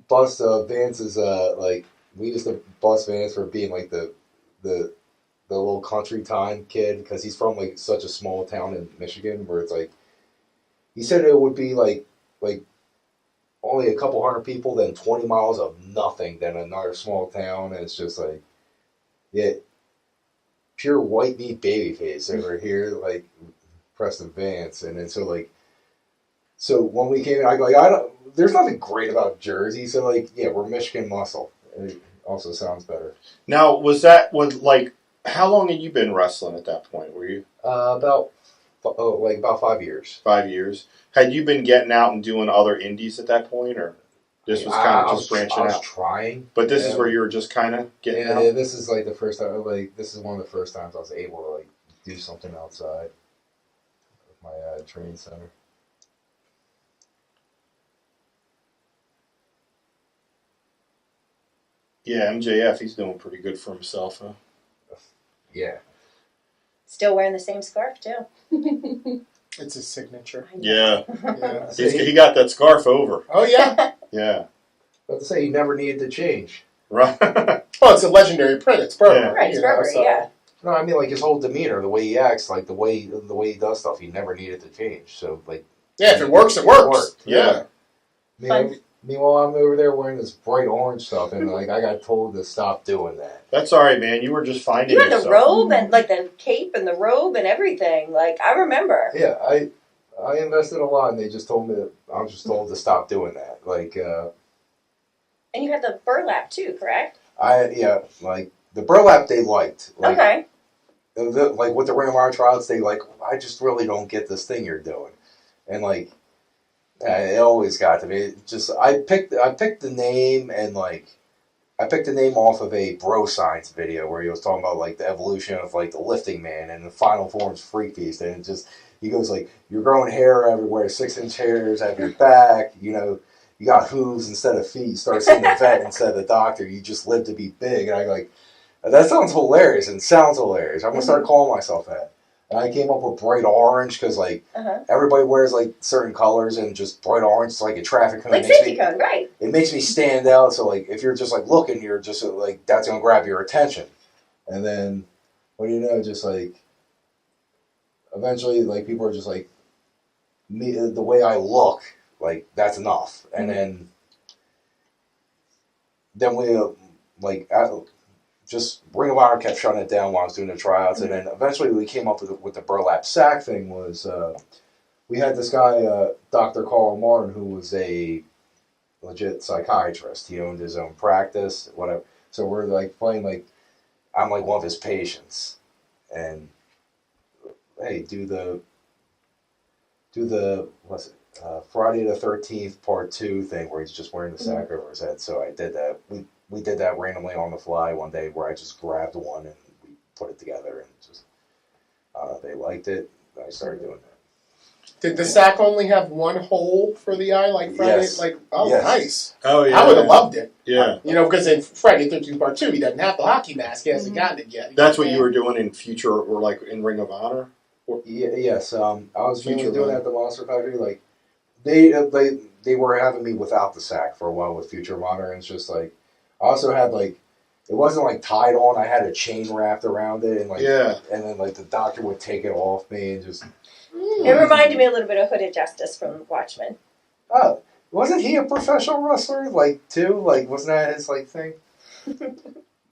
[SPEAKER 6] bust Vance's we used to bust Vance for being like the little country time kid because he's from such a small town in Michigan where it's he said it would be like only a couple hundred people, then 20 miles of nothing, then another small town, and it's just pure white meat babyface over here, Preston Vance, and then so when we came in, I don't. There's nothing great about Jersey, so we're Michigan Muscle. It also sounds better.
[SPEAKER 4] Now, how long had you been wrestling at that point? Were you
[SPEAKER 6] about 5 years?
[SPEAKER 4] 5 years. Had you been getting out and doing other indies at that point, or this was kind of just branching out?
[SPEAKER 6] I was trying,
[SPEAKER 4] but this is where you were just kind of getting out.
[SPEAKER 6] Yeah, this is the first time. This is one of the first times I was able to do something outside of my training center.
[SPEAKER 4] Yeah, MJF, he's doing pretty good for himself, huh?
[SPEAKER 6] Yeah.
[SPEAKER 5] Still wearing the same scarf, too.
[SPEAKER 3] It's his signature.
[SPEAKER 4] Yeah.
[SPEAKER 3] Yeah.
[SPEAKER 4] He got that scarf over.
[SPEAKER 3] Oh, yeah?
[SPEAKER 4] Yeah.
[SPEAKER 6] About to say, he never needed to change.
[SPEAKER 4] Right.
[SPEAKER 3] Oh, it's a legendary print. It's Burberry.
[SPEAKER 4] Yeah.
[SPEAKER 5] Right, it's Burberry, yeah.
[SPEAKER 6] No, I mean, his whole demeanor, the way he acts, the way he does stuff, he never needed to change. So,
[SPEAKER 3] yeah, if it works, it works. Yeah.
[SPEAKER 6] Meanwhile, I'm over there wearing this bright orange stuff, and I got told to stop doing that.
[SPEAKER 4] That's all right, man. You were just finding
[SPEAKER 5] You had
[SPEAKER 4] yourself.
[SPEAKER 5] the robe and the cape and the robe and everything. I remember.
[SPEAKER 6] Yeah, I invested a lot, and they just told me I was just told to stop doing that.
[SPEAKER 5] And you had the burlap too, correct?
[SPEAKER 6] The burlap they liked.
[SPEAKER 5] Okay.
[SPEAKER 6] With the Ring of Honor tryouts, they I just really don't get this thing you're doing, and it always got to me. It just I picked the name and I picked the name off of a Bro Science video where he was talking about the evolution of the lifting man and the final form's Freak Feast, and it just he goes you're growing hair everywhere, 6-inch hairs at your back, you got hooves instead of feet, you start seeing the vet instead of the doctor, you just live to be big, and I that sounds hilarious and sounds hilarious. I'm gonna start calling myself that. And I came up with bright orange because everybody wears certain colors, and just bright orange is a traffic cone.
[SPEAKER 5] Safety cone, right?
[SPEAKER 6] It makes me stand out. So if you're just looking, you're just that's gonna grab your attention. And then what do you know? Just eventually people are just me, the way I look, that's enough. And then we just Ring of Honor kept shutting it down while I was doing the tryouts, and then eventually we came up with the burlap sack thing. Was we had this guy, Dr. Carl Martin, who was a legit psychiatrist. He owned his own practice, whatever. So we're playing I'm one of his patients, and hey, do the what's it? Friday the 13th Part 2 thing where he's just wearing the sack over his head. So I did that. We did that randomly on the fly one day where I just grabbed one and we put it together, and just they liked it. I started doing that.
[SPEAKER 3] Did the sack only have one hole for the eye, like Friday?
[SPEAKER 6] Yes.
[SPEAKER 3] Yes. Nice.
[SPEAKER 4] Oh yeah,
[SPEAKER 3] I would have loved it.
[SPEAKER 4] Yeah,
[SPEAKER 3] because in Friday 13th Part 2, he doesn't have the hockey mask. He hasn't gotten it yet.
[SPEAKER 4] That's what you were doing in Future, or in Ring of Honor.
[SPEAKER 6] Yes. I was
[SPEAKER 4] Future
[SPEAKER 6] mainly doing
[SPEAKER 4] Run.
[SPEAKER 6] that at the Monster Factory. They were having me without the sack for a while with Future of Honor, and it's just I also had it wasn't tied on. I had a chain wrapped around it, and and then the doctor would take it off me and just.
[SPEAKER 5] It reminded me a little bit of Hooded Justice from Watchmen.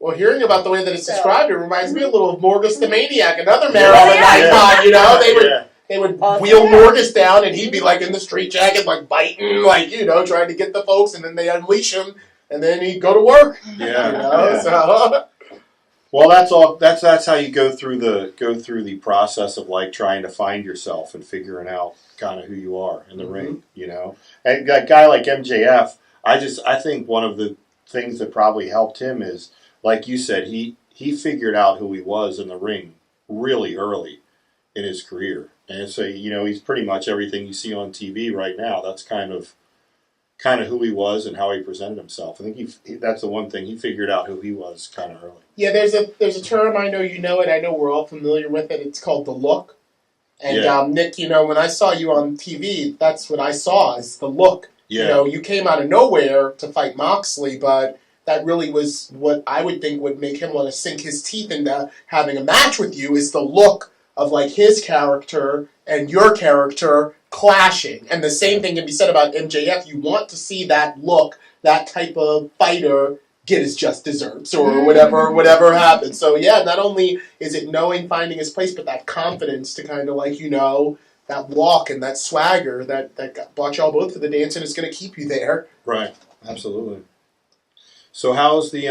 [SPEAKER 3] Well, hearing about the way that it's
[SPEAKER 5] So-
[SPEAKER 3] described, it reminds me a little of Morgus the Maniac, another
[SPEAKER 4] Yeah.
[SPEAKER 3] Maryland
[SPEAKER 5] Yeah.
[SPEAKER 3] icon. You know, they would
[SPEAKER 5] Awesome.
[SPEAKER 3] wheel Morgus down, and he'd be like in the straight jacket, like biting, like trying to get the folks, and then they unleash him, and then he'd go to work.
[SPEAKER 4] Yeah.
[SPEAKER 3] You know,
[SPEAKER 4] Yeah.
[SPEAKER 3] so
[SPEAKER 4] Well, that's all. That's how you go through the process of like trying to find yourself and figuring out kind of who you are in the ring. And a guy like MJF, I think one of the things that probably helped him is, like you said, he figured out who he was in the ring really early in his career, and so he's pretty much everything you see on TV right now. That's kind of who he was and how he presented himself. I think that's the one thing he figured out who he was kind of early.
[SPEAKER 3] yeah, there's a term, I know you know it. I know we're all familiar with it. It's called the look. And
[SPEAKER 4] Yeah.
[SPEAKER 3] Nick, when I saw you on TV, that's what I saw is the look.
[SPEAKER 4] Yeah.
[SPEAKER 3] You came out of nowhere to fight Moxley, but that really was what I would think would make him want to sink his teeth into having a match with you, is the look of like his character and your character clashing. And the same thing can be said about MJF. You want to see that look, that type of fighter get his just desserts or whatever happens. So yeah, not only is it finding his place, but that confidence to kind of like, that walk and that swagger that brought y'all both to the dance and is going to keep you there.
[SPEAKER 4] Right. Absolutely. So how's the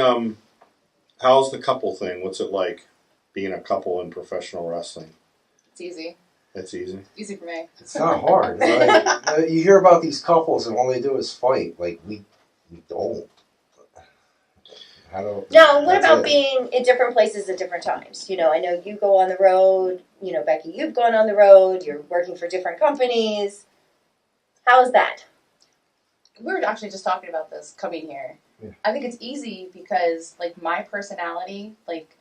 [SPEAKER 4] couple thing? What's it like being a couple in professional wrestling?
[SPEAKER 7] It's easy.
[SPEAKER 4] That's easy.
[SPEAKER 7] Easy for me.
[SPEAKER 6] It's not hard. Like, you hear about these couples and all they do is fight. Like, we don't.
[SPEAKER 5] Now, what
[SPEAKER 6] That's
[SPEAKER 5] about
[SPEAKER 6] it.
[SPEAKER 5] being in different places at different times? I know you go on the road. Becky, you've gone on the road. You're working for different companies. How is that?
[SPEAKER 7] We were actually just talking about this coming here.
[SPEAKER 6] Yeah.
[SPEAKER 7] I think it's easy because, like, my personality, like,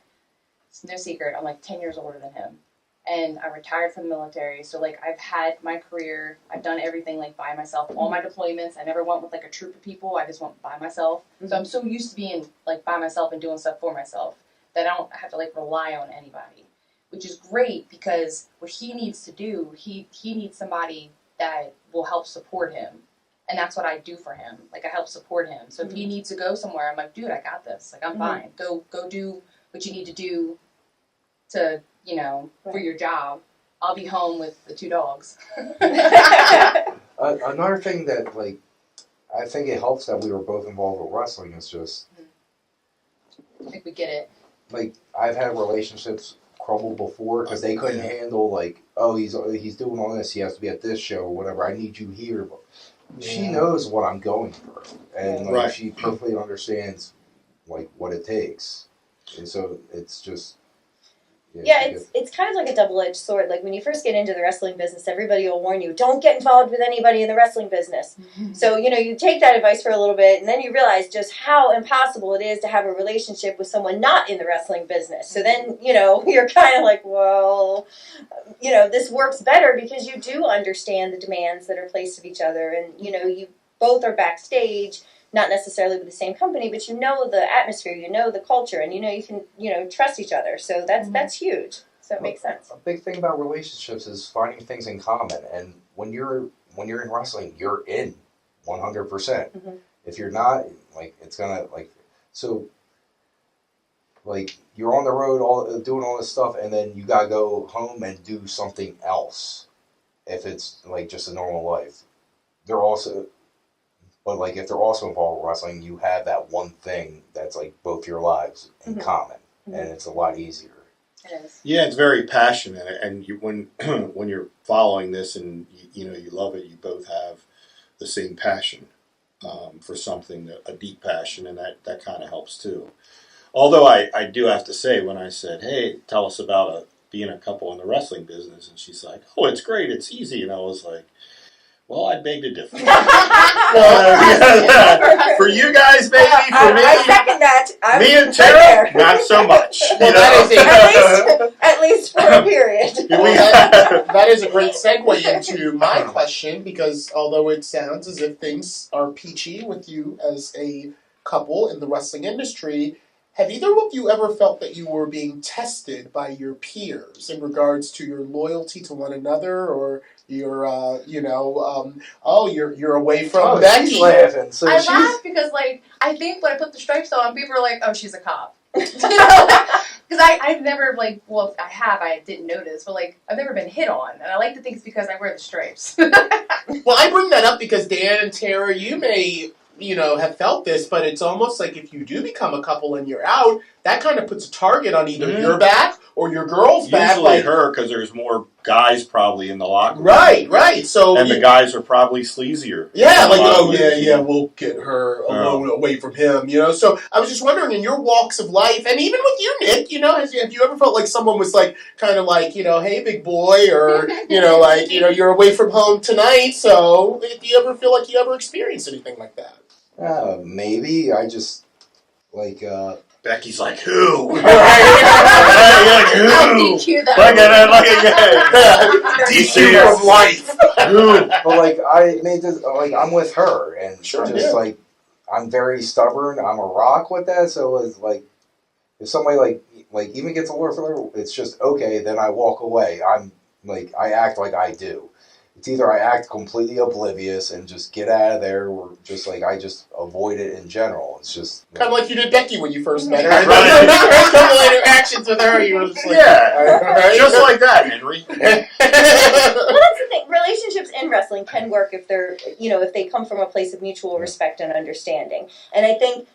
[SPEAKER 7] it's no secret, I'm like 10 years older than him. And I retired from the military, so, like, I've had my career, I've done everything, like, by myself. All my deployments, I never went with, like, a troop of people, I just went by myself.
[SPEAKER 5] Mm-hmm.
[SPEAKER 7] So I'm so used to being, like, by myself and doing stuff for myself that I don't have to, like, rely on anybody. Which is great because what he needs to do, he needs somebody that will help support him. And that's what I do for him. Like, I help support him. So if he needs to go somewhere, I'm like, dude, I got this. Like, I'm fine. Go do what you need to do to, for your job. I'll be home with the 2 dogs.
[SPEAKER 6] Another thing that, like, I think it helps that we were both involved with wrestling is just,
[SPEAKER 7] I think we get it.
[SPEAKER 6] like, I've had relationships crumble before because they couldn't handle, like, oh, he's doing all this, he has to be at this show or whatever, I need you here. But she knows what I'm going through, and like,
[SPEAKER 4] Right.
[SPEAKER 6] she perfectly understands, like, what it takes. And so it's just...
[SPEAKER 5] Yeah, it's kind of like a double-edged sword. Like, when you first get into the wrestling business, everybody will warn you, don't get involved with anybody in the wrestling business. So, you take that advice for a little bit, and then you realize just how impossible it is to have a relationship with someone not in the wrestling business. So then, you're kind of like, well, this works better because you do understand the demands that are placed of each other, and, you both are backstage, not necessarily with the same company, but the atmosphere, the culture, and you can trust each other. So that's huge. So it makes sense.
[SPEAKER 6] A big thing about relationships is finding things in common, and when you're in wrestling, you're in 100%.
[SPEAKER 5] Mm-hmm.
[SPEAKER 6] If you're not, like, it's gonna, like, so, like, you're on the road doing all this stuff, and then you gotta go home and do something else. If it's like just a normal life, but, like, if they're also involved with wrestling, you have that one thing that's, like, both your lives in common, and it's a lot easier.
[SPEAKER 7] It is.
[SPEAKER 4] Yeah, it's very passionate, and when you're following this and you love it, you both have the same passion for something, a deep passion, and that kind of helps too. Although I do have to say, when I said, "Hey, tell us about being a couple in the wrestling business," and she's like, "Oh, it's great, it's easy," and I was like, well, I beg to differ. For you guys, maybe. For me,
[SPEAKER 5] I second that.
[SPEAKER 4] me and Tara, not so much.
[SPEAKER 5] At least for a period.
[SPEAKER 3] That is a great segue into my question, because although it sounds as if things are peachy with you as a couple in the wrestling industry, have either of you ever felt that you were being tested by your peers in regards to your loyalty to one another, or your, you're away from Becky?
[SPEAKER 6] She's laughing. So
[SPEAKER 7] I laugh because, like, I think when I put the stripes on, people are like, oh, she's a cop. Because I've never, like, well, if I have, I didn't notice, but, like, I've never been hit on. And I like to think it's because I wear the stripes.
[SPEAKER 3] Well, I bring that up because Dan and Tara, you may, have felt this, but it's almost like if you do become a couple and you're out, that kind of puts a target on either your back or your girl's back.
[SPEAKER 4] Usually her, because there's more guys probably in the locker room.
[SPEAKER 3] Right. So
[SPEAKER 4] and the guys are probably sleazier.
[SPEAKER 3] Yeah, like, we'll get her alone away from him, So I was just wondering, in your walks of life, and even with you, Nick, have you ever felt like someone was like, kind of like, hey, big boy, or, like, you're away from home tonight, so do you ever feel like you ever experienced anything like that?
[SPEAKER 6] Maybe. I just, like,
[SPEAKER 4] Becky's like, who?
[SPEAKER 7] I'll DQ them.
[SPEAKER 4] Look at it.
[SPEAKER 3] DQ from life.
[SPEAKER 6] But, like, I made this, like, I'm with her, and like, I'm very stubborn. I'm a rock with that, so it's like, if somebody, like even gets a little further, it's just, okay, then I walk away. I act like I do. It's either I act completely oblivious and just get out of there, or just like I just avoid it in general. It's just
[SPEAKER 3] kind of like you did Becky when you first met her.
[SPEAKER 4] Right.
[SPEAKER 3] A couple interactions with her, you were just like,
[SPEAKER 4] just like that, Henry.
[SPEAKER 5] Well, that's the thing. Relationships in wrestling can work if they're, if they come from a place of mutual respect and understanding. And I think,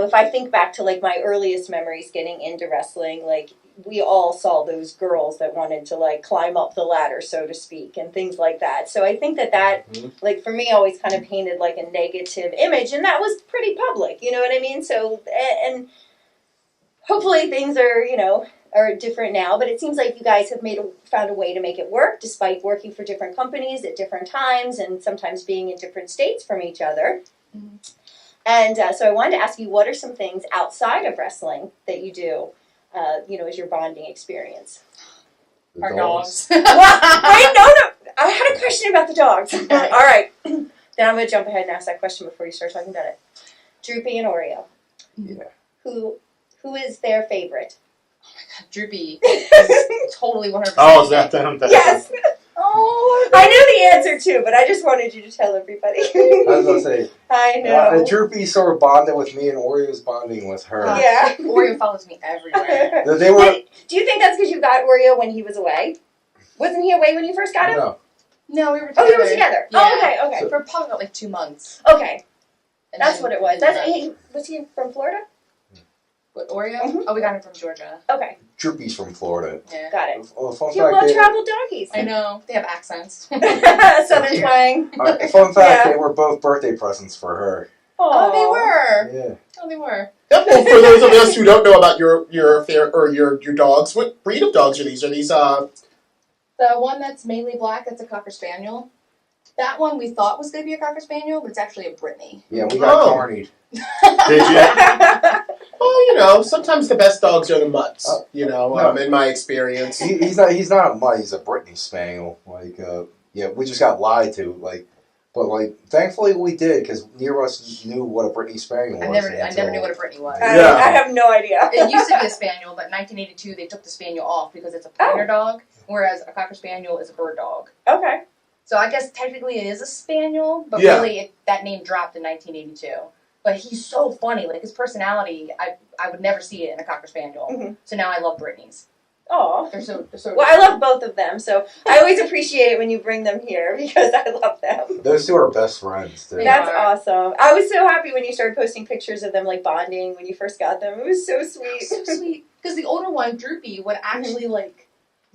[SPEAKER 5] if I think back to like my earliest memories getting into wrestling, like we all saw those girls that wanted to like climb up the ladder, so to speak, and things like that. So I think that like for me always kind of painted like a negative image, and that was pretty public, you know what I mean? So, and hopefully things are, are different now, but it seems like you guys have found a way to make it work despite working for different companies at different times and sometimes being in different states from each other. Mm-hmm. And so I wanted to ask you, what are some things outside of wrestling that you do, as your bonding experience?
[SPEAKER 7] Our dogs.
[SPEAKER 5] Wait, no. I had a question about the dogs. All right. Then I'm going to jump ahead and ask that question before you start talking about it. Droopy and Oreo.
[SPEAKER 6] Yeah.
[SPEAKER 5] Who is their favorite?
[SPEAKER 7] Oh my God, Droopy is totally 100%.
[SPEAKER 4] Oh, is that them?
[SPEAKER 5] Yes. Oh, I knew the answer too, but I just wanted you to tell everybody.
[SPEAKER 6] I was going to say,
[SPEAKER 5] I know.
[SPEAKER 6] Droopy sort of bonded with me, and Oreo's bonding with her.
[SPEAKER 5] Yeah.
[SPEAKER 7] Oreo follows me everywhere.
[SPEAKER 6] They were.
[SPEAKER 5] Do you think that's because you got Oreo when he was away? Wasn't he away when you first got him?
[SPEAKER 7] No, we were together.
[SPEAKER 5] Oh, you were together.
[SPEAKER 7] Yeah.
[SPEAKER 5] Oh, okay.
[SPEAKER 7] For probably about like 2 months.
[SPEAKER 5] Okay.
[SPEAKER 7] And
[SPEAKER 5] That's what it was. Was he from Florida?
[SPEAKER 7] What, Oreo?
[SPEAKER 5] Mm-hmm.
[SPEAKER 7] Oh, we got him from Georgia.
[SPEAKER 5] Okay.
[SPEAKER 6] Droopy's from Florida.
[SPEAKER 7] Yeah.
[SPEAKER 5] Got it.
[SPEAKER 6] Fun
[SPEAKER 5] You're
[SPEAKER 6] fact,
[SPEAKER 5] well-traveled doggies.
[SPEAKER 7] I know. They have accents.
[SPEAKER 5] Southern twang.
[SPEAKER 6] Fun fact, they were both birthday presents for her.
[SPEAKER 7] Oh, they were.
[SPEAKER 6] Yeah.
[SPEAKER 7] Oh, they were.
[SPEAKER 3] Well, for those of us who don't know about your dogs, what breed of dogs are these? Are these
[SPEAKER 7] The one that's mainly black, that's a Cocker Spaniel. That one we thought was going to be a Cocker Spaniel, but it's actually a Brittany.
[SPEAKER 6] Yeah, we got carnied.
[SPEAKER 4] Did you?
[SPEAKER 3] Well, sometimes the best dogs are the mutts. In my experience,
[SPEAKER 6] He's not a mutt. He's a Brittany Spaniel. We just got lied to. But thankfully we did, because neither of us knew what a Brittany Spaniel was.
[SPEAKER 7] I never knew what a Brittany was.
[SPEAKER 5] I have no idea.
[SPEAKER 7] It used to be a Spaniel, but in 1982 they took the Spaniel off because it's a pointer dog, whereas a Cocker Spaniel is a bird dog.
[SPEAKER 5] Okay.
[SPEAKER 7] So I guess technically it is a Spaniel, but really that name dropped in 1982. But he's so funny. Like, his personality, I would never see it in a Cocker Spaniel. Mm-hmm. So now I love Brittany's.
[SPEAKER 5] Oh.
[SPEAKER 7] They're so
[SPEAKER 5] well, I love both of them, so I always appreciate it when you bring them here because I love them.
[SPEAKER 6] Those two are best friends, too.
[SPEAKER 5] That's awesome. I was so happy when you started posting pictures of them, bonding when you first got them. It was so sweet.
[SPEAKER 7] So sweet. Because the older one, Droopy, would actually,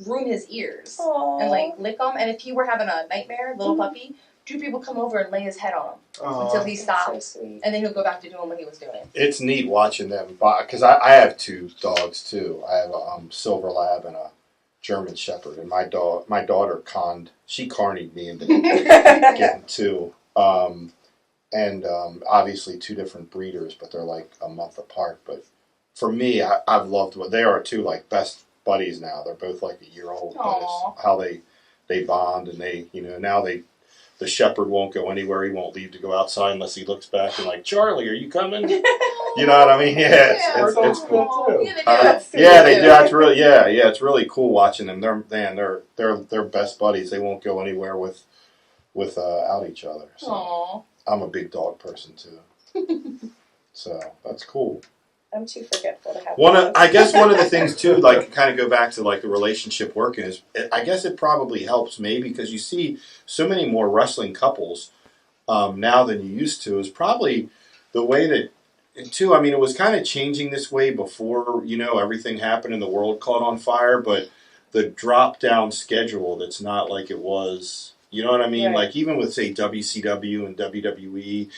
[SPEAKER 7] groom his ears.
[SPEAKER 5] Aww.
[SPEAKER 7] And, lick them. And if he were having a nightmare, little puppy, Droopy would come over and lay his head on him until he stops. So sweet. And then he'll go back to doing what he was doing.
[SPEAKER 4] It's neat watching them, because I have two dogs, too. I have a Silver Lab and a German Shepherd. And my daughter carnied me into getting two. Obviously two different breeders, but they're a month apart. But for me, I've loved what they are, too, best buddies now. They're both a year old. But it's how they bond, and they, now the shepherd won't go anywhere. He won't leave to go outside unless he looks back and Charlie, are you coming? You know what I mean? Yeah, it's cool too.
[SPEAKER 7] Yeah,
[SPEAKER 4] they do. That's really it's really cool watching them. They're best buddies. They won't go anywhere without each other. So I'm a big dog person too. So that's cool.
[SPEAKER 5] I'm too forgetful to have
[SPEAKER 4] I guess one of the things too, like kind of go back to like the relationship working is, I guess it probably helps maybe because you see so many more wrestling couples now than you used to. Is probably the way that too. I mean, it was kind of changing this way before everything happened and the world caught on fire, but the drop down schedule that's not like it was. You know what I mean?
[SPEAKER 5] Right.
[SPEAKER 4] Like even with say WCW and WWE.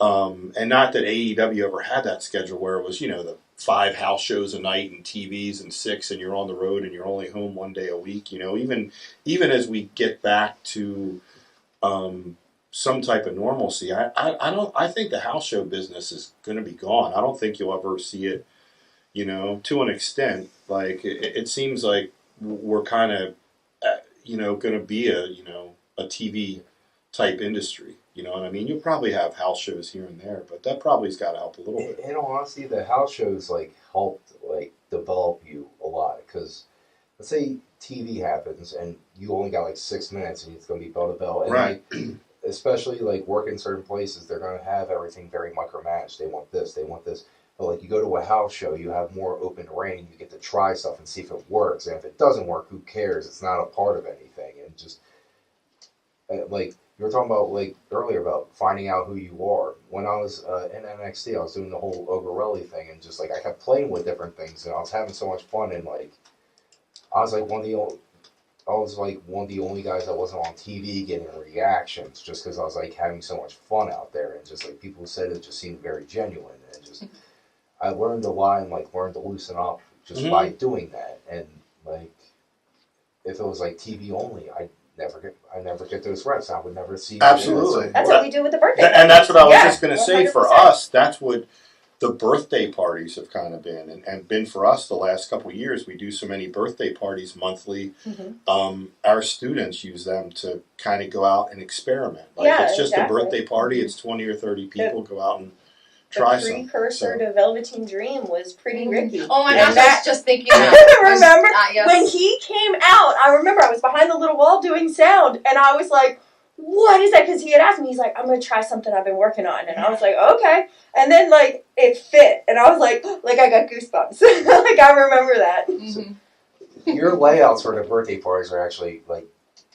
[SPEAKER 4] And not that AEW ever had that schedule where it was, the 5 house shows a night and TVs and 6, and you're on the road and you're only home 1 day a week. Even as we get back to some type of normalcy, I think the house show business is going to be gone. I don't think you'll ever see it, to an extent. Like it seems like we're kind of, going to be a TV type industry. You know what I mean? You'll probably have house shows here and there, but that probably's got to help a little bit.
[SPEAKER 6] In all honesty, the house shows helped develop you a lot because let's say TV happens and you only got 6 minutes and it's going to be bell to bell, and
[SPEAKER 4] Right.
[SPEAKER 6] Especially working certain places, they're going to have everything very micromanaged. They want this, they want this. But you go to a house show, you have more open reign. You get to try stuff and see if it works, and if it doesn't work, who cares? It's not a part of anything, and just you were talking about earlier about finding out who you are. When I was in NXT, I was doing the whole Ogarelli thing, and just I kept playing with different things, and I was having so much fun. And I was one of the only guys that wasn't on TV getting reactions, just because I was having so much fun out there, and just people said it just seemed very genuine, and just I learned a lot and learned to loosen up just by doing that. And if it was TV only, I never get those reps. I would never see.
[SPEAKER 4] Absolutely.
[SPEAKER 5] That's what we do with the birthday.
[SPEAKER 4] And that's what I was just going to say.
[SPEAKER 5] 100%.
[SPEAKER 4] For us, that's what the birthday parties have kind of been, and been for us the last couple of years. We do so many birthday parties monthly.
[SPEAKER 5] Mm-hmm.
[SPEAKER 4] Our students use them to kind of go out and experiment. It's just
[SPEAKER 5] exactly.
[SPEAKER 4] a birthday party. It's 20 or 30 people. Go out and try something.
[SPEAKER 5] The precursor to Velveteen Dream was Pretty Ricky.
[SPEAKER 7] Oh my
[SPEAKER 5] And
[SPEAKER 7] gosh, I was just thinking that.
[SPEAKER 5] remember
[SPEAKER 7] Yes.
[SPEAKER 5] when he came out? I remember I was behind the little wall doing sound, and I was like, "What is that?" Because he had asked me. He's like, "I'm gonna try something I've been working on," and I was like, "Okay." And then it fit, and I was like I got goosebumps. I remember that.
[SPEAKER 7] Mm-hmm.
[SPEAKER 6] Your layouts for the birthday parties are actually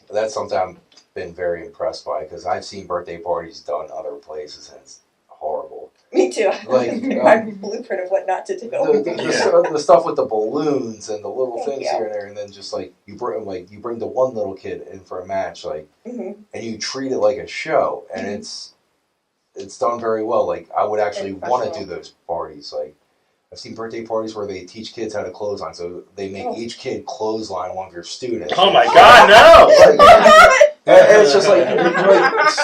[SPEAKER 6] that's something I've been very impressed by because I've seen birthday parties done other places and it's horrible.
[SPEAKER 5] Me too. My blueprint of what not to do.
[SPEAKER 6] The stuff with the balloons and the little things
[SPEAKER 5] Yeah.
[SPEAKER 6] here and there, and then just you bring the one little kid in for a match,
[SPEAKER 5] Mm-hmm.
[SPEAKER 6] and you treat it like a show, and it's done very well. I would actually want to do those parties. I've seen birthday parties where they teach kids how to clothesline, so they make each kid clothesline one of your students.
[SPEAKER 4] Oh my God, no!
[SPEAKER 6] And it's just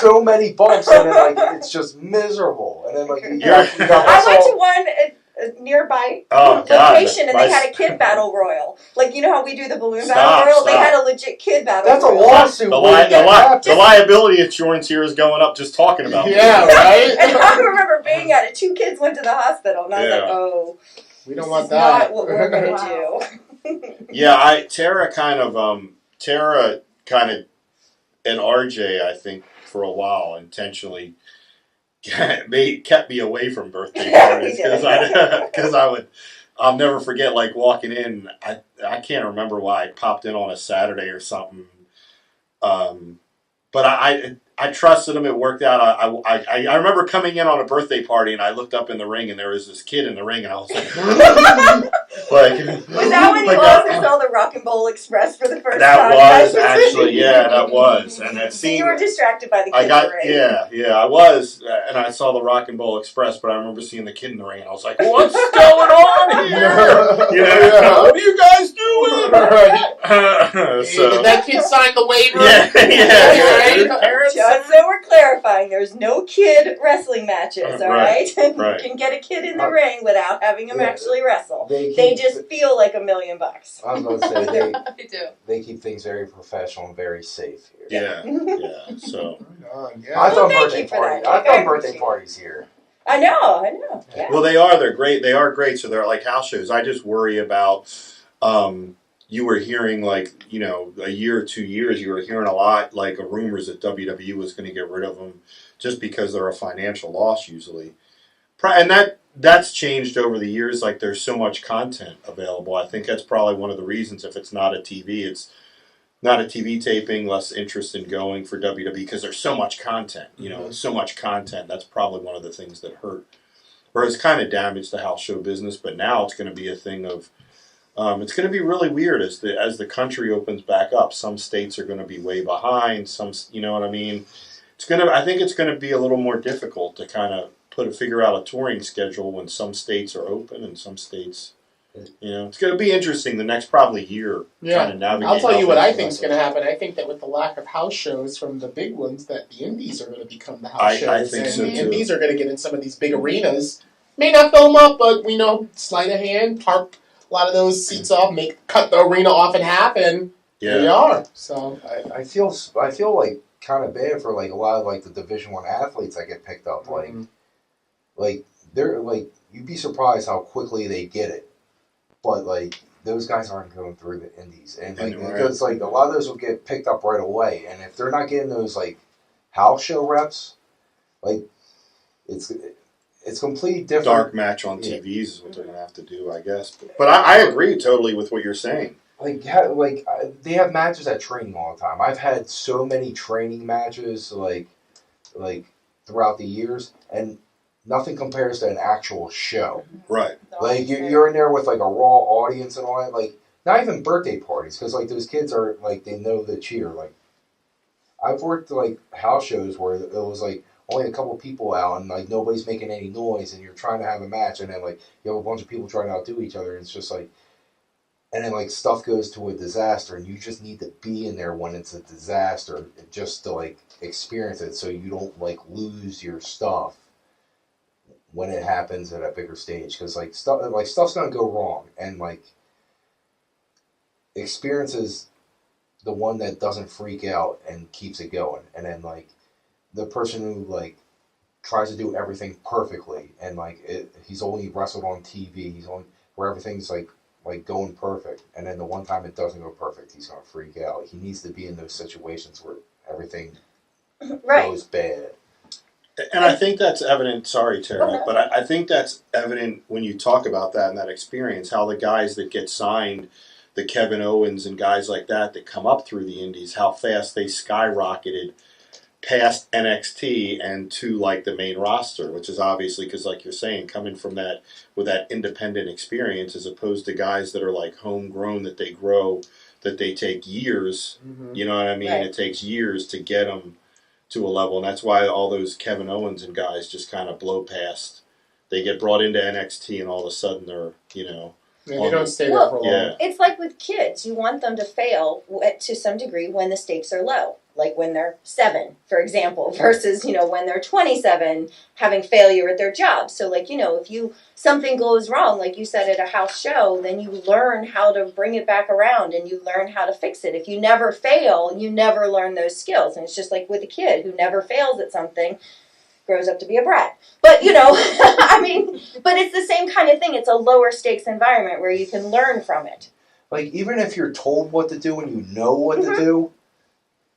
[SPEAKER 6] so many bumps, and then it's just miserable. And then
[SPEAKER 5] I went to one nearby location, and they had a kid battle royal. You know how we do the balloon battle royal? They had a legit kid battle.
[SPEAKER 6] That's
[SPEAKER 5] royal.
[SPEAKER 6] a lawsuit.
[SPEAKER 4] The liability insurance here is going up just talking about it.
[SPEAKER 3] Yeah, right?
[SPEAKER 5] And I remember being at it. 2 kids went to the hospital, and I was like, "Oh,
[SPEAKER 3] We don't
[SPEAKER 5] this
[SPEAKER 3] want
[SPEAKER 5] is
[SPEAKER 3] that.
[SPEAKER 5] not what we're gonna do."
[SPEAKER 4] Yeah, Tara kind of, and RJ, I think, for a while intentionally kept me away from birthday parties because I'll never forget walking in. I can't remember why I popped in on a Saturday or something, but I trusted him. It worked out. I remember coming in on a birthday party and I looked up in the ring and there was this kid in the ring and I was like,
[SPEAKER 5] Was that when you also saw the Rock and Roll Express for the first time?
[SPEAKER 4] That was actually, that was. And that
[SPEAKER 5] So
[SPEAKER 4] scene,
[SPEAKER 5] you were distracted by the kid in the ring.
[SPEAKER 4] yeah, I was, and I saw the Rock and Roll Express, but I remember seeing the kid in the ring and I was like, what's going on here? What are you guys doing?
[SPEAKER 3] Did that kid sign the waiver?
[SPEAKER 5] Just so we're clarifying, there's no kid wrestling matches, all right?
[SPEAKER 4] Right.
[SPEAKER 5] You can get a kid in the ring without having him actually wrestle.
[SPEAKER 6] They
[SPEAKER 5] just feel like $1 million.
[SPEAKER 6] I was going to say
[SPEAKER 7] They do.
[SPEAKER 6] they keep things very professional and very safe here.
[SPEAKER 4] Yeah. So.
[SPEAKER 6] I've done
[SPEAKER 5] thank
[SPEAKER 6] birthday
[SPEAKER 5] you for
[SPEAKER 6] parties.
[SPEAKER 5] that.
[SPEAKER 6] I've done birthday parties here.
[SPEAKER 5] I know. Yeah.
[SPEAKER 4] Well, they are. They're great. They are great. So they're like house shows. I just worry about. You were hearing a year or 2 years. You were hearing a lot rumors that WWE was going to get rid of them just because they're a financial loss usually. And that's changed over the years. Like there's so much content available. I think that's probably one of the reasons. If it's not a TV, it's not a TV taping, less interest in going for WWE because there's so much content. You know, so much content. That's probably one of the things that hurt, or has kind of damaged the house show business. But now it's going to be a thing of. It's going to be really weird as the country opens back up. Some states are going to be way behind. Some, you know what I mean. I think it's going to be a little more difficult to kind of figure out a touring schedule when some states are open and some states, you know, it's going to be interesting the next probably year trying to navigate.
[SPEAKER 3] I'll tell you what I think is going to happen. I think that with the lack of house shows from the big ones, that the indies are going to become the house shows.
[SPEAKER 4] I think
[SPEAKER 3] and
[SPEAKER 4] so
[SPEAKER 3] the
[SPEAKER 4] too.
[SPEAKER 3] indies are going to get in some of these big arenas. May not fill them up, but we know sleight of hand, park a lot of those seats off, cut the arena off in half, and here we are. So
[SPEAKER 6] I feel like kind of bad for like a lot of like the Division I athletes that get picked up. Like they're like you'd be surprised how quickly they get it, but like those guys aren't going through the indies, and like because like a lot of those will get picked up right away, and if they're not getting those like house show reps, like it's completely different.
[SPEAKER 4] Dark match on TVs is what they're going to have to do, I guess. But I agree totally with what you're saying.
[SPEAKER 6] They have matches at training all the time. I've had so many training matches like throughout the years, and nothing compares to an actual show.
[SPEAKER 4] Right.
[SPEAKER 6] Like you're in there with like a raw audience and all that. Like not even birthday parties because like those kids are like they know the cheer. Like I've worked like house shows where it was like only a couple people out and like nobody's making any noise and you're trying to have a match and then like you have a bunch of people trying to outdo each other and it's just like and then like stuff goes to a disaster and you just need to be in there when it's a disaster just to like experience it so you don't like lose your stuff when it happens at a bigger stage because like stuff's gonna go wrong and like experience is the one that doesn't freak out and keeps it going and then like the person who like tries to do everything perfectly and like he's only wrestled on TV he's only where everything's like going perfect and then the one time it doesn't go perfect he's gonna freak out. He needs to be in those situations where everything goes bad.
[SPEAKER 4] And I think that's evident, sorry, Tara, but I think that's evident when you talk about that and that experience, how the guys that get signed, the Kevin Owens and guys like that come up through the indies, how fast they skyrocketed past NXT and to like the main roster, which is obviously because like you're saying, coming from that with that independent experience as opposed to guys that are like homegrown that they grow, that they take years, you know what I mean? Right. It takes years to get them to a level, and that's why all those Kevin Owens and guys just kind of blow past. They get brought into NXT, and all of a sudden they're, you know,
[SPEAKER 3] they don't stay there for long.
[SPEAKER 5] Yeah. It's like with kids, you want them to fail to some degree when the stakes are low, like when they're 7, for example, versus when they're 27, having failure at their job. So like if something goes wrong, like you said at a house show, then you learn how to bring it back around and you learn how to fix it. If you never fail, you never learn those skills, and it's just like with a kid who never fails at something. Grows up to be a brat. But, I mean, but it's the same kind of thing. It's a lower stakes environment where you can learn from it.
[SPEAKER 6] Like, even if you're told what to do and you know what to do,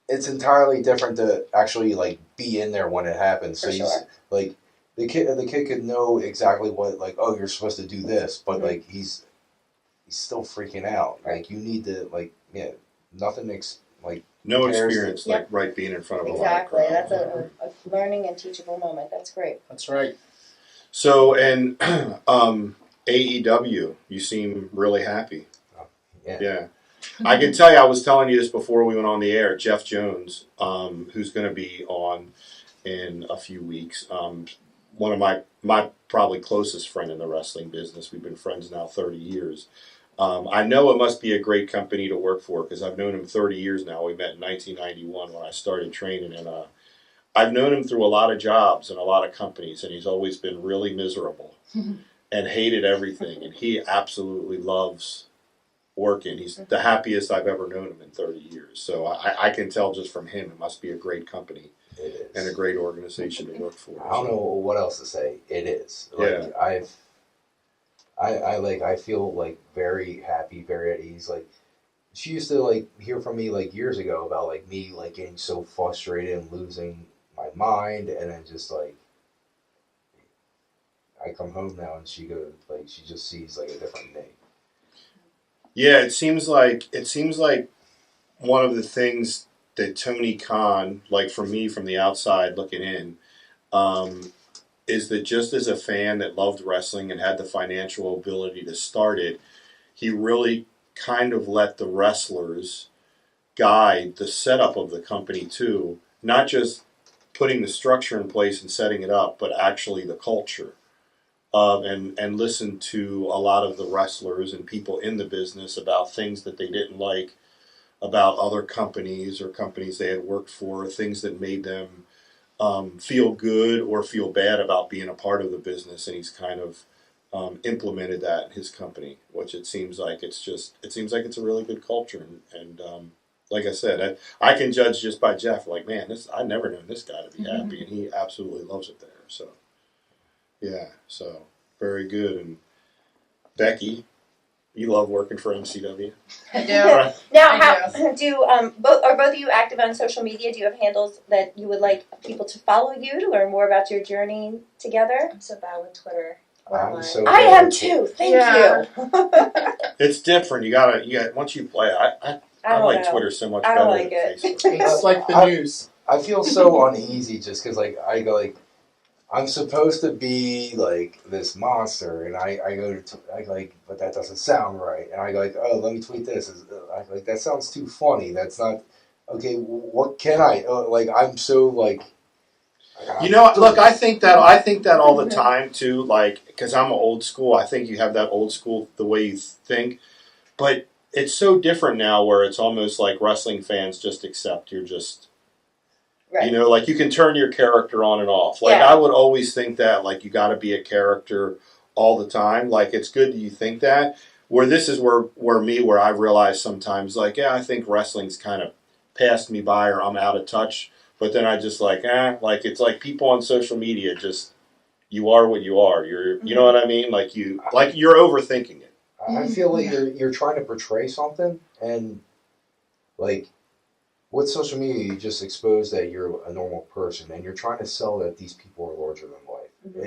[SPEAKER 6] it's entirely different to actually, like, be in there when it happens. So, like, the kid could know exactly what, like, oh, you're supposed to do this, but, like, he's still freaking out. Like, you need to, like, nothing,
[SPEAKER 4] no experience, like being in front of a lot of crowd.
[SPEAKER 5] Exactly. That's a learning and teachable moment. That's great.
[SPEAKER 3] That's right.
[SPEAKER 4] So, and AEW, you seem really happy. Yeah. I can tell you, I was telling you this before we went on the air, Jeff Jones, who's going to be on in a few weeks, one of my probably closest friend in the wrestling business. We've been friends now 30 years. I know it must be a great company to work for because I've known him 30 years now. We met in 1991 when I started training, and I've known him through a lot of jobs and a lot of companies, and he's always been really miserable and hated everything, and he absolutely loves working. He's the happiest I've ever known him in 30 years. So I can tell just from him it must be a great company and a great organization to work for.
[SPEAKER 6] I don't know what else to say. It is. Like, I feel like very happy, very at ease. Like she used to like hear from me like years ago about like me like getting so frustrated and losing my mind, and then just like I come home now and she goes like she just sees like a different me.
[SPEAKER 4] Yeah, it seems like one of the things that Tony Khan, like for me from the outside looking in, is that just as a fan that loved wrestling and had the financial ability to start it, he really kind of let the wrestlers guide the setup of the company too, not just putting the structure in place and setting it up, but actually the culture. And listen to a lot of the wrestlers and people in the business about things that they didn't like about other companies or companies they had worked for, things that made them feel good or feel bad about being a part of the business. And he's kind of implemented that in his company, which it seems like it's a really good culture. And like I said, I can judge just by Jeff. Like, man, I never known this guy to be happy, and he absolutely loves it there. So. Yeah, so very good. And Becky, you love working for MCW.
[SPEAKER 7] I do.
[SPEAKER 5] Now,
[SPEAKER 7] I
[SPEAKER 5] how do both of you active on social media? Do you have handles that you would like people to follow you to learn more about your journey together?
[SPEAKER 7] I'm so bad with Twitter.
[SPEAKER 5] I am too. Thank you.
[SPEAKER 4] It's different. You got once you play. I like know. Twitter so much
[SPEAKER 5] I
[SPEAKER 4] better
[SPEAKER 5] don't like
[SPEAKER 4] than
[SPEAKER 5] it.
[SPEAKER 4] Facebook.
[SPEAKER 3] It's like the news.
[SPEAKER 6] I feel so uneasy just because like I go like. I'm supposed to be like this monster, and I go but that doesn't sound right. And I go like, oh, let me tweet this. I go like, that sounds too funny. That's not okay. What can I like? I'm so like.
[SPEAKER 4] You know, look, I think that all the time too. Like, because I'm old school. I think you have that old school the way you think, but it's so different now where it's almost like wrestling fans just accept you're just. Right. You know, like you can turn your character on and off. Like I would always think that, like you got to be a character all the time. Like it's good that you think that. Where this is where I've realized sometimes, like I think wrestling's kind of passed me by or I'm out of touch. But then I just like it's like people on social media just you are what you are. You know what I mean? Like you're overthinking it.
[SPEAKER 6] I feel like you're trying to portray something and like. With social media, you just expose that you're a normal person, and you're trying to sell that these people are larger than life. Mm-hmm.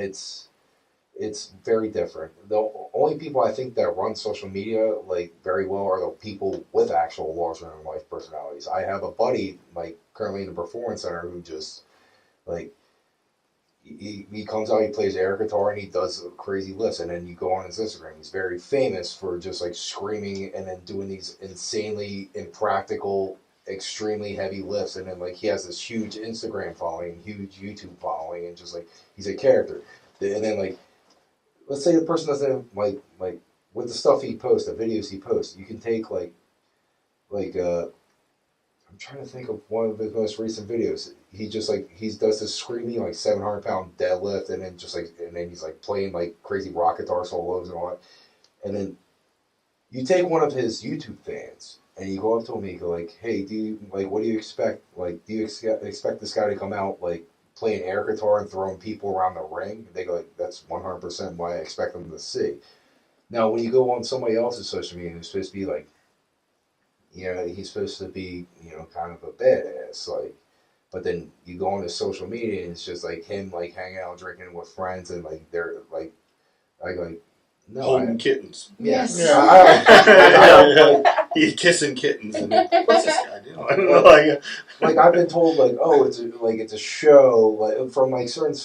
[SPEAKER 6] It's very different. The only people I think that run social media like very well are the people with actual larger than life personalities. I have a buddy like currently in the performance center who just like he comes out, he plays air guitar, and he does crazy lifts. And then you go on his Instagram, he's very famous for just like screaming and then doing these insanely impractical. Extremely heavy lifts, and then like he has this huge Instagram following, huge YouTube following, and just like he's a character. And then like, let's say the person doesn't like with the stuff he posts, the videos he posts, you can take like I'm trying to think of one of his most recent videos. He just like he does this screaming like 700-pound deadlift, and then he's like playing like crazy rock guitar solos and all that. And then you take one of his YouTube fans. And you go up to him and you go like, hey, what do you expect? Like, do you expect this guy to come out like playing air guitar and throwing people around the ring? And they go like, that's 100% what I expect them to see. Now, when you go on somebody else's social media who's supposed to be like, you know, he's supposed to be, you know, kind of a badass, like, but then you go on his social media and it's just like him like hanging out drinking with friends and like they're like, I go like, no,
[SPEAKER 4] holding kittens.
[SPEAKER 6] Yes.
[SPEAKER 4] Yeah. He's kissing kittens. And what's this guy doing?
[SPEAKER 6] Like I've been told, like, oh, it's a show, like from like certain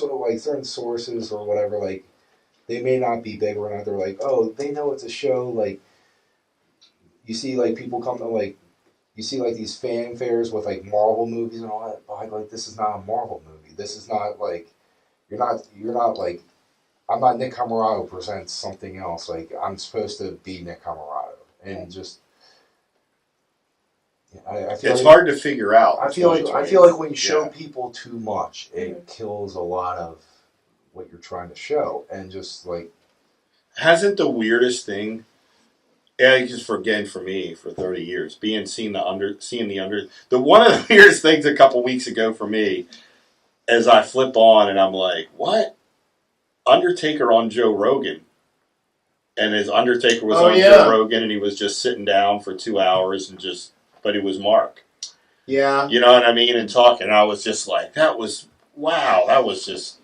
[SPEAKER 6] sources or whatever. Like they may not be big or not. They're like, oh, they know it's a show. Like you see, like people come to like you see like these fanfares with like Marvel movies and all that. But like this is not a Marvel movie. This is not like you're not like. I'm not Nick Comoroto presents something else. Like I'm supposed to be Nick Comoroto, and just I feel
[SPEAKER 4] it's hard to figure out.
[SPEAKER 6] I feel like when you show people too much, it kills a lot of what you're trying to show, and just like
[SPEAKER 4] hasn't the weirdest thing? Yeah, just for me for 30 years, seeing the one of the weirdest things a couple weeks ago for me, as I flip on and I'm like, what? Undertaker on Joe Rogan, and his Undertaker was on Joe Rogan, and he was just sitting down for 2 hours but he was Mark.
[SPEAKER 3] Yeah,
[SPEAKER 4] you know what I mean, and talking. And I was just like, wow, that was just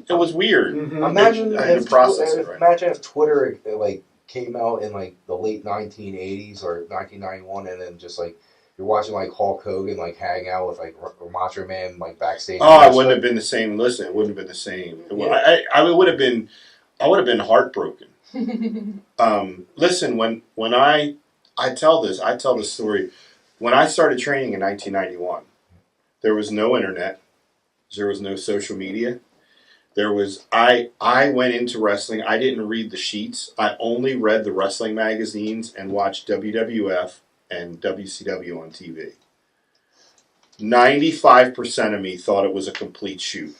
[SPEAKER 4] It was weird.
[SPEAKER 3] Mm-hmm.
[SPEAKER 6] Imagine
[SPEAKER 4] I had to process it right now.
[SPEAKER 6] imagine if Twitter like came out in like the late 1980s or 1991, and then just like you're watching like Hulk Hogan like hang out with like Macho Man like backstage.
[SPEAKER 4] Oh, it wouldn't have been the same. Listen, it wouldn't have been the same. I would have been. I would have been heartbroken. Listen, when I tell this story. When I started training in 1991, there was no internet. There was no social media. There was I went into wrestling. I didn't read the sheets. I only read the wrestling magazines and watched WWF and WCW on TV. 95% of me thought it was a complete shoot.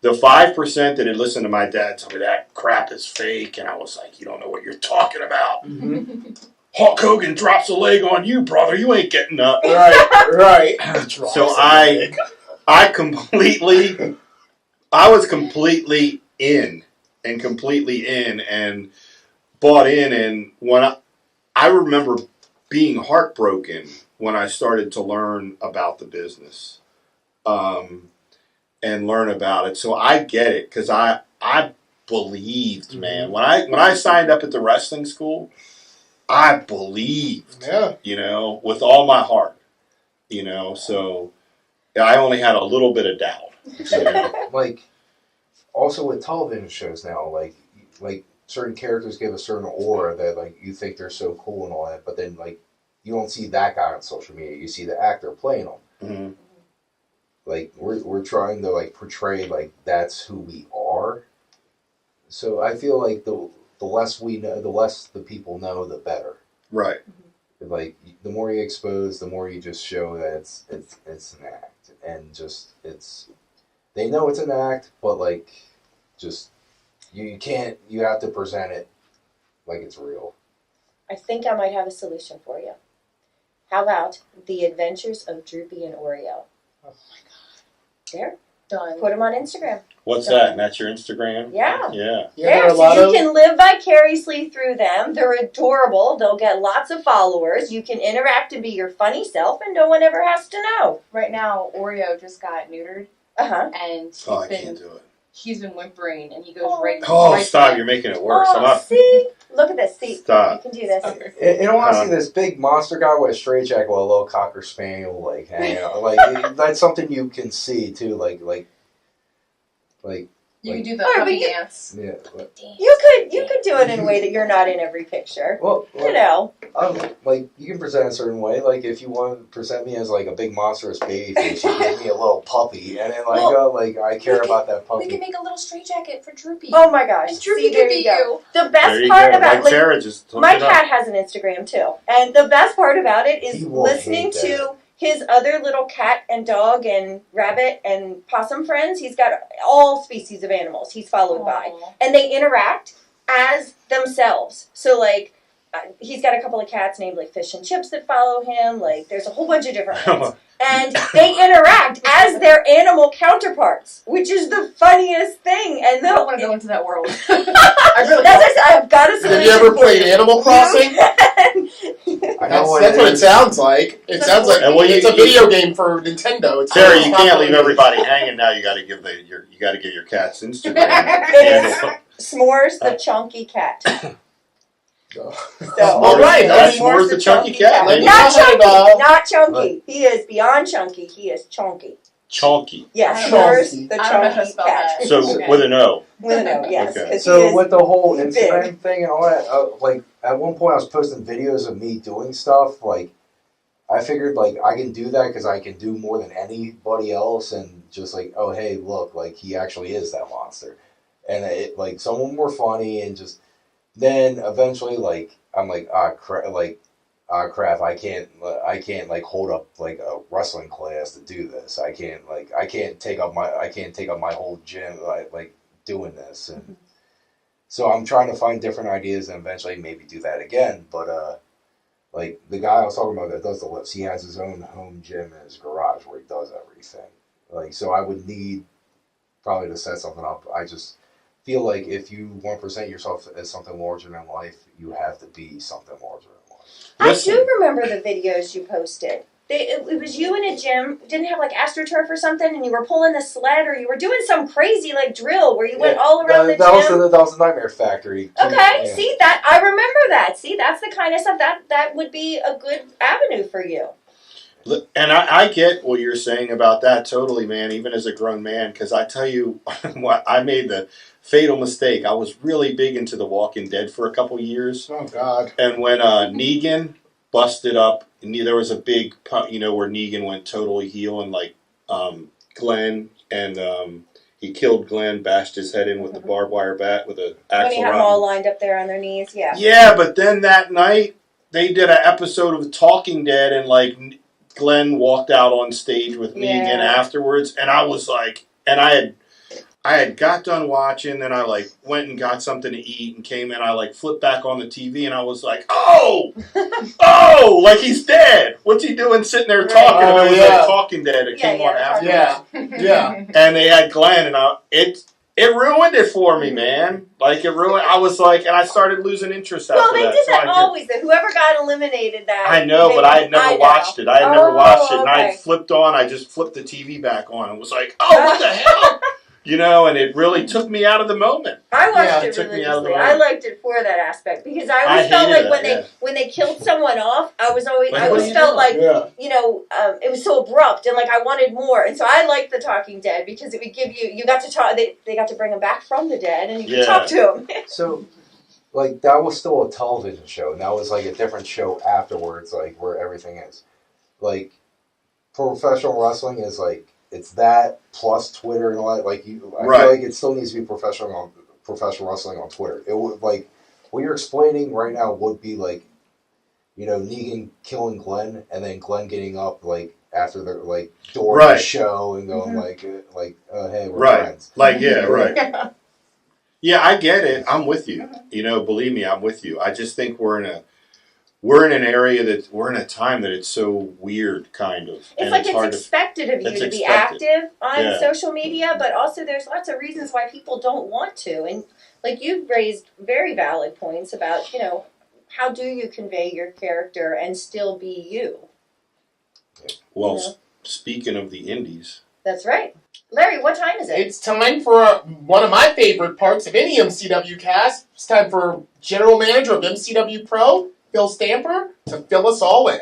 [SPEAKER 4] The 5% that had listened to my dad tell me that crap is fake, and I was like, you don't know what you're talking about.
[SPEAKER 3] Mm-hmm.
[SPEAKER 4] Hulk Hogan drops a leg on you, brother. You ain't getting up.
[SPEAKER 3] Right.
[SPEAKER 4] So I was completely in and bought in. And when I remember being heartbroken when I started to learn about the business, and learn about it. So I get it, because I believed, man. When I signed up at the wrestling school, I believed, with all my heart, So I only had a little bit of doubt.
[SPEAKER 6] Like, also with television shows now, like certain characters give a certain aura that like you think they're so cool and all that, but then like you don't see that guy on social media. You see the actor playing them.
[SPEAKER 4] Mm-hmm.
[SPEAKER 6] Like we're trying to like portray like that's who we are. So I feel like the less we know, the less the people know, the better.
[SPEAKER 4] Right.
[SPEAKER 6] Like the more you expose, the more you just show that it's an act, and just they know it's an act, but like just you have to present it like it's real.
[SPEAKER 5] I think I might have a solution for you. How about The Adventures of Droopy and Oreo?
[SPEAKER 7] Oh my god.
[SPEAKER 5] There.
[SPEAKER 7] Done.
[SPEAKER 5] Put them on Instagram.
[SPEAKER 4] What's that? And that's your Instagram?
[SPEAKER 5] Yeah.
[SPEAKER 4] Yeah.
[SPEAKER 3] There are a
[SPEAKER 5] So
[SPEAKER 3] lot
[SPEAKER 5] you
[SPEAKER 3] of
[SPEAKER 5] can live vicariously through them. They're adorable. They'll get lots of followers. You can interact and be your funny self, and no one ever has to know.
[SPEAKER 7] Right now, Oreo just got neutered,
[SPEAKER 5] Uh-huh.
[SPEAKER 7] and
[SPEAKER 4] I can't do it.
[SPEAKER 7] he's been whimpering, and he goes
[SPEAKER 5] Oh.
[SPEAKER 7] right.
[SPEAKER 4] Oh,
[SPEAKER 7] right
[SPEAKER 4] stop!
[SPEAKER 7] to
[SPEAKER 4] You're making it worse. I'm
[SPEAKER 5] Oh,
[SPEAKER 4] up.
[SPEAKER 5] see? Look at this. See?
[SPEAKER 4] Stop.
[SPEAKER 5] You can do this.
[SPEAKER 6] In all honesty, this big monster guy with a straight jacket with a little cocker spaniel like hanging out, like that's something you can see too, like.
[SPEAKER 7] You can do the
[SPEAKER 5] Alright, but
[SPEAKER 7] puppy
[SPEAKER 5] you-
[SPEAKER 7] dance.
[SPEAKER 6] Yeah.
[SPEAKER 5] You could do it in a way that you're not in every picture.
[SPEAKER 6] Well,
[SPEAKER 5] You know.
[SPEAKER 6] like you can present a certain way. Like if you want to present me as like a big monstrous baby face, you give me a little puppy, and then like I care about that
[SPEAKER 7] We can
[SPEAKER 6] puppy.
[SPEAKER 7] make a little straight jacket for Droopy.
[SPEAKER 5] Oh my gosh.
[SPEAKER 7] And Droopy
[SPEAKER 5] See, there
[SPEAKER 7] can
[SPEAKER 5] you
[SPEAKER 7] be
[SPEAKER 5] go.
[SPEAKER 7] you.
[SPEAKER 5] The best
[SPEAKER 4] There you
[SPEAKER 5] part
[SPEAKER 4] go.
[SPEAKER 5] about
[SPEAKER 4] Like Sarah just hooked
[SPEAKER 5] my
[SPEAKER 4] it up.
[SPEAKER 5] cat has an Instagram too, and the best part about it is
[SPEAKER 6] He will
[SPEAKER 5] listening
[SPEAKER 6] hate
[SPEAKER 5] to
[SPEAKER 6] that.
[SPEAKER 5] his other little cat and dog and rabbit and possum friends. He's got all species of animals he's followed by,
[SPEAKER 7] Aw.
[SPEAKER 5] and they interact as themselves. So like, he's got a couple of cats named like Fish and Chips that follow him. Like, there's a whole bunch of different ones. And they interact as their animal counterparts, which is the funniest thing. And
[SPEAKER 7] I
[SPEAKER 5] they'll
[SPEAKER 7] don't want to go into that world. I really
[SPEAKER 5] That's
[SPEAKER 7] don't.
[SPEAKER 5] what I said, I've got a solution.
[SPEAKER 3] Have you ever
[SPEAKER 5] for
[SPEAKER 3] played
[SPEAKER 5] you.
[SPEAKER 3] Animal Crossing?
[SPEAKER 6] I know
[SPEAKER 3] That's what it
[SPEAKER 6] is.
[SPEAKER 3] sounds like. It sounds like
[SPEAKER 4] And what
[SPEAKER 3] it's
[SPEAKER 4] you-
[SPEAKER 3] a video game for Nintendo. It's
[SPEAKER 4] Sarah,
[SPEAKER 3] really
[SPEAKER 4] you can't leave
[SPEAKER 3] popular.
[SPEAKER 4] everybody hanging now. You got to give your cat's Instagram.
[SPEAKER 5] It's
[SPEAKER 4] handle.
[SPEAKER 5] S'mores the chunky cat.
[SPEAKER 3] So,
[SPEAKER 5] So,
[SPEAKER 3] all right,
[SPEAKER 4] S'mores the chunky cat.
[SPEAKER 3] Let me
[SPEAKER 5] Not
[SPEAKER 3] go ahead,
[SPEAKER 5] chunky, not chunky. He is beyond chunky. He is chunky.
[SPEAKER 4] Chonky.
[SPEAKER 5] Yes,
[SPEAKER 3] Chunky.
[SPEAKER 5] S'mores the
[SPEAKER 7] I don't know how to
[SPEAKER 5] chunky
[SPEAKER 7] spell
[SPEAKER 5] cat.
[SPEAKER 7] that.
[SPEAKER 4] So
[SPEAKER 7] Okay.
[SPEAKER 4] with an O.
[SPEAKER 5] With an O, yes.
[SPEAKER 4] Okay.
[SPEAKER 5] 'Cause he
[SPEAKER 6] So
[SPEAKER 5] is
[SPEAKER 6] with the whole
[SPEAKER 5] big.
[SPEAKER 6] Instagram thing and all that, like at one point I was posting videos of me doing stuff. Like I figured like I can do that because I can do more than anybody else, and just like, oh hey, look, like he actually is that monster, and it like some of them were funny, and just then eventually like I'm like crap, I can't like hold up like a wrestling class to do this. I can't take up my whole gym like doing this, and so I'm trying to find different ideas and eventually maybe do that again. But like the guy I was talking about that does the lifts, he has his own home gym in his garage where he does everything. Like so, I would need probably to set something up. I just feel like if you want to present yourself as something larger than life, you have to be something larger than life.
[SPEAKER 5] I do remember the videos you posted. it was you in a gym, didn't have like AstroTurf or something, and you were pulling the sled, or you were doing some crazy like drill where you went all around the gym.
[SPEAKER 6] That was the Nightmare Factory.
[SPEAKER 5] Okay, yeah. See that? I remember that. See, that's the kind of stuff that would be a good avenue for you.
[SPEAKER 4] And I get what you're saying about that totally, man, even as a grown man, because I tell you, I made the fatal mistake. I was really big into The Walking Dead for a couple years.
[SPEAKER 3] Oh, God.
[SPEAKER 4] And when Negan busted up, there was a big, where Negan went totally heel and like Glenn, and he killed Glenn, bashed his head in with the barbed wire bat with an axle
[SPEAKER 5] when he had them all lined up there on their knees, yeah.
[SPEAKER 4] Yeah, but then that night, they did an episode of Talking Dead, and like Glenn walked out on stage with Negan afterwards, and I was like, and I had got done watching, then I like went and got something to eat and came in, I like flipped back on the TV, and I was like, oh, like he's dead. What's he doing sitting there talking? And it was like Talking Dead. It came on afterwards. Yeah. And they had Glenn, and it ruined it for me, man. Like, it ruined. I was like, and I started losing interest after that.
[SPEAKER 5] Well, they did that always. Whoever got eliminated that.
[SPEAKER 4] I know, but I had never watched it. I had never watched it, and I had flipped on. I just flipped the TV back on and was like, oh, what the hell? And it really took me out of the moment.
[SPEAKER 5] I watched it religiously. I liked it for that aspect because I always felt like when they killed someone off, I always felt like it was so abrupt and like I wanted more, and so I liked the Talking Dead because it would give you got to talk. They got to bring them back from the dead, and you could talk to them.
[SPEAKER 6] So, like that was still a television show, and that was like a different show afterwards, like where everything is. Like professional wrestling is like. It's that plus Twitter and all that. Like I feel like it still needs to be professional wrestling on Twitter. It would like what you're explaining right now would be like, Negan killing Glenn and then Glenn getting up like after the like door of the show and going hey, we're friends.
[SPEAKER 4] Like right. Yeah, I get it. I'm with you. Believe me, I'm with you. I just think we're in an area that we're in a time that it's so weird, kind of.
[SPEAKER 5] It's like it's expected of you to be active on social media, but also there's lots of reasons why people don't want to. And like you've raised very valid points about, how do you convey your character and still be you?
[SPEAKER 4] Well, speaking of the indies.
[SPEAKER 5] That's right. Larry, what time is it?
[SPEAKER 3] It's time for one of my favorite parts of any MCW cast. It's time for General Manager of MCW Pro, Phil Stamper, to fill us all in.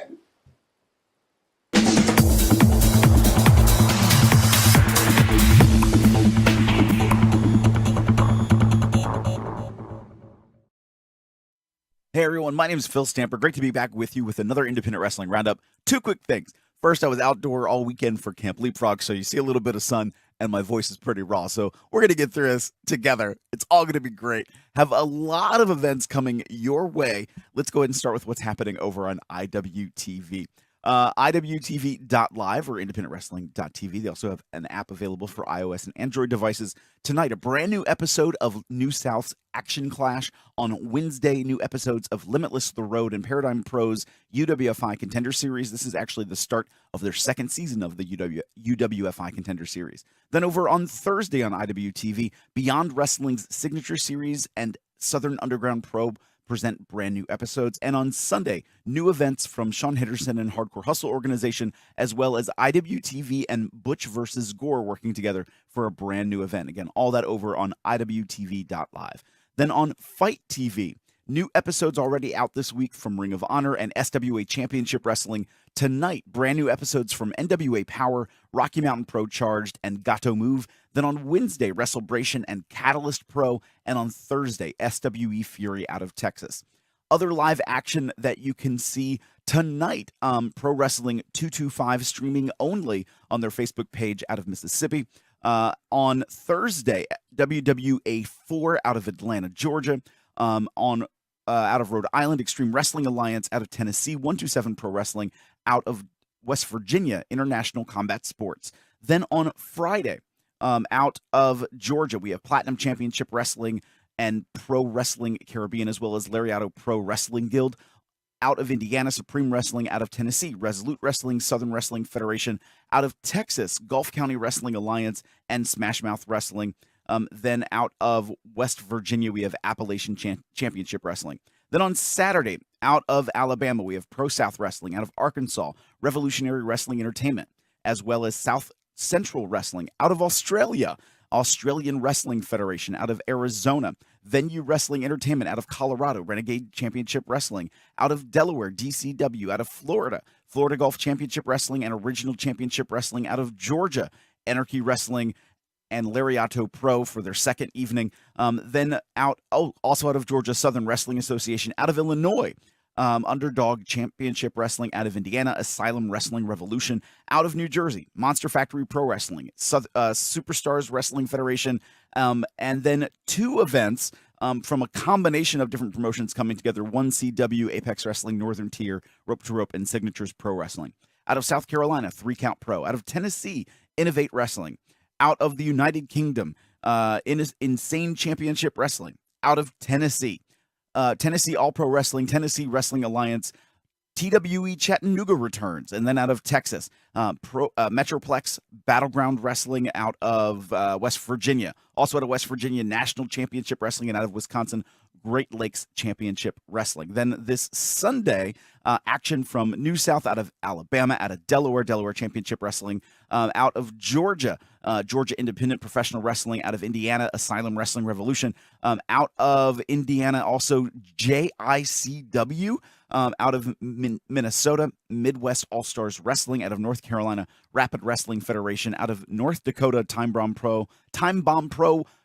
[SPEAKER 8] Hey everyone, my name is Phil Stamper. Great to be back with you with another Independent Wrestling Roundup. Two quick things. First, I was outdoor all weekend for Camp Leapfrog, so you see a little bit of sun, and my voice is pretty raw. So we're going to get through this together. It's all going to be great. Have a lot of events coming your way. Let's go ahead and start with what's happening over on IWTV. IWTV.live or independentwrestling.tv. They also have an app available for iOS and Android devices. Tonight, a brand new episode of New South's Action Clash. On Wednesday, new episodes of Limitless The Road and Paradigm Pro's UWFI Contender Series. This is actually the start of their second season of the UWFI Contender Series. Then over on Thursday on IWTV, Beyond Wrestling's Signature Series and Southern Underground Pro present brand new episodes. And on Sunday, new events from Sean Henderson and Hardcore Hustle Organization, as well as IWTV and Butch vs. Gore working together for a brand new event. Again, all that over on IWTV.live. Then on Fight TV, new episodes already out this week from Ring of Honor and SWA Championship Wrestling. Tonight, brand new episodes from NWA Power, Rocky Mountain Pro Charged, and Gato Move. Then on Wednesday, WrestleBration and Catalyst Pro. And on Thursday, SWE Fury out of Texas. Other live action that you can see tonight, Pro Wrestling 225 streaming only on their Facebook page out of Mississippi. On Thursday, WWA 4 out of Atlanta, Georgia. Out of Rhode Island, Extreme Wrestling Alliance out of Tennessee, 127 Pro Wrestling out of West Virginia, International Combat Sports. Then on Friday, out of Georgia, we have Platinum Championship Wrestling and Pro Wrestling Caribbean, as well as Lariato Pro Wrestling Guild. Out of Indiana, Supreme Wrestling out of Tennessee, Resolute Wrestling, Southern Wrestling Federation out of Texas, Gulf County Wrestling Alliance, and Smash Mouth Wrestling. Then out of West Virginia, we have Appalachian Championship Wrestling. Then on Saturday, out of Alabama, we have Pro South Wrestling. Out of Arkansas, Revolutionary Wrestling Entertainment, as well as South Central Wrestling. Out of Australia, Australian Wrestling Federation. Out of Arizona, Venue Wrestling Entertainment. Out of Colorado, Renegade Championship Wrestling. Out of Delaware, DCW. Out of Florida, Florida Golf Championship Wrestling and Original Championship Wrestling. Out of Georgia, Anarchy Wrestling and Lariato Pro for their second evening. Then also out of Georgia, Southern Wrestling Association. Out of Illinois, Underdog Championship Wrestling. Out of Indiana, Asylum Wrestling Revolution. Out of New Jersey, Monster Factory Pro Wrestling, Superstars Wrestling Federation, and then 2 events from a combination of different promotions coming together. 1CW, Apex Wrestling, Northern Tier, Rope to Rope, and Signatures Pro Wrestling. Out of South Carolina, 3 Count Pro. Out of Tennessee, Innovate Wrestling. Out of the United Kingdom, Insane Championship Wrestling. Out of Tennessee, Tennessee All Pro Wrestling, Tennessee Wrestling Alliance, TWE Chattanooga returns. And then out of Texas, Metroplex Battleground Wrestling out of West Virginia. Also out of West Virginia, National Championship Wrestling, and out of Wisconsin, Great Lakes Championship Wrestling. Then this Sunday, action from New South, out of Alabama, out of Delaware Championship Wrestling, out of Georgia, Georgia Independent Professional Wrestling, out of Indiana, Asylum Wrestling Revolution, out of Indiana, also JICW, out of Minnesota, Midwest All-Stars Wrestling, out of North Carolina, Rapid Wrestling Federation, out of North Dakota, Time Bomb Pro,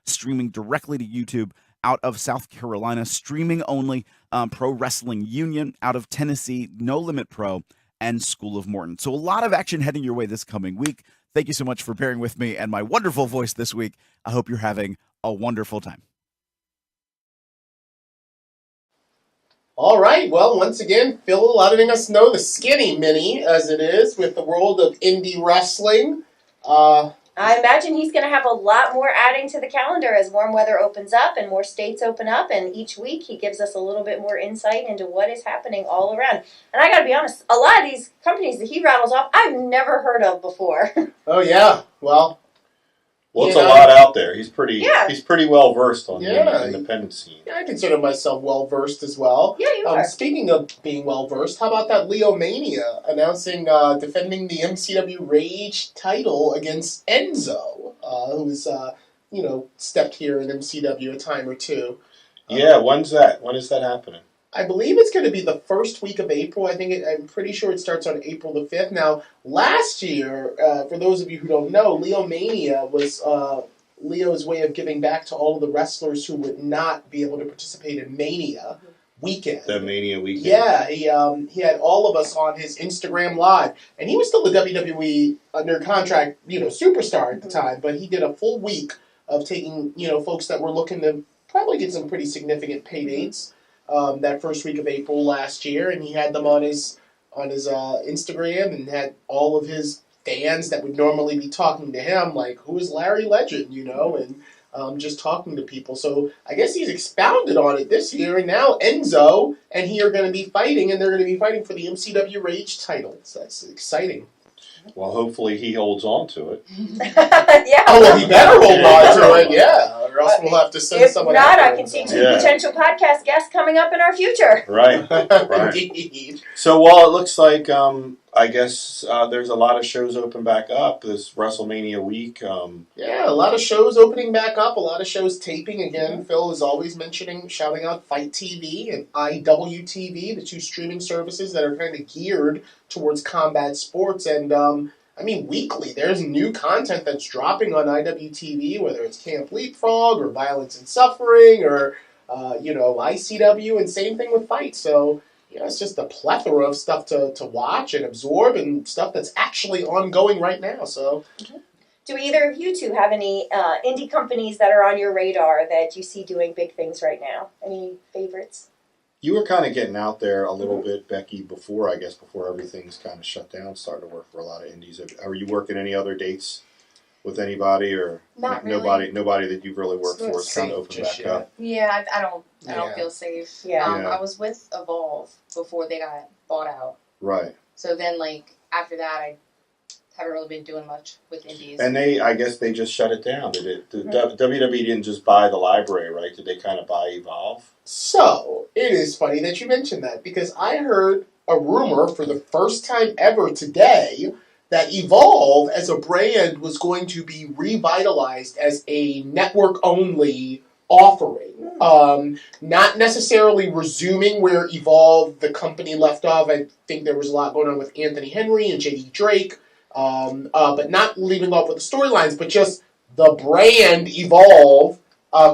[SPEAKER 8] streaming directly to YouTube, out of South Carolina, streaming only, Pro Wrestling Union, out of Tennessee, No Limit Pro, and School of Morton. So a lot of action heading your way this coming week. Thank you so much for bearing with me and my wonderful voice this week. I hope you're having a wonderful time.
[SPEAKER 3] All right. Well, once again, Phil letting us know the skinny mini, as it is, with the world of indie wrestling.
[SPEAKER 5] I imagine he's going to have a lot more adding to the calendar as warm weather opens up and more states open up, and each week he gives us a little bit more insight into what is happening all around. And I got to be honest, a lot of these companies that he rattles off, I've never heard of before.
[SPEAKER 3] Oh, yeah. Well,
[SPEAKER 4] it's a lot out there. He's pretty well versed on
[SPEAKER 3] Yeah.
[SPEAKER 4] the independent scene.
[SPEAKER 3] Yeah, I consider myself well versed as well.
[SPEAKER 5] Yeah, you are.
[SPEAKER 3] Speaking of being well versed, how about that Leo Mania announcing defending the MCW Rage title against Enzo, who's stepped here in MCW a time or two.
[SPEAKER 4] Yeah, when's that? When is that happening?
[SPEAKER 3] I believe it's going to be the first week of April. I'm pretty sure it starts on April the 5th. Now, last year, for those of you who don't know, Leo Mania was Leo's way of giving back to all of the wrestlers who would not be able to participate in Mania weekend.
[SPEAKER 4] The Mania weekend.
[SPEAKER 3] Yeah, he had all of us on his Instagram Live, and he was still a WWE under contract, superstar at the time. But he did a full week of taking, folks that were looking to probably get some pretty significant pay dates that first week of April last year, and he had them on his Instagram, and had all of his fans that would normally be talking to him, like, who is Larry Legend, and just talking to people. So I guess he's expounded on it this year, and now Enzo and he are going to be fighting, and they're going to be fighting for the MCW Rage title. So that's exciting.
[SPEAKER 4] Well, hopefully he holds on to it.
[SPEAKER 5] Yeah.
[SPEAKER 3] Oh, well, he better hold on to it, yeah. Or else we'll have to send someone
[SPEAKER 5] If not,
[SPEAKER 3] after
[SPEAKER 5] I can
[SPEAKER 3] Enzo.
[SPEAKER 5] see 2 potential podcast guests coming up in our future.
[SPEAKER 4] Right.
[SPEAKER 3] Indeed.
[SPEAKER 4] So while it looks like, I guess there's a lot of shows open back up this WrestleMania week.
[SPEAKER 3] Yeah, a lot of shows opening back up, a lot of shows taping. Again, Phil is always shouting out Fight TV and IWTV, the 2 streaming services that are kind of geared towards combat sports. And, weekly, there's new content that's dropping on IWTV, whether it's Camp Leapfrog or Violence and Suffering or, ICW, and same thing with Fight. So, it's just a plethora of stuff to watch and absorb, and stuff that's actually ongoing right now. So,
[SPEAKER 5] Do either of you two have any indie companies that are on your radar that you see doing big things right now? Any favorites?
[SPEAKER 4] You were kind of getting out there a little bit, Becky, before everything's kind of shut down, starting to work for a lot of indies. Are you working any other dates with anybody, or
[SPEAKER 7] Not really.
[SPEAKER 4] nobody that you've really worked for is kind of open
[SPEAKER 3] just
[SPEAKER 4] back
[SPEAKER 3] yet.
[SPEAKER 4] up?
[SPEAKER 7] Yeah, I don't
[SPEAKER 3] Yeah.
[SPEAKER 7] feel safe.
[SPEAKER 5] Yeah.
[SPEAKER 7] I was with Evolve before they got bought out.
[SPEAKER 4] Right.
[SPEAKER 7] So then, after that, haven't really been doing much with indies.
[SPEAKER 4] And I guess they just shut it down. Did it? WWE didn't just buy the library, right? Did they kind of buy Evolve?
[SPEAKER 3] So, it is funny that you mentioned that, because I heard a rumor for the first time ever today that Evolve as a brand was going to be revitalized as a network-only offering. Not necessarily resuming where Evolve, the company, left off. I think there was a lot going on with Anthony Henry and J.D. Drake, but not leaving off with the storylines, but just the brand Evolve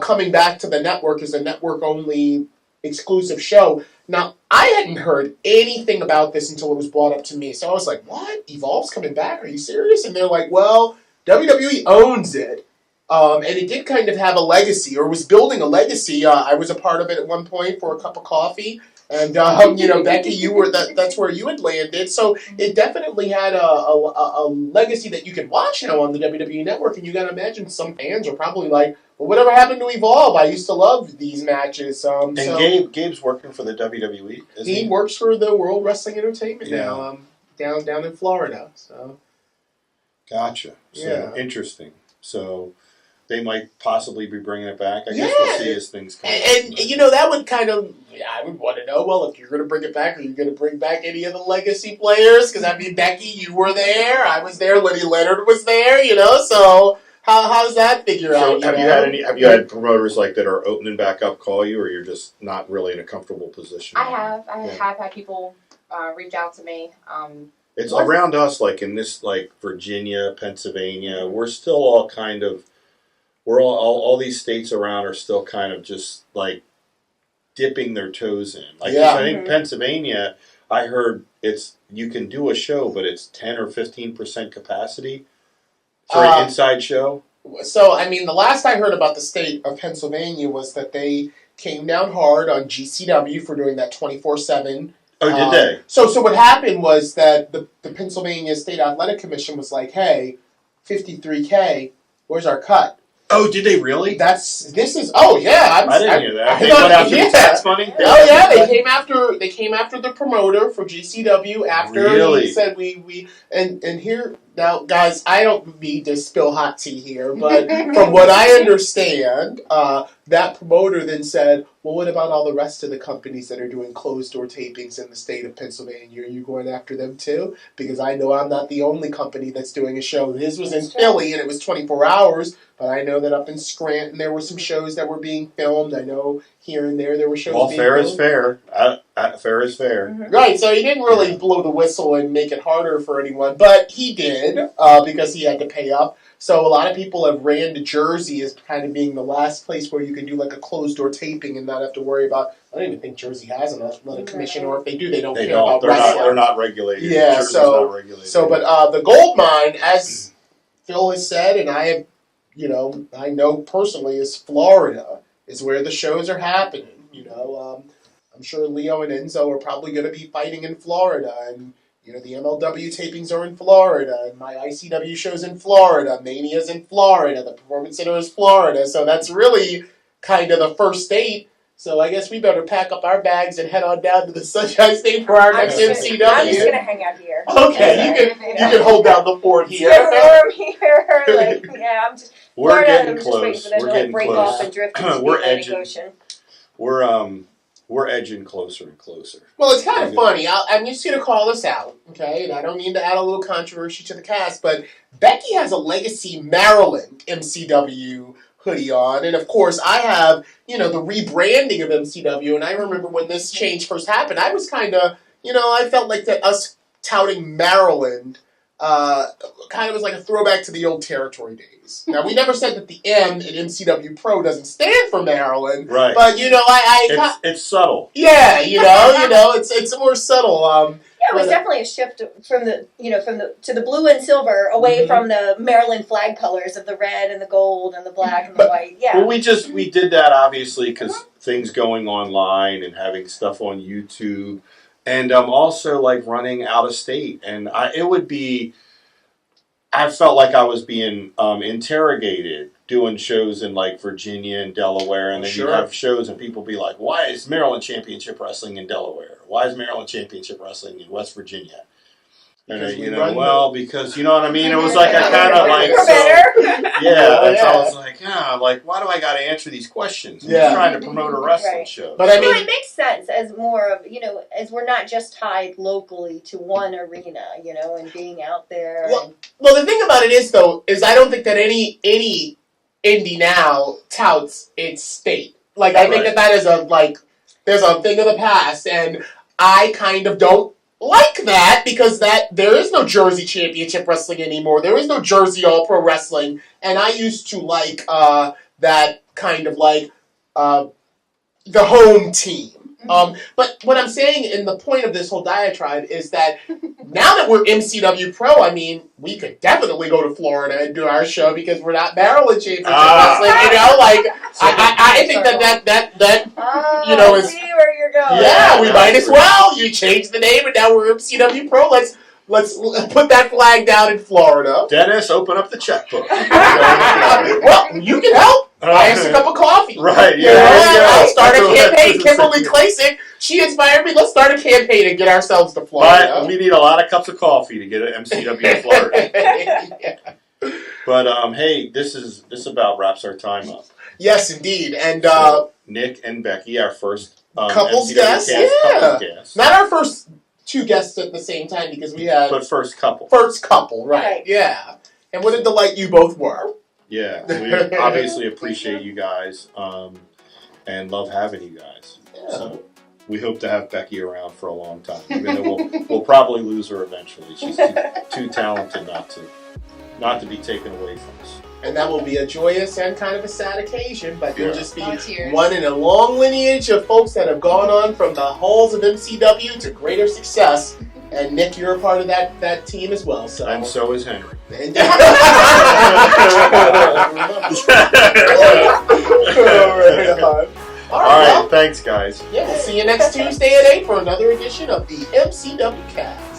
[SPEAKER 3] coming back to the network as a network-only exclusive show. Now, I hadn't heard anything about this until it was brought up to me, so I was like, what? Evolve's coming back? Are you serious? And they're like, well, WWE owns it. And it did kind of have a legacy, or was building a legacy. I was a part of it at one point for a cup of coffee. And, Becky, you were that's where you had landed. So it definitely had a legacy that you could watch now on the WWE Network. And you got to imagine some fans are probably like, well, whatever happened to Evolve? I used to love these matches.
[SPEAKER 4] Gabe's working for the WWE.
[SPEAKER 3] He works for the World Wrestling Entertainment now, down in Florida. So,
[SPEAKER 4] gotcha. So, interesting. So they might possibly be bringing it back. I guess we'll see as things come.
[SPEAKER 3] And that would kind of, I would want to know, well, if you're going to bring it back, are you going to bring back any of the legacy players? Because, Becky, you were there. I was there. Liddy Leonard was there, so how does that figure out?
[SPEAKER 4] Have you had promoters like that are opening back up call you, or you're just not really in a comfortable position?
[SPEAKER 7] I have had people reach out to me.
[SPEAKER 4] It's around us, like in this, like Virginia, Pennsylvania, we're still all kind of, all these states around are still kind of just like dipping their toes in. Like I think Pennsylvania, I heard you can do a show, but it's 10 or 15% capacity for an inside show.
[SPEAKER 3] So, the last I heard about the state of Pennsylvania was that they came down hard on GCW for doing that 24/7.
[SPEAKER 4] Oh, did they?
[SPEAKER 3] So what happened was that the Pennsylvania State Athletic Commission was like, hey, $53K, where's our cut?
[SPEAKER 4] Oh, did they really?
[SPEAKER 3] I didn't hear that.
[SPEAKER 4] They went after the tax money?
[SPEAKER 3] They came after the promoter for GCW after he said we and here now, guys, I don't need to spill hot tea here, but from what I understand, that promoter then said, well, what about all the rest of the companies that are doing closed-door tapings in the state of Pennsylvania? Are you going after them too? Because I know I'm not the only company that's doing a show. His was in Philly, and it was 24 hours, but I know that up in Scranton there were some shows that were being filmed. I know here and there were shows being filmed.
[SPEAKER 4] Well, fair is fair. Fair is fair.
[SPEAKER 3] Mm-hmm. Right, so he didn't really blow the whistle and make it harder for anyone, but he did, because he had to pay up. So a lot of people have ran to Jersey as kind of being the last place where you can do like a closed-door taping and not have to worry about, I don't even think Jersey has an athletic commission, or if they do, they don't care about wrestling.
[SPEAKER 4] They're not regulated.
[SPEAKER 3] Yeah,
[SPEAKER 4] Jersey's not regulated.
[SPEAKER 3] But the gold mine, as Phil has said, and I have, I know personally, is Florida, is where the shows are happening. I'm sure Leo and Enzo are probably going to be fighting in Florida, and the MLW tapings are in Florida, and my ICW show's in Florida, Mania's in Florida, the Performance Center is Florida, so that's really kind of the first state. So I guess we better pack up our bags and head on down to the Sunshine State for our next MCW.
[SPEAKER 5] I'm just going to hang out here.
[SPEAKER 3] Okay, you can hold down the fort here.
[SPEAKER 5] Warm here. I'm just...
[SPEAKER 4] We're getting
[SPEAKER 5] close.
[SPEAKER 4] We're
[SPEAKER 5] just waiting for them to break off and drift into the Atlantic Ocean.
[SPEAKER 4] We're edging closer and closer.
[SPEAKER 3] Well, it's kind of funny. I'm just going to call this out, okay? And I don't mean to add a little controversy to the cast, but Becky has a Legacy Maryland MCW hoodie on. And, of course, I have, the rebranding of MCW. And I remember when this change first happened, I was kind of, I felt like that us touting Maryland kind of was like a throwback to the old territory days. Now, we never said that the M in MCW Pro doesn't stand for Maryland,
[SPEAKER 4] right?
[SPEAKER 3] But
[SPEAKER 4] it's subtle.
[SPEAKER 3] Yeah, it's more subtle.
[SPEAKER 5] It was definitely a shift from the blue and silver away from the Maryland flag colors of the red and the gold and the black and the white. Yeah.
[SPEAKER 4] Well, we did that obviously because things going online and having stuff on YouTube. And also, like, running out of state. And I felt like I was being interrogated doing shows in, like, Virginia and Delaware. And then you'd have shows and people be like, why is Maryland Championship Wrestling in Delaware? Why is Maryland Championship Wrestling in West Virginia?
[SPEAKER 3] Because we
[SPEAKER 4] you
[SPEAKER 3] run
[SPEAKER 4] know, because you know what I mean. It was like I kind of like,
[SPEAKER 5] You're
[SPEAKER 4] so,
[SPEAKER 5] better.
[SPEAKER 4] yeah. And so I
[SPEAKER 3] Yeah.
[SPEAKER 4] was like, like, why do I got to answer these questions? I'm
[SPEAKER 3] Yeah.
[SPEAKER 4] just trying to promote a wrestling
[SPEAKER 5] Right.
[SPEAKER 4] show.
[SPEAKER 3] But I
[SPEAKER 5] Well,
[SPEAKER 3] mean,
[SPEAKER 5] it makes sense as more of, as we're not just tied locally to one arena, and being out there.
[SPEAKER 3] Well, the thing about it is, though, is I don't think that any indie now touts its state. Like, I think
[SPEAKER 4] Right.
[SPEAKER 3] that is there's a thing of the past, and I kind of don't like that because there is no Jersey Championship Wrestling anymore. There is no Jersey All Pro Wrestling, and I used to like that kind of like the home team. But what I'm saying in the point of this whole diatribe is that now that we're MCW Pro, I mean, we could definitely go to Florida and do our show because we're not Maryland Championship Wrestling. I think that
[SPEAKER 5] I
[SPEAKER 3] is.
[SPEAKER 5] see where you're going.
[SPEAKER 3] Yeah, we might as well. You changed the name, and now we're MCW Pro. Let's put that flag down in Florida.
[SPEAKER 4] Dennis, open up the checkbook.
[SPEAKER 3] Well, you can help. Buy us a cup of coffee.
[SPEAKER 4] Right, yeah.
[SPEAKER 3] I'll start a campaign. Kimberly Clasic, she inspired me. Let's start a campaign and get ourselves to Florida.
[SPEAKER 4] But we need a lot of cups of coffee to get an MCW in Florida.
[SPEAKER 3] Yeah.
[SPEAKER 4] But hey, this about wraps our time up.
[SPEAKER 3] Yes, indeed. And
[SPEAKER 4] So, Nick and Becky, our first
[SPEAKER 3] couples
[SPEAKER 4] MCW
[SPEAKER 3] guests,
[SPEAKER 4] Cast couples guests.
[SPEAKER 3] not our first two guests at the same time because we had
[SPEAKER 4] But first couple.
[SPEAKER 3] first couple, right?
[SPEAKER 5] Right.
[SPEAKER 3] Yeah. And what a delight you both were.
[SPEAKER 4] Yeah, we obviously appreciate you guys and love having you guys.
[SPEAKER 3] Yeah.
[SPEAKER 4] So we hope to have Becky around for a long time. Even though we'll probably lose her eventually. She's too talented not to be taken away from us.
[SPEAKER 3] And that will be a joyous and kind of a sad occasion, but you'll just be
[SPEAKER 7] Volunteers.
[SPEAKER 3] one in a long lineage of folks that have gone on from the halls of MCW to greater success. And Nick, you're a part of that team as well. So.
[SPEAKER 4] And so is Henry.
[SPEAKER 3] All
[SPEAKER 4] All
[SPEAKER 3] right,
[SPEAKER 4] right, thanks guys.
[SPEAKER 3] yeah, we'll see you next Tuesday at 8 for another edition of the MCW Cast.